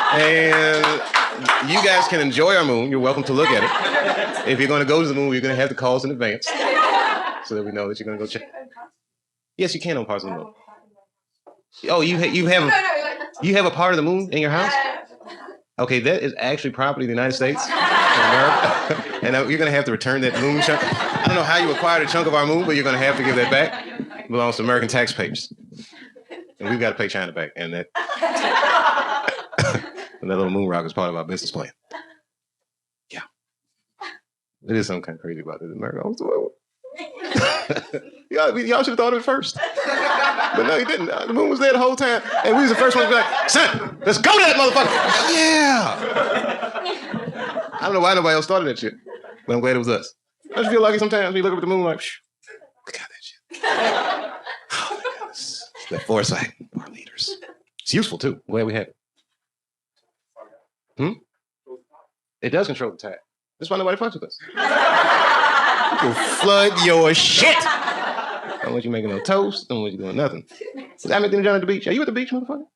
And you guys can enjoy our moon. You're welcome to look at it. If you're going to go to the moon, you're going to have to call us in advance so that we know that you're going to go check. Yes, you can own parts of the moon. Oh, you have a part of the moon in your house? Okay, that is actually property of the United States, America. And you're going to have to return that moon chunk. I don't know how you acquired a chunk of our moon, but you're going to have to give that back. It belongs to American taxpayers. And we've got to pay China back. And that little moon rock is part of our business plan. Yeah. It is something kind of crazy about this in America. Y'all should have thought of it first. But no, he didn't. The moon was there the whole time. And we was the first ones to be like, son, let's go to that motherfucker. Yeah. I don't know why nobody else started that shit. But I'm glad it was us. I just feel lucky sometimes when you look up at the moon like, look at that shit. Oh my God. It's the foresight of our leaders. It's useful too. I'm glad we have it. It does control the tide. That's why nobody fucks with us. People flood your shit. I don't want you making no toast. Don't want you doing nothing. I'm at the beach. Are you at the beach, motherfucker?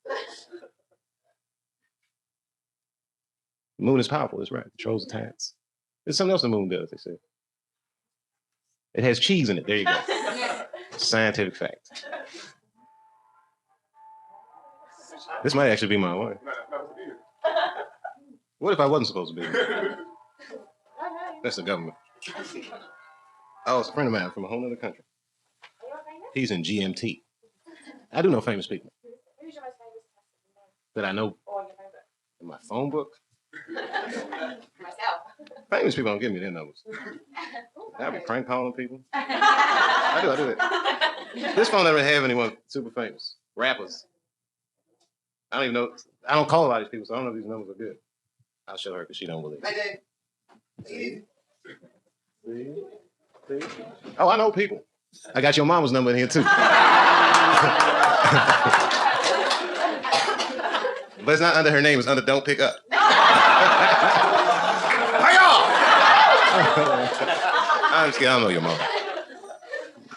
The moon is powerful. That's right. It controls the tides. There's something else the moon does, they say. It has cheese in it. There you go. Scientific fact. This might actually be my wife. What if I wasn't supposed to be? That's the government. Oh, it's a friend of mine from a whole other country. He's in GMT. I do know famous people. Who's your most famous That I know or your favorite? in my phone book. Myself. Famous people don't give me their numbers. I be prank calling people. I do it. This phone never have anyone super famous. Rappers. I don't even know. I don't call a lot of these people, so I don't know if these numbers are good. I'll show her because she don't believe it. See? Oh, I know people. I got your mama's number in here too. But it's not under her name, it's under Don't Pick Up. I'm just kidding, I don't know your mom.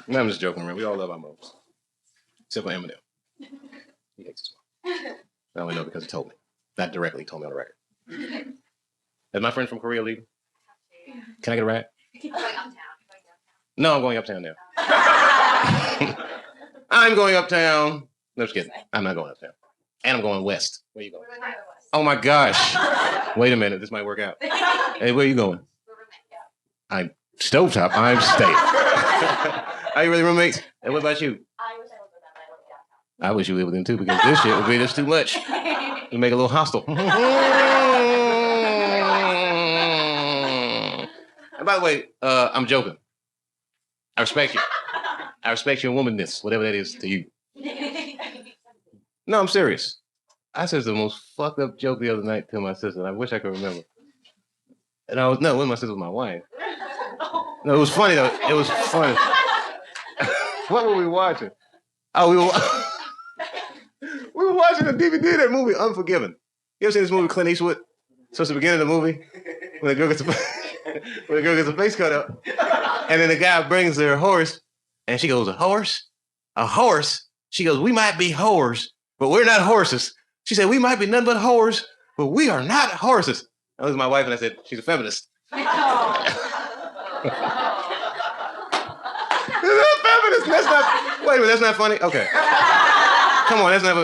No, I'm just joking around. We all love our moms. Except for Eminem. He hates his mom. I only know because he told me. Not directly, he told me on the record. Is my friend from Korea leaving? Can I get a ride? Going uptown. No, I'm going uptown now. I'm going uptown. No, just kidding. I'm not going uptown. And I'm going west. Where you going? Oh my gosh. Wait a minute. This might work out. Hey, where are you going? I'm stovetop. I'm state. Are you really roommates? And what about you? I wish I lived with them, but I don't get downtown. I wish you lived with them too because this shit would be just too much. You make it a little hostile. And by the way, I'm joking. I respect you. I respect your womanness, whatever that is to you. No, I'm serious. I said the most fucked up joke the other night to my sister, and I wish I could remember. And I was, no, when my sister was my wife. No, it was funny though. It was funny. What were we watching? Oh, we were watching a DVD of that movie, Unforgiven. You ever seen this movie, Clint Eastwood? So it's the beginning of the movie when the girl gets a face cut up, and then the guy brings her a horse, and she goes, "A horse? A horse?" She goes, "We might be whores, but we're not horses." She said, "We might be nothing but whores, but we are not horses." I looked at my wife and I said, "She's a feminist." Is that feminist? That's not. Wait a minute, that's not funny. Okay, come on, that's not.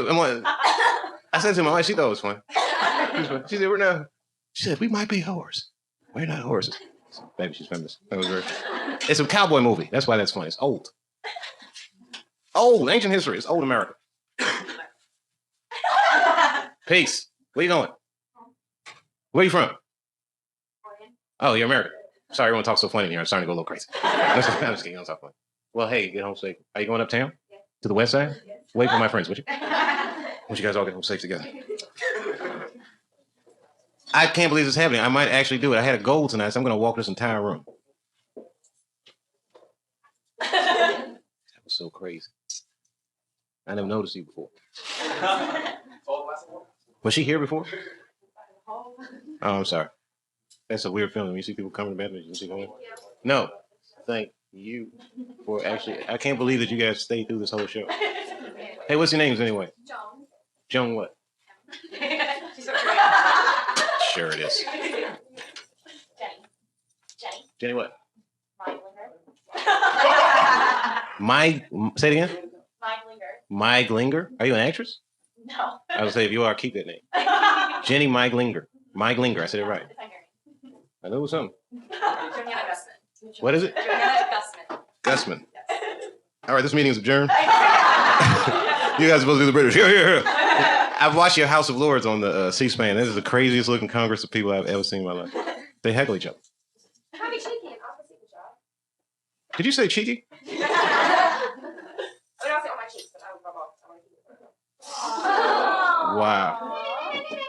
I said to my wife, she thought it was funny. She said, "We're not." She said, "We might be whores. We're not horses." Maybe she's feminist. That was very. It's a cowboy movie. That's why that's funny. It's old. Old, ancient history. It's old America. Peace. Where you going? Where you from? Oh, you're American. Sorry, everyone talks so funny in here. I'm starting to go a little crazy. I'm just kidding. Don't talk funny. Well, hey, get home safe. Are you going uptown? To the west side? Wait for my friends, would you? Would you guys all get home safe together? I can't believe this is happening. I might actually do it. I had a goal tonight, so I'm going to walk this entire room. That was so crazy. I never noticed you before. Was she here before? Oh, I'm sorry. That's a weird feeling when you see people coming to the bathroom. You see going? No. Thank you for actually. I can't believe that you guys stayed through this whole show. Hey, what's your names anyway? Joan. Joan what? She's so great. Sure it is. Jenny. Jenny what? My Say it again? My Meiglinger. Are you an actress? No. I would say if you are, keep that name. Jenny Meiglinger. Meiglinger. I said it right. I know it was something. Joanna Gusman. What is it? Joanna Gusman. Gusman. All right, this meeting is adjourned. You guys are supposed to do the British. Here. I've watched your House of Lords on the C-SPAN. This is the craziest looking Congress of people I've ever seen in my life. They heckle each other. How are you shaking? Did you say cheeky? I mean, I'll sit on my cheeks, but I will rub off. Wow.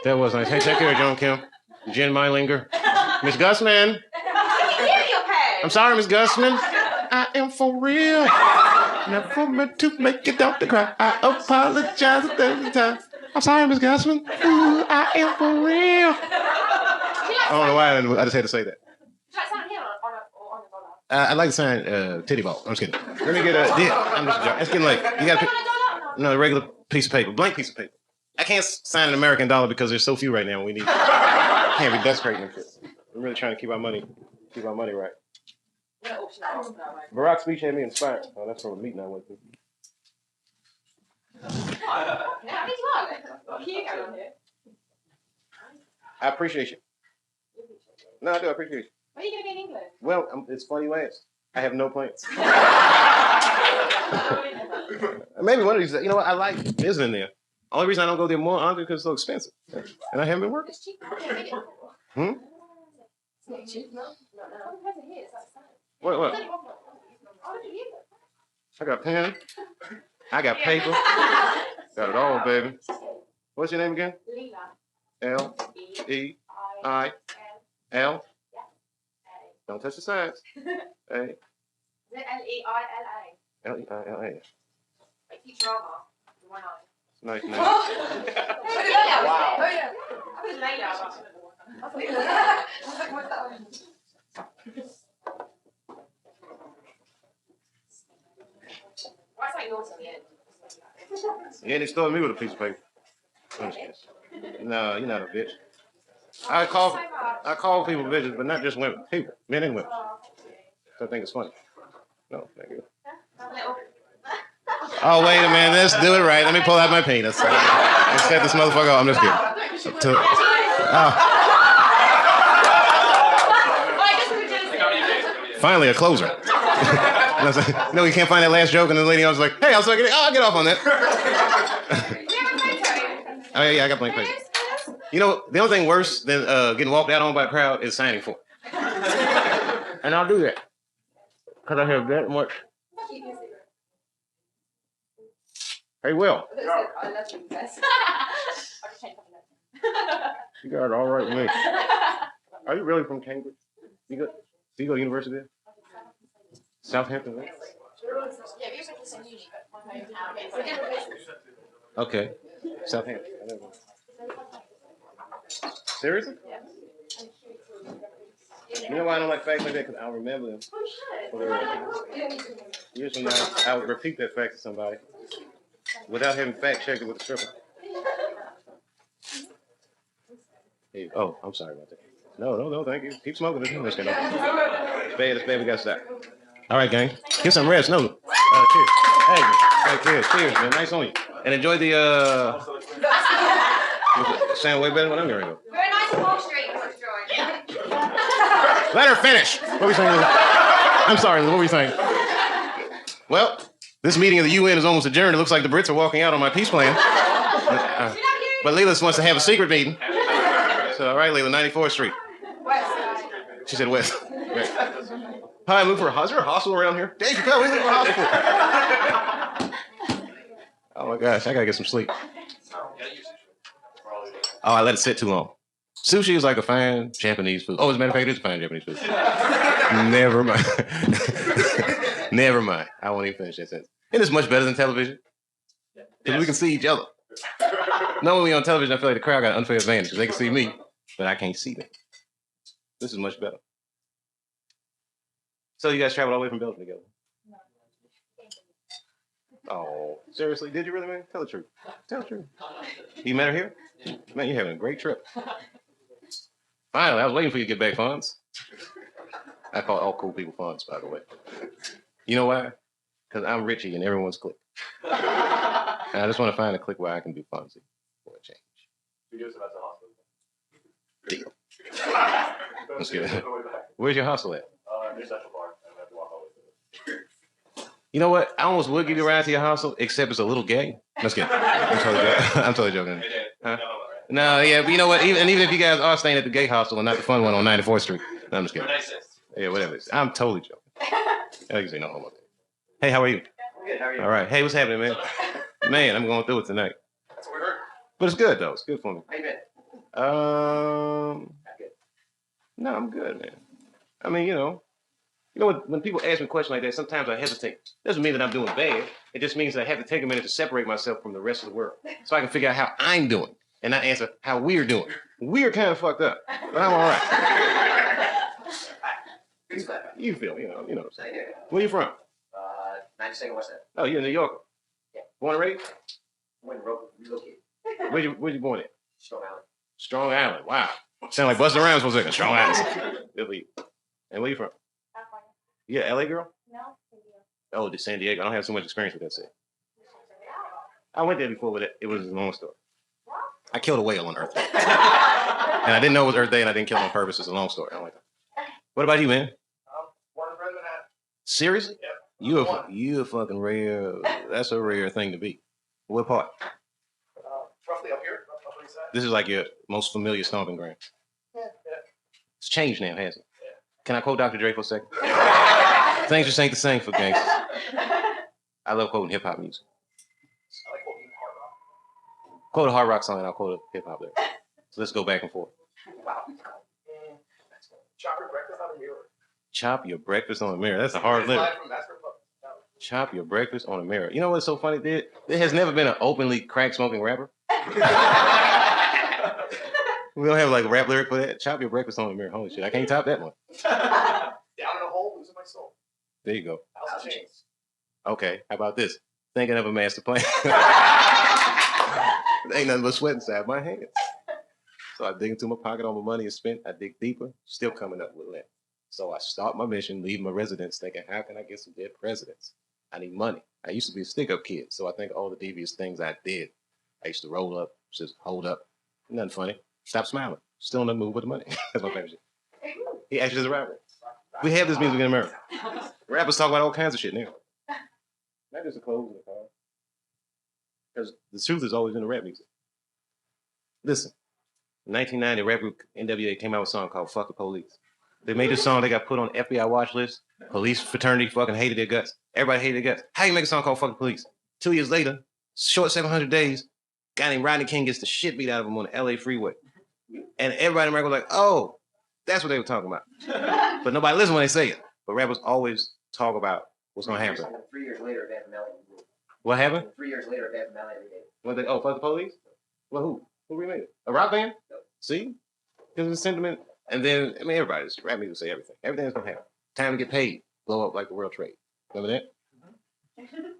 That was nice. Hey, take care, Joan Kim. Jen Meilinger. Miss Gusman. I'm sorry, Miss Gusman. I am for real. Never meant to make your daughter cry. I apologize 1,000 times. I'm sorry, Miss Gusman. Ooh, I am for real. I don't know why I just had to say that. I'd like to sign titty ball. I'm just kidding. Let me get a. I'm just joking. It's getting late. You got no regular piece of paper, blank piece of paper. I can't sign an American dollar because there's so few right now. We need. Can't be desecrating shit. We're really trying to keep our money right. Barack's speech had me inspired. Oh, that's from a meeting I went to. I appreciate you. No, I do appreciate you. Where are you going to be in England? Well, it's funny you ask. I have no plans. Maybe one of these. You know what? I like visiting there. Only reason I don't go there more often because it's so expensive, and I haven't been working. It's cheap. Hmm? It's not cheap. No. What? I got pen. I got paper. Got it all, baby. What's your name again? L-E-I-L. Don't touch the sides. A. Leila. L-E-I-L-A. Like teach drama. One eye. Nice name. Wow. Oh, yeah. I was Leila. Why is that yours at the end? You ain't extorting me with a piece of paper. No, you're not a bitch. I call people bitches, but not just women. People, men and women. So I think it's funny. No, thank you. Oh, wait a minute. Let's do it right. Let me pull out my penis. Let's set this motherfucker off. I'm just kidding. Finally, a closer. No, you can't find that last joke, and the lady was like, "Hey, I'll get off on that." Oh yeah, I got blank paper. You know, the only thing worse than getting walked out on by a crowd is signing for it. And I'll do that because I have that much. Hey, Will. You got it all right with me. Are you really from Cambridge? Do you go to university there? Southampton, right? Okay. Southampton. Seriously? You know why I don't like facts like that? Because I'll remember them. Years from now, I would repeat that fact to somebody without having fact checked it with a stripper. Hey, oh, I'm sorry about that. No, thank you. Keep smoking. It's bad, we got to stop. All right, gang. Get some rest. No. Cheers. Hey, cheers, man. Nice on you. And enjoy the, sound way better than what I'm going to do. Very nice Wall Street, Let her finish. What were you saying? I'm sorry, what were you saying? Well, this meeting of the UN is almost adjourned. It looks like the Brits are walking out on my peace plan. But Leila wants to have a secret meeting. So, all right, Leila, 94th Street. West. She said west. Right. Hi, I'm looking for a hostel. Is there a hostel around here? Dave Chappelle, what are you looking for a hostel for? Oh my gosh, I gotta get some sleep. Oh, I let it sit too long. Sushi is like a fine Japanese food. Oh, as a matter of fact, it is fine Japanese food. Never mind. Never mind. I won't even finish that sentence. It is much better than television. Because we can see each other. Normally on television, I feel like the crowd got an unfair advantage because they can see me, but I can't see them. This is much better. So you guys traveled all the way from Belgium together? Oh, seriously? Did you really, man? Tell the truth. Tell the truth. You met her here? Man, you're having a great trip. Finally, I was waiting for you to get back, Fonz. I call all cool people Fonz, by the way. You know why? Because I'm Richie and everyone's clique. And I just want to find a clique where I can do Fonzie for a change. Deal. Let's get it. Where's your hostel at? You know what? I almost would give you a ride to your hostel, except it's a little gay. Let's get it. I'm totally joking. Huh? No, yeah, but you know what? Even if you guys are staying at the gay hostel and not the fun one on 94th Street. No, I'm just kidding. Yeah, whatever. I'm totally joking. Oh, you say no homo. Hey, how are you? Good, how are you? All right. Hey, what's happening, man? Man, I'm going through it tonight. That's what we heard. But it's good, though. It's good for me. How you been? Um, Good. no, I'm good, man. I mean, when people ask me questions like that, sometimes I hesitate. Doesn't mean that I'm doing bad. It just means that I have to take a minute to separate myself from the rest of the world so I can figure out how I'm doing and not answer how we're doing. We're kind of fucked up, but I'm all right. Good stuff. You feel, you know. How you doing? Where you from? 92nd West End. Oh, you're a New Yorker. Yeah. Born and raised? When relocated. Where you born at? Strong Island. Strong Island. Wow. Sound like Busta Rhymes for a second. Strong Island. Good lead. And where you from? California. You a LA girl? No. Oh, to San Diego. I don't have so much experience with that city. I went there before, but it was a long story. I killed a whale on Earth Day. And I didn't know it was Earth Day, and I didn't kill it on purpose. It's a long story. I don't like that. What about you, man? Born and bred in Manhattan. Seriously? Yep. You a fucking rare. That's a rare thing to be. What part? Roughly up here, up on the east side. This is like your most familiar stomping ground. Yeah. It's changed now, hasn't it? Yeah. Can I quote Dr. Dre for a second? Things just ain't the same for gangsters. I love quoting hip hop music. I like quoting hard rock. Quote a hard rock song and I'll quote a hip hop lyric. So let's go back and forth. Wow. Chopper breakfast on the mirror. Chop your breakfast on a mirror. That's a hard lyric. Live from Master Club. Chop your breakfast on a mirror. You know what's so funny? There has never been an openly crack smoking rapper. We don't have like a rap lyric for that. Chop your breakfast on a mirror. Holy shit, I can't top that one. Down in a hole, losing my soul. There you go. House of Chains. Okay, how about this? Thinking of a master plan. Ain't nothing but sweat inside my hands. So I dig into my pocket, all my money is spent. I dig deeper, still coming up with less. So I start my mission, leave my residence, thinking, how can I get some dead presidents? I need money. I used to be a stick-up kid, so I think of all the devious things I did. I used to roll up, just hold up. Nothing funny. Stop smiling. Still in the mood with the money. That's my favorite shit. He actually is a rapper. We have this music in America. Rappers talk about all kinds of shit now. Not just the clothes in the car. Because the truth is always in the rap music. Listen, in 1990, rap group NWA came out with a song called Fuck the Police. They made this song, they got put on FBI watch list. Police fraternity fucking hated their guts. Everybody hated their guts. How you make a song called Fuck the Police? 2 years later, short 700 days, a guy named Rodney King gets the shit beat out of him on the LA freeway. And everybody in America was like, oh, that's what they were talking about. But nobody listens when they say it. But rappers always talk about what's going to happen. 3 years later, Van Melly. What happened? 3 years later, Van Melly remade it. What they, Fuck the Police? Well, who? Who remade it? A rock band? See? Because it's sentiment. And then, I mean, everybody's rap music say everything. Everything's going to happen. Time to get paid. Blow up like the world trade. Remember that?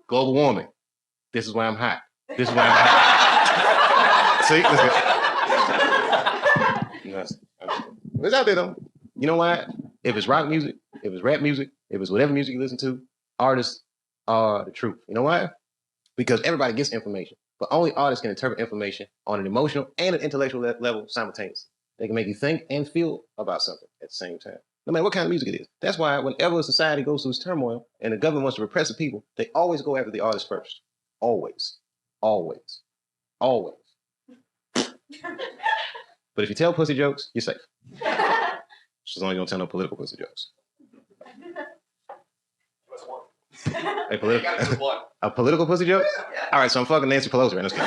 Global warming. This is why I'm hot. This is why I'm hot. See? It's out there, though. You know why? If it's rock music, if it's rap music, if it's whatever music you listen to, artists are the truth. You know why? Because everybody gets information. But only artists can interpret information on an emotional and an intellectual level simultaneously. They can make you think and feel about something at the same time. No matter what kind of music it is. That's why whenever a society goes through its turmoil and the government wants to repress the people, they always go after the artist first. Always. Always. Always. But if you tell pussy jokes, you're safe. Just as long as you don't tell no political pussy jokes. A political pussy joke? All right, so I'm fucking Nancy Pelosi right now.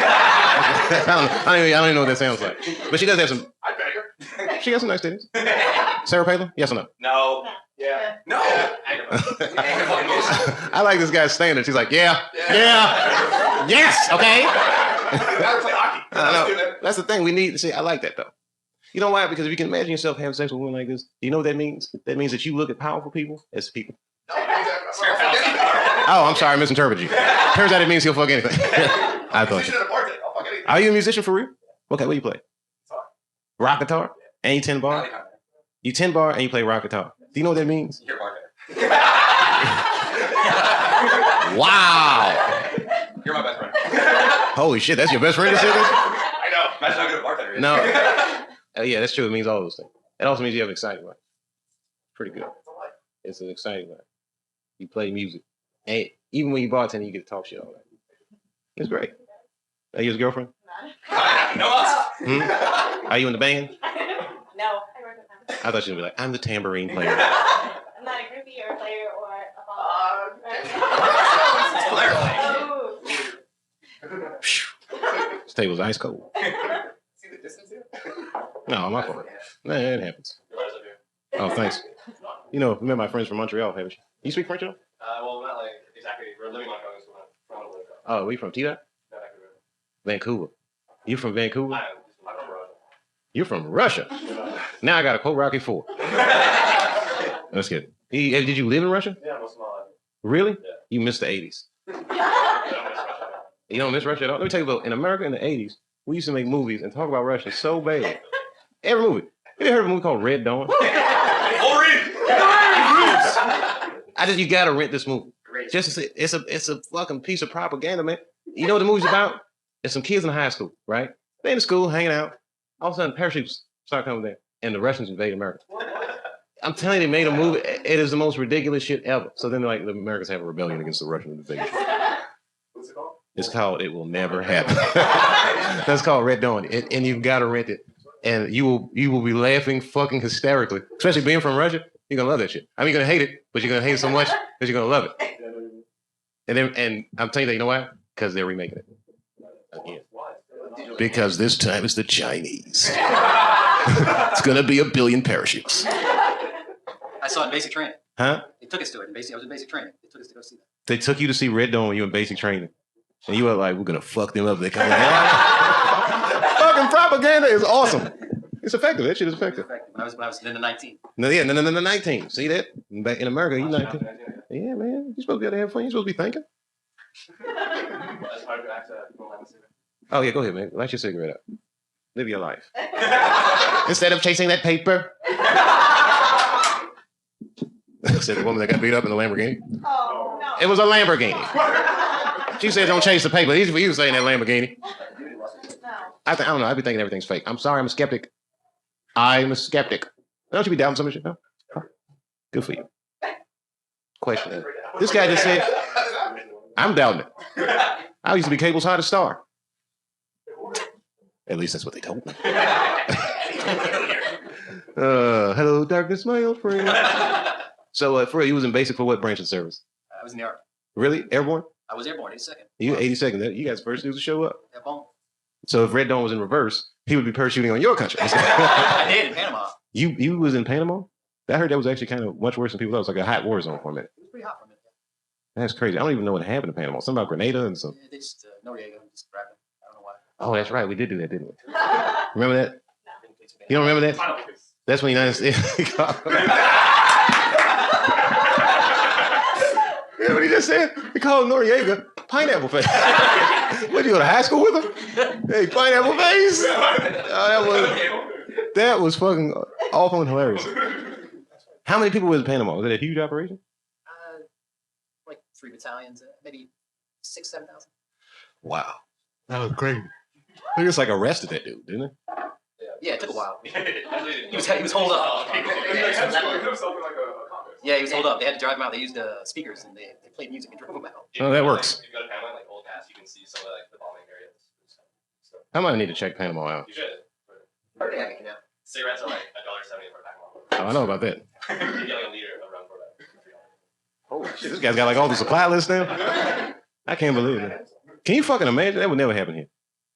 I don't even know what that sounds like. But she does have some. I'd beg her. She got some nice titties. Sarah Palin? Yes or no? No. Yeah. No. I like this guy's standard. She's like, yeah. Yes, okay. Gotta play hockey. I know. That's the thing. We need to see. I like that though. You know why? Because if you can imagine yourself having sex with a woman like this, do you know what that means? That means that you look at powerful people as people. No, Oh, I'm sorry, I misinterpreted you. Turns out it means he'll fuck anything. I thought you. Are you a musician for real? Okay, what do you play? Rock guitar? And you 10 bar? You 10 bar and you play rock guitar. Do you know what that means? You're a bartender. Wow. You're my best friend. Holy shit, that's your best friend to say this? I know. Imagine how good a bartender is. No. Yeah, that's true. It means all those things. It also means you have an exciting life. Pretty good. It's an exciting life. You play music. And even when you bartend, you get to talk shit all night. It's great. Are you his girlfriend? No us. Are you in the band? No, I work with them. I thought you would be like, I'm the tambourine player. I'm not a groupie or a player or a follower. This table's ice cold. See the distance here? No, my fault. Nah, it happens. Oh, thanks. You know, met my friends from Montreal, haven't you? You speak French at all? Well, not like exactly. We're living on Congress. We're not from Oh, we from T-Dot? Vancouver. You from Vancouver? I'm from Russia. You're from Russia. Now I got to quote Rocky IV. That's good. Did you live in Russia? Yeah, most of my life. Really? Yeah. You missed the 80s. You don't miss Russia at all? Let me tell you about, in America in the 80s, we used to make movies and talk about Russia so bad. Every movie. Have you heard of a movie called Red Dawn? You gotta rent this movie. Just it's a fucking piece of propaganda, man. You know what the movie's about? There's some kids in high school, right? They in school hanging out. All of a sudden, parachutes start coming there, and the Russians invade America. I'm telling you, they made a movie. It is the most ridiculous shit ever. So then, like, the Americans have a rebellion against the Russian invasion. What's it called? It's called "It Will Never Happen." That's called Red Dawn, and you've got to rent it, and you will be laughing fucking hysterically. Especially being from Russia, you're gonna love that shit. I mean, you're gonna hate it, but you're gonna hate it so much that you're gonna love it. And I'm telling you that, you know why? Because they're remaking it again. Because this time it's the Chinese. It's gonna be 1 billion parachutes. I saw it in basic training. Huh? They took us to it. I was in basic training. They took us to go see that. They took you to see Red Dawn when you were in basic training. And you were like, we're going to fuck them up. They come fucking propaganda is awesome. It's effective. That shit is effective. When I was in the 19. No, yeah, no, 19. See that? Back in America, you 19. Yeah, man. You're supposed to be able to have fun. You're supposed to be thinking. Oh, yeah, go ahead, man. Light your cigarette up. Live your life. Instead of chasing that paper. Said the woman that got beat up in the Lamborghini. Oh, no. It was a Lamborghini. She said, don't chase the paper. He's for you saying that Lamborghini. No. I don't know. I be thinking everything's fake. I'm sorry. I'm a skeptic. I'm a skeptic. Don't you be doubting some shit? No? Good for you. Question. This guy just said, I'm doubting it. I used to be cable's hottest star. At least that's what they told me. Hello, darkness, my old friend. So, for real, you was in basic for what branch of service? I was in the Army. Really? Airborne? I was airborne, 82nd. You 82nd. You guys first dudes to show up. Airborne. So if Red Dawn was in reverse, he would be parachuting on your country. I did in Panama. You was in Panama? I heard that was actually kind of much worse than people thought. It was like a hot war zone for a minute. It was pretty hot for a minute. That's crazy. I don't even know what happened in Panama. Something about Grenada and some. Yeah, they just, Noriega just grabbed him. I don't know why. Oh, that's right. We did do that, didn't we? Remember that? You don't remember that? That's when the United States. You know what he just said? He called Noriega pineapple face. What, you go to high school with him? Hey, pineapple face. That was fucking awful and hilarious. How many people was in Panama? Was it a huge operation? Like 3 battalions, maybe 6,000, 7,000. Wow. That was crazy. They just like arrested that dude, didn't they? Yeah, it took a while. He was holed up. Yeah, he was holed up. They had to drive him out. They used speakers and they played music and drove him out. Oh, that works. If you go to Panama, like old gas, you can see some of like the bombing areas. So, I might need to check Panama out. you should. Yeah, yeah. Cigarettes are like $1.70 for a pack. Oh, I know about that. You get like a liter of rum for that. Holy shit, this guy's got like all the supply list now. I can't believe it. Can you fucking imagine? That would never happen here.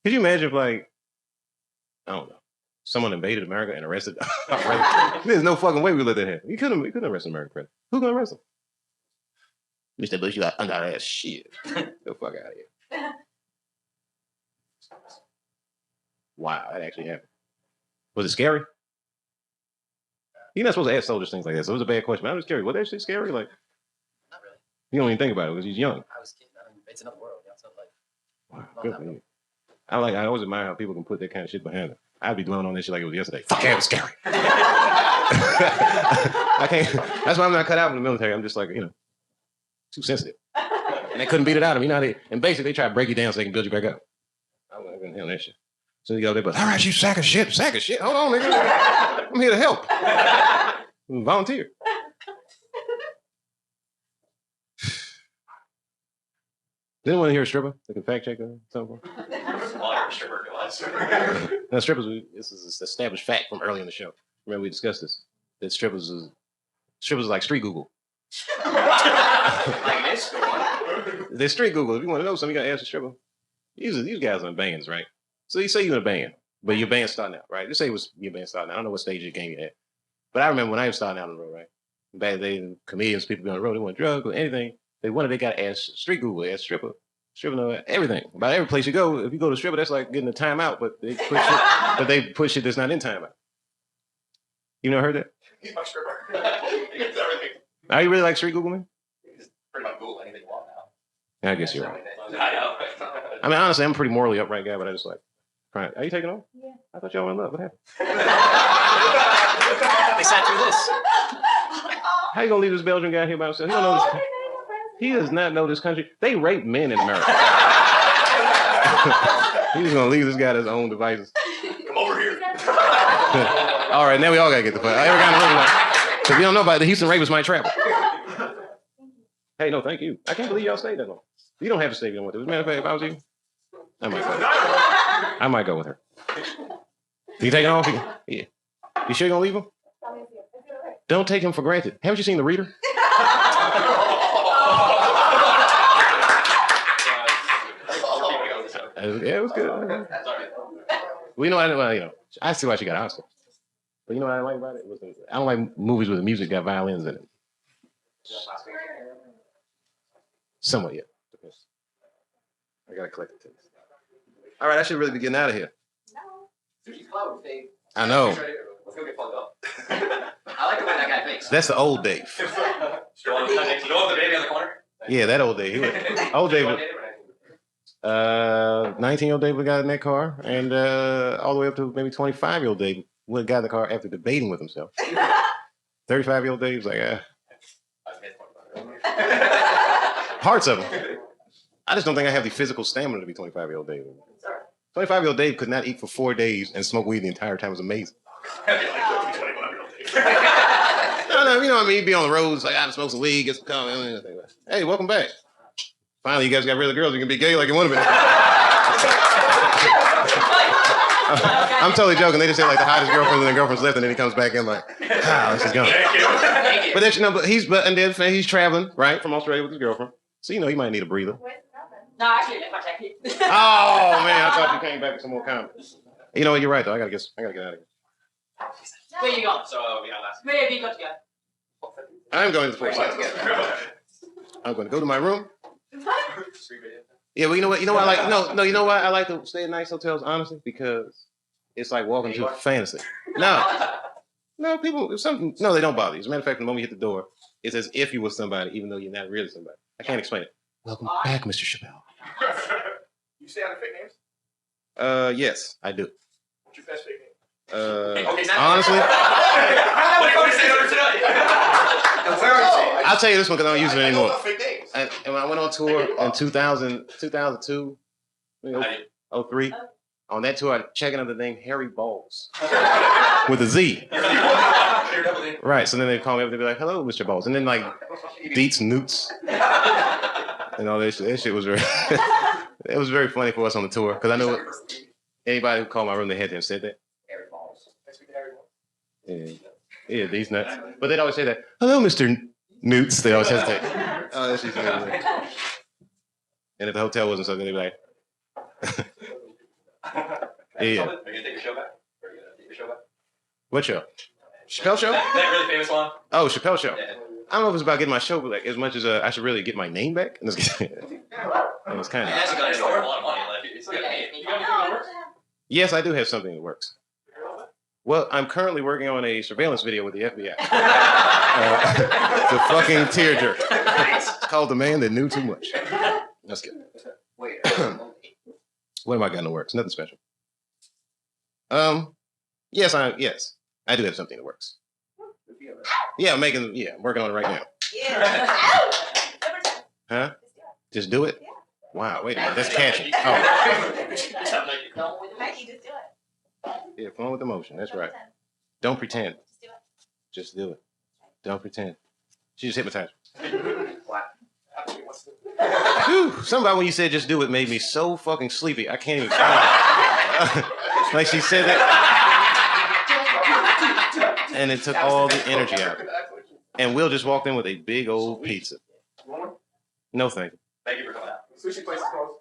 Could you imagine if, like, I don't know, someone invaded America and arrested? There's no fucking way we let that happen. You couldn't arrest an American president. Who's gonna arrest him? Mr. Bush, you got under ass shit. Get the fuck out of here. Wow, that actually happened. Was it scary? You're not supposed to ask soldiers things like that, so it was a bad question. But I'm just curious. Was that shit scary? Like, Not really. you don't even think about it because he's young. I was kidding. I mean, it's another world. You know, so like, Wow, good for you. I always admire how people can put that kind of shit behind them. I'd be dwelling on that shit like it was yesterday. Fuck yeah, it was scary. I can't. That's why I'm not cut out from the military. I'm just like, too sensitive. And they couldn't beat it out of me. And basically they try to break you down so they can build you back up. I'm not gonna handle that shit. So you go there, but all right, you sack of shit. Hold on, nigga. I'm here to help. Volunteer. Didn't want to hear a stripper. They can fact check or something. Now, strippers, this is an established fact from early in the show. Remember we discussed this. That strippers are like street Google. Like this? They're street Google. If you want to know something, you got to ask the stripper. these guys are in bands, right? So you say you're in a band, but your band's starting out, right? Just say it was your band starting out. I don't know what stage of the game you're at. But I remember when I was starting out on the road, right? Back then, comedians, people be on the road, they want drugs or anything. They got to ask street Google, ask stripper, everything. About every place you go, if you go to stripper, that's like getting a timeout, but they push it that's not in timeout. You never heard that? He's my stripper. He gets everything. Are you really like street Google, man? Pretty much Google anything you want now. I guess you're right. I know. I mean, honestly, I'm a pretty morally upright guy, but I just like, crying. Are you taking off? Yeah. I thought y'all were in love. What happened? They sat through this. How you gonna leave this Belgian guy here by himself? He don't know this. He does not know this country. They rape men in America. He's gonna leave this guy to his own devices. Come over here. All right, now we all gotta get the fuck. Every guy in the room, like, if you don't know about it, the Houston rapists might trap. Hey, no, thank you. I can't believe y'all stayed that long. You don't have to stay if you don't want to. As a matter of fact, if I was you, I might go with her. You taking off? Yeah. You sure you gonna leave him? Don't take him for granted. Haven't you seen The Reader? Yeah, it was good. Well, you know, I see why she got Oscar. But you know what I like about it? I don't like movies where the music got violins in it. Somewhat, yeah. I gotta collect the tips. All right, I should really be getting out of here. I know. Let's go get plugged up. I like the way that guy thinks. That's the old Dave. You want the baby on the corner? Yeah, that old Dave. Old Dave. 19-year-old Dave got in that car, and all the way up to maybe 25-year-old Dave got in the car after debating with himself. 35-year-old Dave's like, parts of him. I just don't think I have the physical stamina to be 25-year-old Dave. 25-year-old Dave could not eat for 4 days and smoke weed the entire time. It was amazing. No, you know what I mean? He'd be on the roads, like, I smoke some weed, get some coffee. Hey, welcome back. Finally, you guys got rid of the girls. You can be gay like you want to be. I'm totally joking. They just say like the hottest girlfriend and then girlfriend's left, and then he comes back in like, this is gone. But then, he's traveling, right, from Australia with his girlfriend. So, you know, he might need a breather. No, actually, I left my jacket. Oh, man, I thought you came back with some more comments. You know what? You're right, though. I gotta get out of here. Where you going? So, yeah, last. Where have you got to go? I'm going to the Four Sides. I'm going to go to my room. Yeah, well, you know what? You know why I like you know why I like to stay in nice hotels, honestly, because it's like walking to fantasy. No, people. No, they don't bother you. As a matter of fact, the moment you hit the door, it's as if you were somebody, even though you're not really somebody. I can't explain it. Welcome back, Mr. Chappelle. You stay on the fake names? Yes, I do. What's your best fake name? Honestly, What do you say over tonight? Where are you saying? I'll tell you this one because I don't use it I know anymore. about fake names. And when I went on tour in 2002, 03, on that tour, I checked out the name Harry Balls with a Z. Right, so then they call me up, they'd be like, hello, Mr. Balls. And then like Beats Newts and all that shit. That shit was very, it was very funny for us on the tour because I know anybody who called my room, they had to have said that. Harry Balls. Yeah, these nuts. But they'd always say that, hello, Mr. Newts. They always hesitate. Oh, that's just amazing. And if the hotel wasn't something, they'd be like, yeah. Are you gonna take your show back? Are you gonna take your show back? What show? Chappelle Show? That really famous one? Oh, Chappelle Show. Yeah. I don't know if it's about getting my show back as much as I should really get my name back. And it's kind You of. guys are gonna store a lot of money. Like, it's gonna be. You got anything that works? Yes, I do have something that works. Well, I'm currently working on a surveillance video with the FBI. The fucking tearjerker. It's called The Man That Knew Too Much. That's good. Wait. What am I got in the works? Nothing special. Yes, I do have something that works. Yeah, I'm working on it right now. Yeah. Huh? Just do it? Yeah. Wow, wait a minute, that's catchy. Oh, Mikey, just do it. yeah, flowing with emotion. That's right. Don't pretend. Just do it. Just do it. Don't pretend. She just hypnotized me. Whew, something about when you said just do it made me so fucking sleepy. I can't even explain it. Like she said that. And it took all the energy out. And Will just walked in with a big old pizza. No thank you. Thank you for coming out. Sushi place is closed.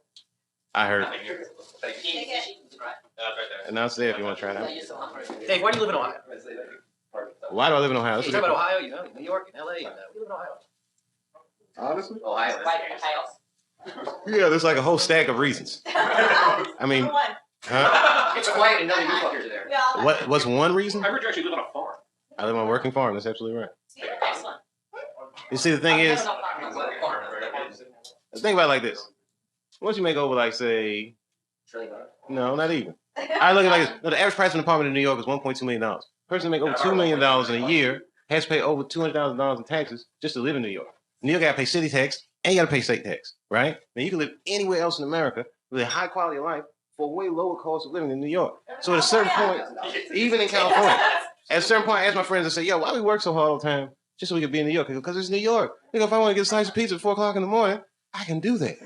I heard. Right. And now it's there if you want to try it out. Dave, why do you live in Ohio? Why do I live in Ohio? You talk about Ohio, you know, New York, and LA, and we live in Ohio. Honestly? Ohio. Right in chaos. Yeah, there's like a whole stack of reasons. I mean, Number one. huh? It's quiet and none of you fuckers are there. Yeah. What's one reason? I heard you actually live on a farm. I live on a working farm. That's absolutely right. Excellent. You see, the thing is, think about it like this. Once you make over, like, say, no, not even. I look at it like this. No, the average price of an apartment in New York is $1.2 million. A person that make over $2 million in a year has to pay over $200,000 in taxes just to live in New York. New York got to pay city tax and you got to pay state tax, right? Now, you can live anywhere else in America with a high quality of life for a way lower cost of living than New York. So at a certain point, even in California, at a certain point, I ask my friends and say, yo, why we work so hard all the time just so we can be in New York? Because it's New York. If I want to get a slice of pizza at 4 o'clock in the morning, I can do that.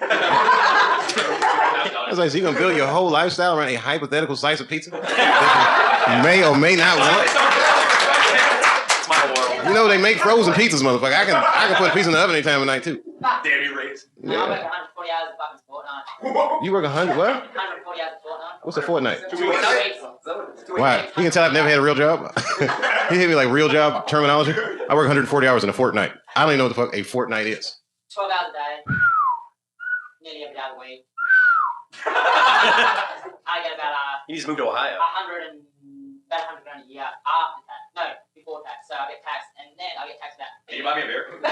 I was like, so you're going to build your whole lifestyle around a hypothetical slice of pizza that you may or may not want? It's my world. You know, they make frozen pizzas, motherfucker. I can put a pizza in the oven any time of night, too. Damn you, Rays. No, I work Yeah. 140 hours a fucking fortnight. You work 100, what? 140 hours a fortnight. What's a fortnight? 2 weeks. Why? You can tell I've never had a real job. He hit me like real job terminology. I work 140 hours in a fortnight. I don't even know what the fuck a fortnight is. 12 hours a day. Nearly every day of the week. I get about You just moved to Ohio. 100 grand a year after tax. No, before tax. So I get taxed and then I get taxed back. Can you buy me a beer? And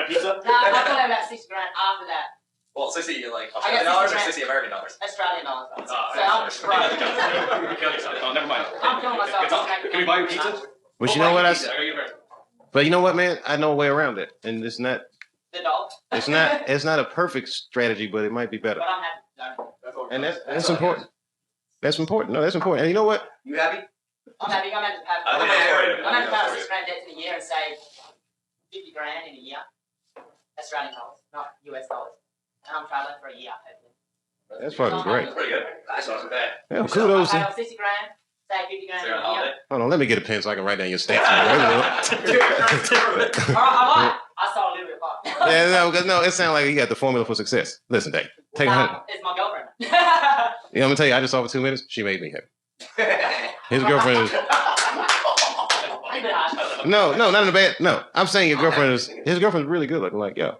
a pizza? No, I got about 60 grand after that. Well, 60 like I got Australian dollars or 60 60 American dollars? Australian dollars. So Oh, I'm broke. you kill yourself. Oh, never mind. I'm killing myself. It's all- Can we buy you pizza? But you know what? I gotta get a beer. But you know what, man? I know a way around it, and it's not. The dog. It's not a perfect strategy, but it might be better. But I'm happy. No. And that's important. That's important. No, that's important. And you know what? You happy? I'm happy. I'm happy to have. I think that's great. I'm happy to have 6 grand debt in a year and save 50 grand in a year. Australian dollars, not US dollars. And I'm traveling for a year. Hopefully. That's fucking great. Pretty good. That's not too bad. Yeah, kudos. I pay off 60 grand, save 50 grand So in you're a on year. holiday? Hold on, let me get a pen so I can write down your stats. Alright, I might. I saw a little bit of Yeah, no, because no, it sounds like you got the formula for success. Listen, Dave, take a hundred. It's my girlfriend. You know, I'm gonna tell you, I just saw for 2 minutes. She made me happy. His girlfriend is no, not in a bad. No, I'm saying your girlfriend is his girlfriend's really good looking. Like, yo,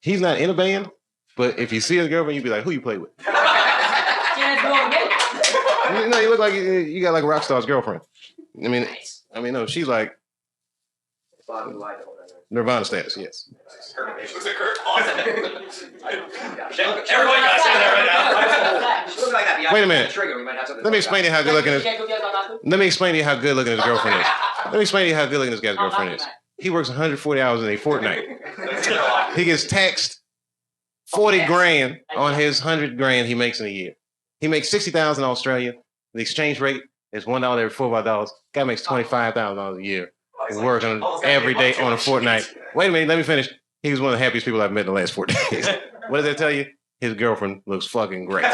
he's not in a band, but if you see his girlfriend, you'd be like, who you play with? She has more than me. You know, you look like you got like a rock star's girlfriend. I mean, no, she's like Nirvana status. Yes. Everybody got that right now. Wait a minute. Let me explain to you how good looking is. Let me explain to you how good looking his girlfriend is. Let me explain to you how good looking this guy's girlfriend is. He works 140 hours in a fortnight. He gets taxed 40 grand on his 100 grand he makes in a year. He makes 60,000 in Australia. The exchange rate is $1 every $4 Guy makes $25,000 a year. He's working every day on a fortnight. Wait a minute, let me finish. He was one of the happiest people I've met in the last 4 days. What does that tell you? His girlfriend looks fucking great. Mate,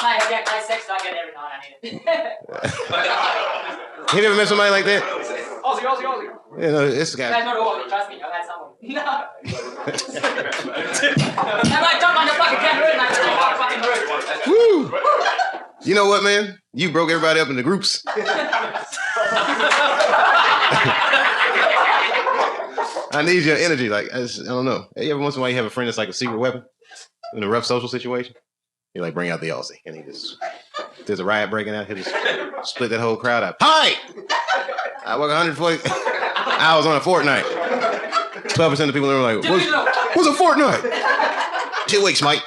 I get nice sex, so I get it every night. I need it. He never met somebody like that? Aussie. You know, this guy. That's not all. Trust me, I've had someone. No. I'm like, jump on the fucking kangaroo, and I fucking rude. Woo! You know what, man? You broke everybody up into groups. I need your energy. Like, I don't know. Every once in a while, you have a friend that's like a secret weapon in a rough social situation. You like bring out the Aussie, and he just there's a riot breaking out. He'll just split that whole crowd up. Hi, I work 140 hours on a fortnight. 12% of the people are like, what's a fortnight? 2 weeks, mate.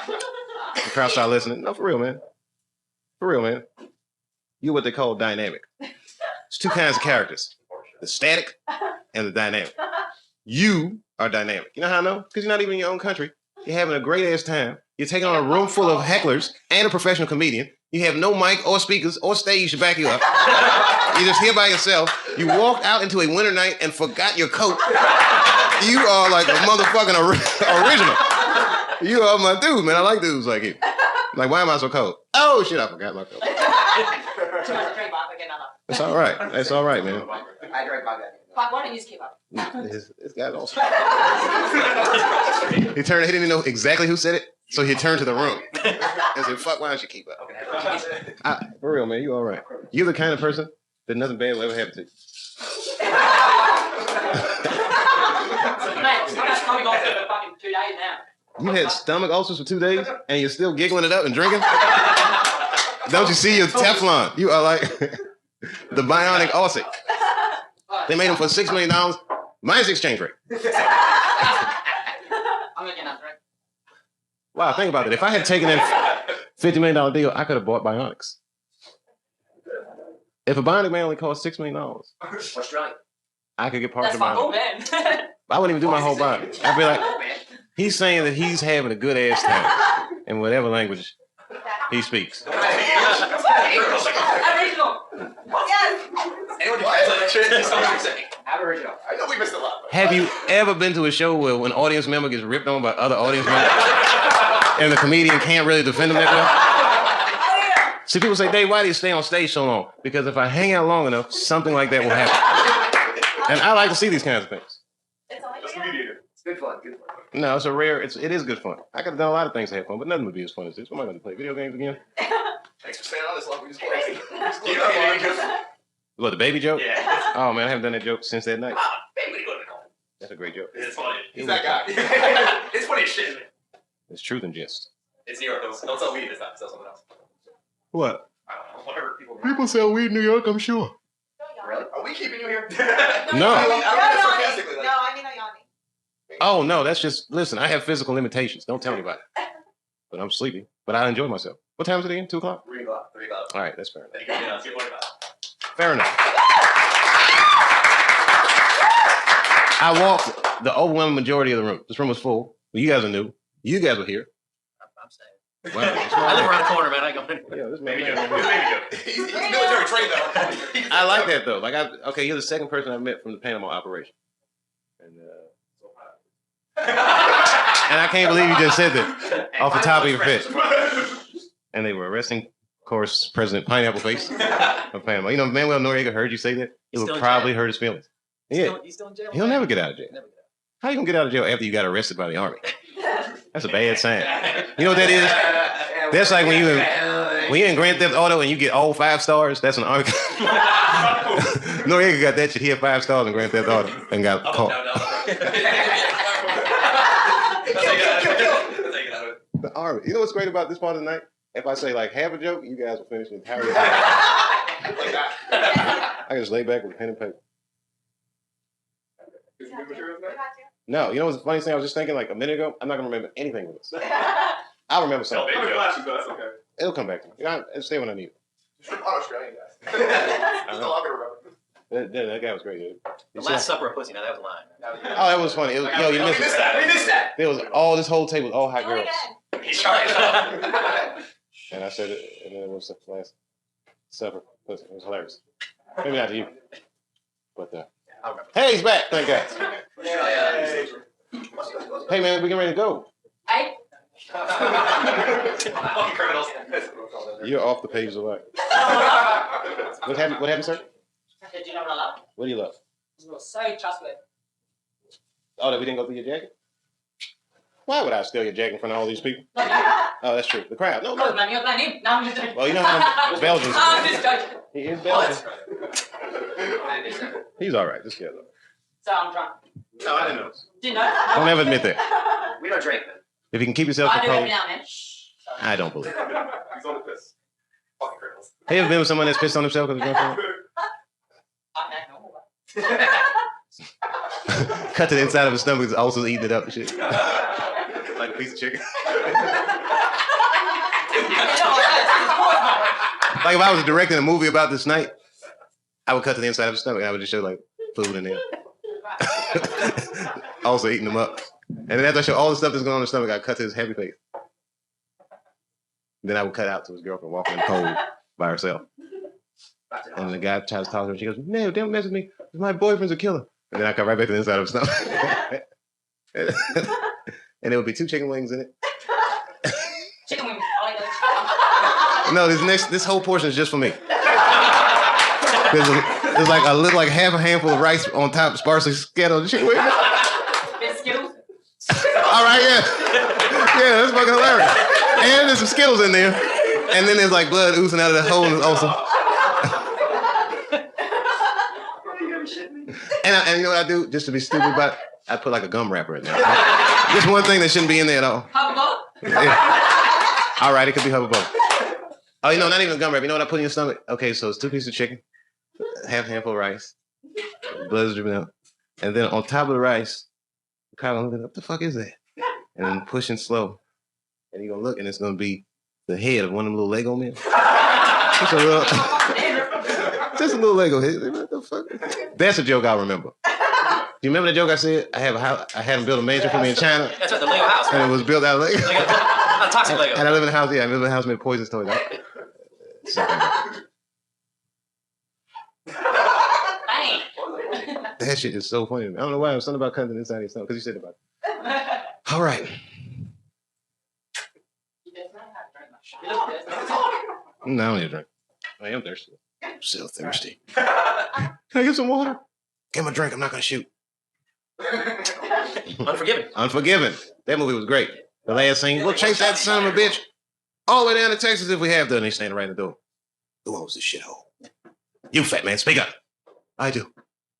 The crowd start listening. No, for real, man. For real, man. You're what they call dynamic. There's 2 kinds of characters: the static and the dynamic. You are dynamic. You know how I know? Because you're not even in your own country. You're having a great ass time. You're taking on a room full of hecklers and a professional comedian. You have no mic or speakers or stage to back you up. You're just here by yourself. You walked out into a winter night and forgot your coat. You are like a motherfucking original. You are my dude, man. I like dudes like you. Like, why am I so cold? Oh, shit, I forgot my coat. Too much to drink, but I get another. That's all right. That's all right, man. I drank vodka. Fuck, why don't you just keep up? This guy also. He didn't even know exactly who said it. So he turned to the room and said, fuck, why don't you keep up? For real, man, you all right. You're the kind of person that nothing bad will ever happen to you. Mate, I'm gonna stomach ulcer for fucking 2 days now. You had stomach ulcers for 2 days and you're still giggling it up and drinking? Don't you see your Teflon? You are like the bionic Aussie. They made them for $6 million minus exchange rate. I'm gonna get another drink. Wow, think about it. If I had taken that $50 million deal, I could have bought bionics. If a bionic man only cost $6 million, Australia. I could get parts That's of my cool, bionics. man. I wouldn't even do my whole body. I'd be like, he's saying that he's having a good ass time in whatever language he speaks. Aboriginal. Anyone translate Aboriginal. I know we missed a lot. Have you ever been to a show where an audience member gets ripped on by other audience members and the comedian can't really defend them that well? See, people say, Dave, why do you stay on stage so long? Because if I hang out long enough, something like that will happen. And I like to see these kinds of things. It's only Let's for you. meet you. It's good fun. Good fun. No, it's a rare, it is good fun. I could have done a lot of things to have fun, but nothing would be as fun as this. What am I going to play? Video games again? Thanks for staying on this long. We just Hey, closed. Do you know any jokes? What, the baby joke? Yeah. Oh, man, I haven't done that joke since that night. Baby, go to the call. That's a great joke. It's funny. He's that guy. It's funny as shit. It's truth and gist. It's New York. Don't sell weed this time. Sell something else. What? I don't know. Whatever people. People sell weed in New York, I'm sure. Really? Are we keeping you here? No. I mean sarcastically. No, Like, I mean Ayani. Oh, no, that's just, listen, I have physical limitations. Don't tell anybody. But I'm sleepy. But I enjoy myself. What time is it again? 2 o'clock? 3 o'clock. 3 o'clock. All right, that's fair enough. Then you can get on 2:45. Fair enough. I walked the overwhelming majority of the room. This room was full. Well, you guys are new. You guys were here. I'm saying. Wow. I live around the corner, man. I go anywhere. Yeah, this Maybe man. joke. Maybe joke. He's military trained though. I like that though. Like, okay, you're the second person I've met from the Panama operation, and I can't believe you just said that off the top of your head. And they were arresting, of course, President Pineapple Face of Panama. You know, Manuel Noriega heard you say that. It Still would in probably jail. hurt his feelings. Yeah, He's still in jail? he'll never get out of jail. Never get out. How you gonna get out of jail after you got arrested by the army? That's a bad sign. You know what that is? That's like when you're in Grand Theft Auto and you get all 5 stars. That's an army. Noriega got that shit. He had 5 stars in Grand Theft Auto and got caught. The army. You know what's great about this part of the night? If I say like half a joke, you guys will finish the entire joke. I can just lay back with pen and paper. No, you know what's the funniest thing? I was just thinking like a minute ago. I'm not gonna remember anything with this. I'll remember something. That's okay. It'll come back to me. It'll stay when I need it. Just Australian guys. That's all I can remember. That guy was great, dude. The Last Supper of Pussy. Now that was a line. Oh, that was funny. It was, yo, you missed it. We missed that. There was all this whole table, all hot Do it girls. again. He's trying. And I said it, and then it was the last supper. It was hilarious. Maybe not to you, but I remember. hey, he's back. Thank God. Hey, man, we getting ready to go. Hey, Fucking criminals. You're off the page of life. What happened? What happened, sir? did you know what I love? What do you love? You were so trustworthy. Oh, that we didn't go through your jacket? Why would I steal your jacket in front of all these people? Not you. Oh, that's true. The crowd. No, Because no. man, you're playing him. No, I'm just joking. Well, you know how Belgians. I'm just joking. He is Belgian. He's all right. Just get it. So I'm drunk. No, I didn't know. Do you know? Don't ever admit that. We don't drink, man. If you can keep yourself I do every composed, now and then. Shh. I don't believe it. He's on the piss. Fucking criminals. Have you ever been with someone that's pissed on himself because he's drunk? I'm not normal. Cut to the inside of his stomach, is also eating it up and shit. Like a piece of chicken. Like if I was directing a movie about this night, I would cut to the inside of his stomach and I would just show like food in there. Also eating them up. And then after I show all the stuff that's going on in his stomach, I cut to his happy face. Then I would cut out to his girlfriend walking in the cold by herself. And the guy tries to talk to her and she goes, "No, don't mess with me. My boyfriend's a killer." And then I cut right back to the inside of his stomach. And there would be 2 chicken wings in it. Chicken wings. I like those. No, this whole portion is just for me. There's like a little, like half a handful of rice on top, sparsely scattered chicken wings. Bit of Skittles. All right, yeah. Yeah, that's fucking hilarious. And there's some Skittles in there. And then there's like blood oozing out of the hole in his ulcer. And you know what I do? Just to be stupid about it, I put like a gum wrapper in there. Just one thing that shouldn't be in there at all. Hubba Yeah. All right, it could be Hubba Bubba. Oh, you know, not even a gum wrap. You know what I put in your stomach? Okay, so it's 2 pieces of chicken, half a handful of rice, blood is dripping out. And then on top of the rice, kind of looking, what the fuck is that? And then pushing slow. And you're going to look, and it's going to be the head of one of them little Lego men. Just a little Lego head. What the fuck? That's a joke I'll remember. Do you remember the joke I said? I had him build a mansion for me in China. That's right, the Lego house. And it was built out of Lego. Not toxic Lego. And I live in a house, yeah, I live in a house made poisonous toys. Bang. That shit is so funny to me. I don't know why. It was something about cutting inside of your stomach, because you said about it. All right. You just know how to drink my shit. You look thirsty. No, I don't need a drink. I am thirsty. I'm still thirsty. Can I get some water? Get my drink. I'm not going to shoot. Unforgiven. Unforgiven. That movie was great. The last scene. We'll chase that son of a bitch all the way down to Texas if we have to. And he's standing right in the door. Who owns this shithole? You, fat man. Speak up. I do.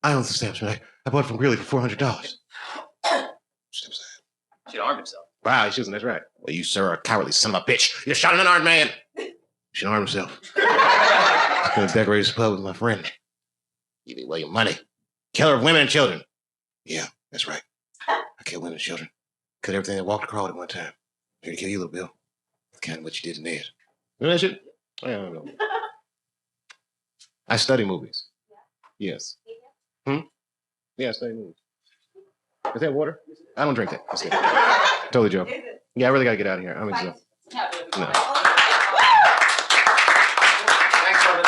I own the establishment. I bought it from Greeley for $400. Step aside. Should arm himself. Wow, he's shooting. That's right. Well, you, sir, are a cowardly son of a bitch. You shot an unarmed man. He should arm himself. He's going to decorate his pub with my friend. Give me away your money. Killer of women and children. Yeah, that's right. I kill women and children. Cut everything that walked across at one time. Here to kill you, little Bill. That's kind of what you did in there. You know that shit? I don't know. I study movies. Yes. Yeah, I study movies. Is that water? I don't drink that. That's good. Totally joke. Yeah, I really got to get out of here. I'm exhausted. No. Thanks, Corbin.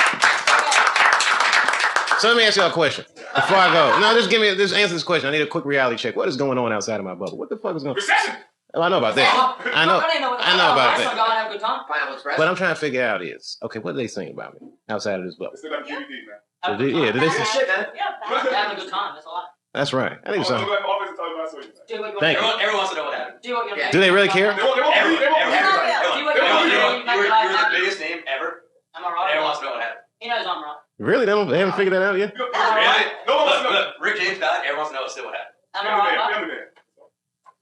So let me ask y'all a question before I go. No, just answer this question. I need a quick reality check. What is going on outside of my bubble? What the fuck is going on? Recession! Oh, I know about that. I know about that. Go and have a good time. Pineapple Express. What I'm trying to figure out is, okay, what do they think about me outside of this bubble? It's about QED, man. Have a Did good they- time. yeah, did they- Shit, man. Having a good time. That's all. That's right. I need I'm something. going to office and tell you about it. Do what you Thank want. you. Everyone wants to know what happened. Do what you want. Do they really care? They won't Do what you want. You're the biggest name ever. Am I right? Everyone wants to know what happened. He knows I'm right. Really? They haven't figured that out yet? Really? No one wants to know. Look, Rick James died. Everyone wants to know still what happened. Am I right? Family man.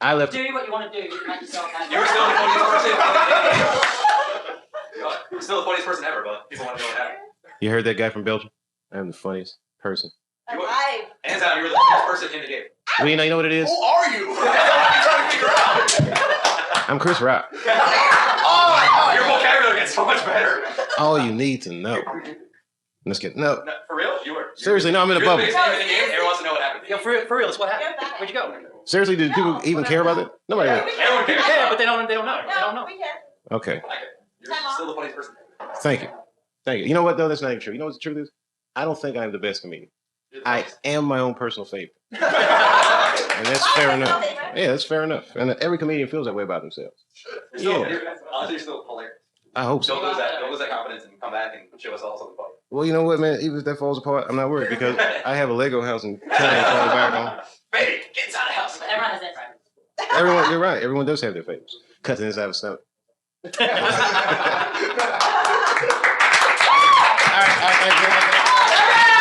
I left. Do what you want to do to make yourself happy. You were still the funniest person. You're still the funniest person ever, but people want to know what happened. You heard that guy from Belgium? I'm the funniest person. Alive. Hands down, you were the funniest person in the game. Well, you know what it is? Who are you? That's what I'm trying to figure out. I'm Chris Rock. Oh my God, your vocabulary gets so much better. All you need to know. Let's get no. No, for real? You were. Seriously, no, I'm in a You're the bubble. biggest name in the game. Everyone wants to know what happened. Yo, for real, that's what happened. Where'd you go? Seriously, do people even care about that? Nobody. Everyone cares. Yeah, but they don't know. They don't know. We can. Okay. You're still the funniest person. Thank you. Thank you. You know what though? That's not even true. You know what the truth is? I don't think I'm the best comedian. I am my own personal favorite. And that's fair enough. Yeah, that's fair enough. And every comedian feels that way about themselves. Yeah. Honestly, you're still hilarious. I hope so. Don't lose that confidence and come back and show us all something funny. Well, you know what, man? Even if that falls apart, I'm not worried because I have a Lego house and China to fall back on. Baby, get inside the house. Everyone has their favorites. Everyone, you're right. Everyone does have their favorites. Cutting inside of a stomach. All right.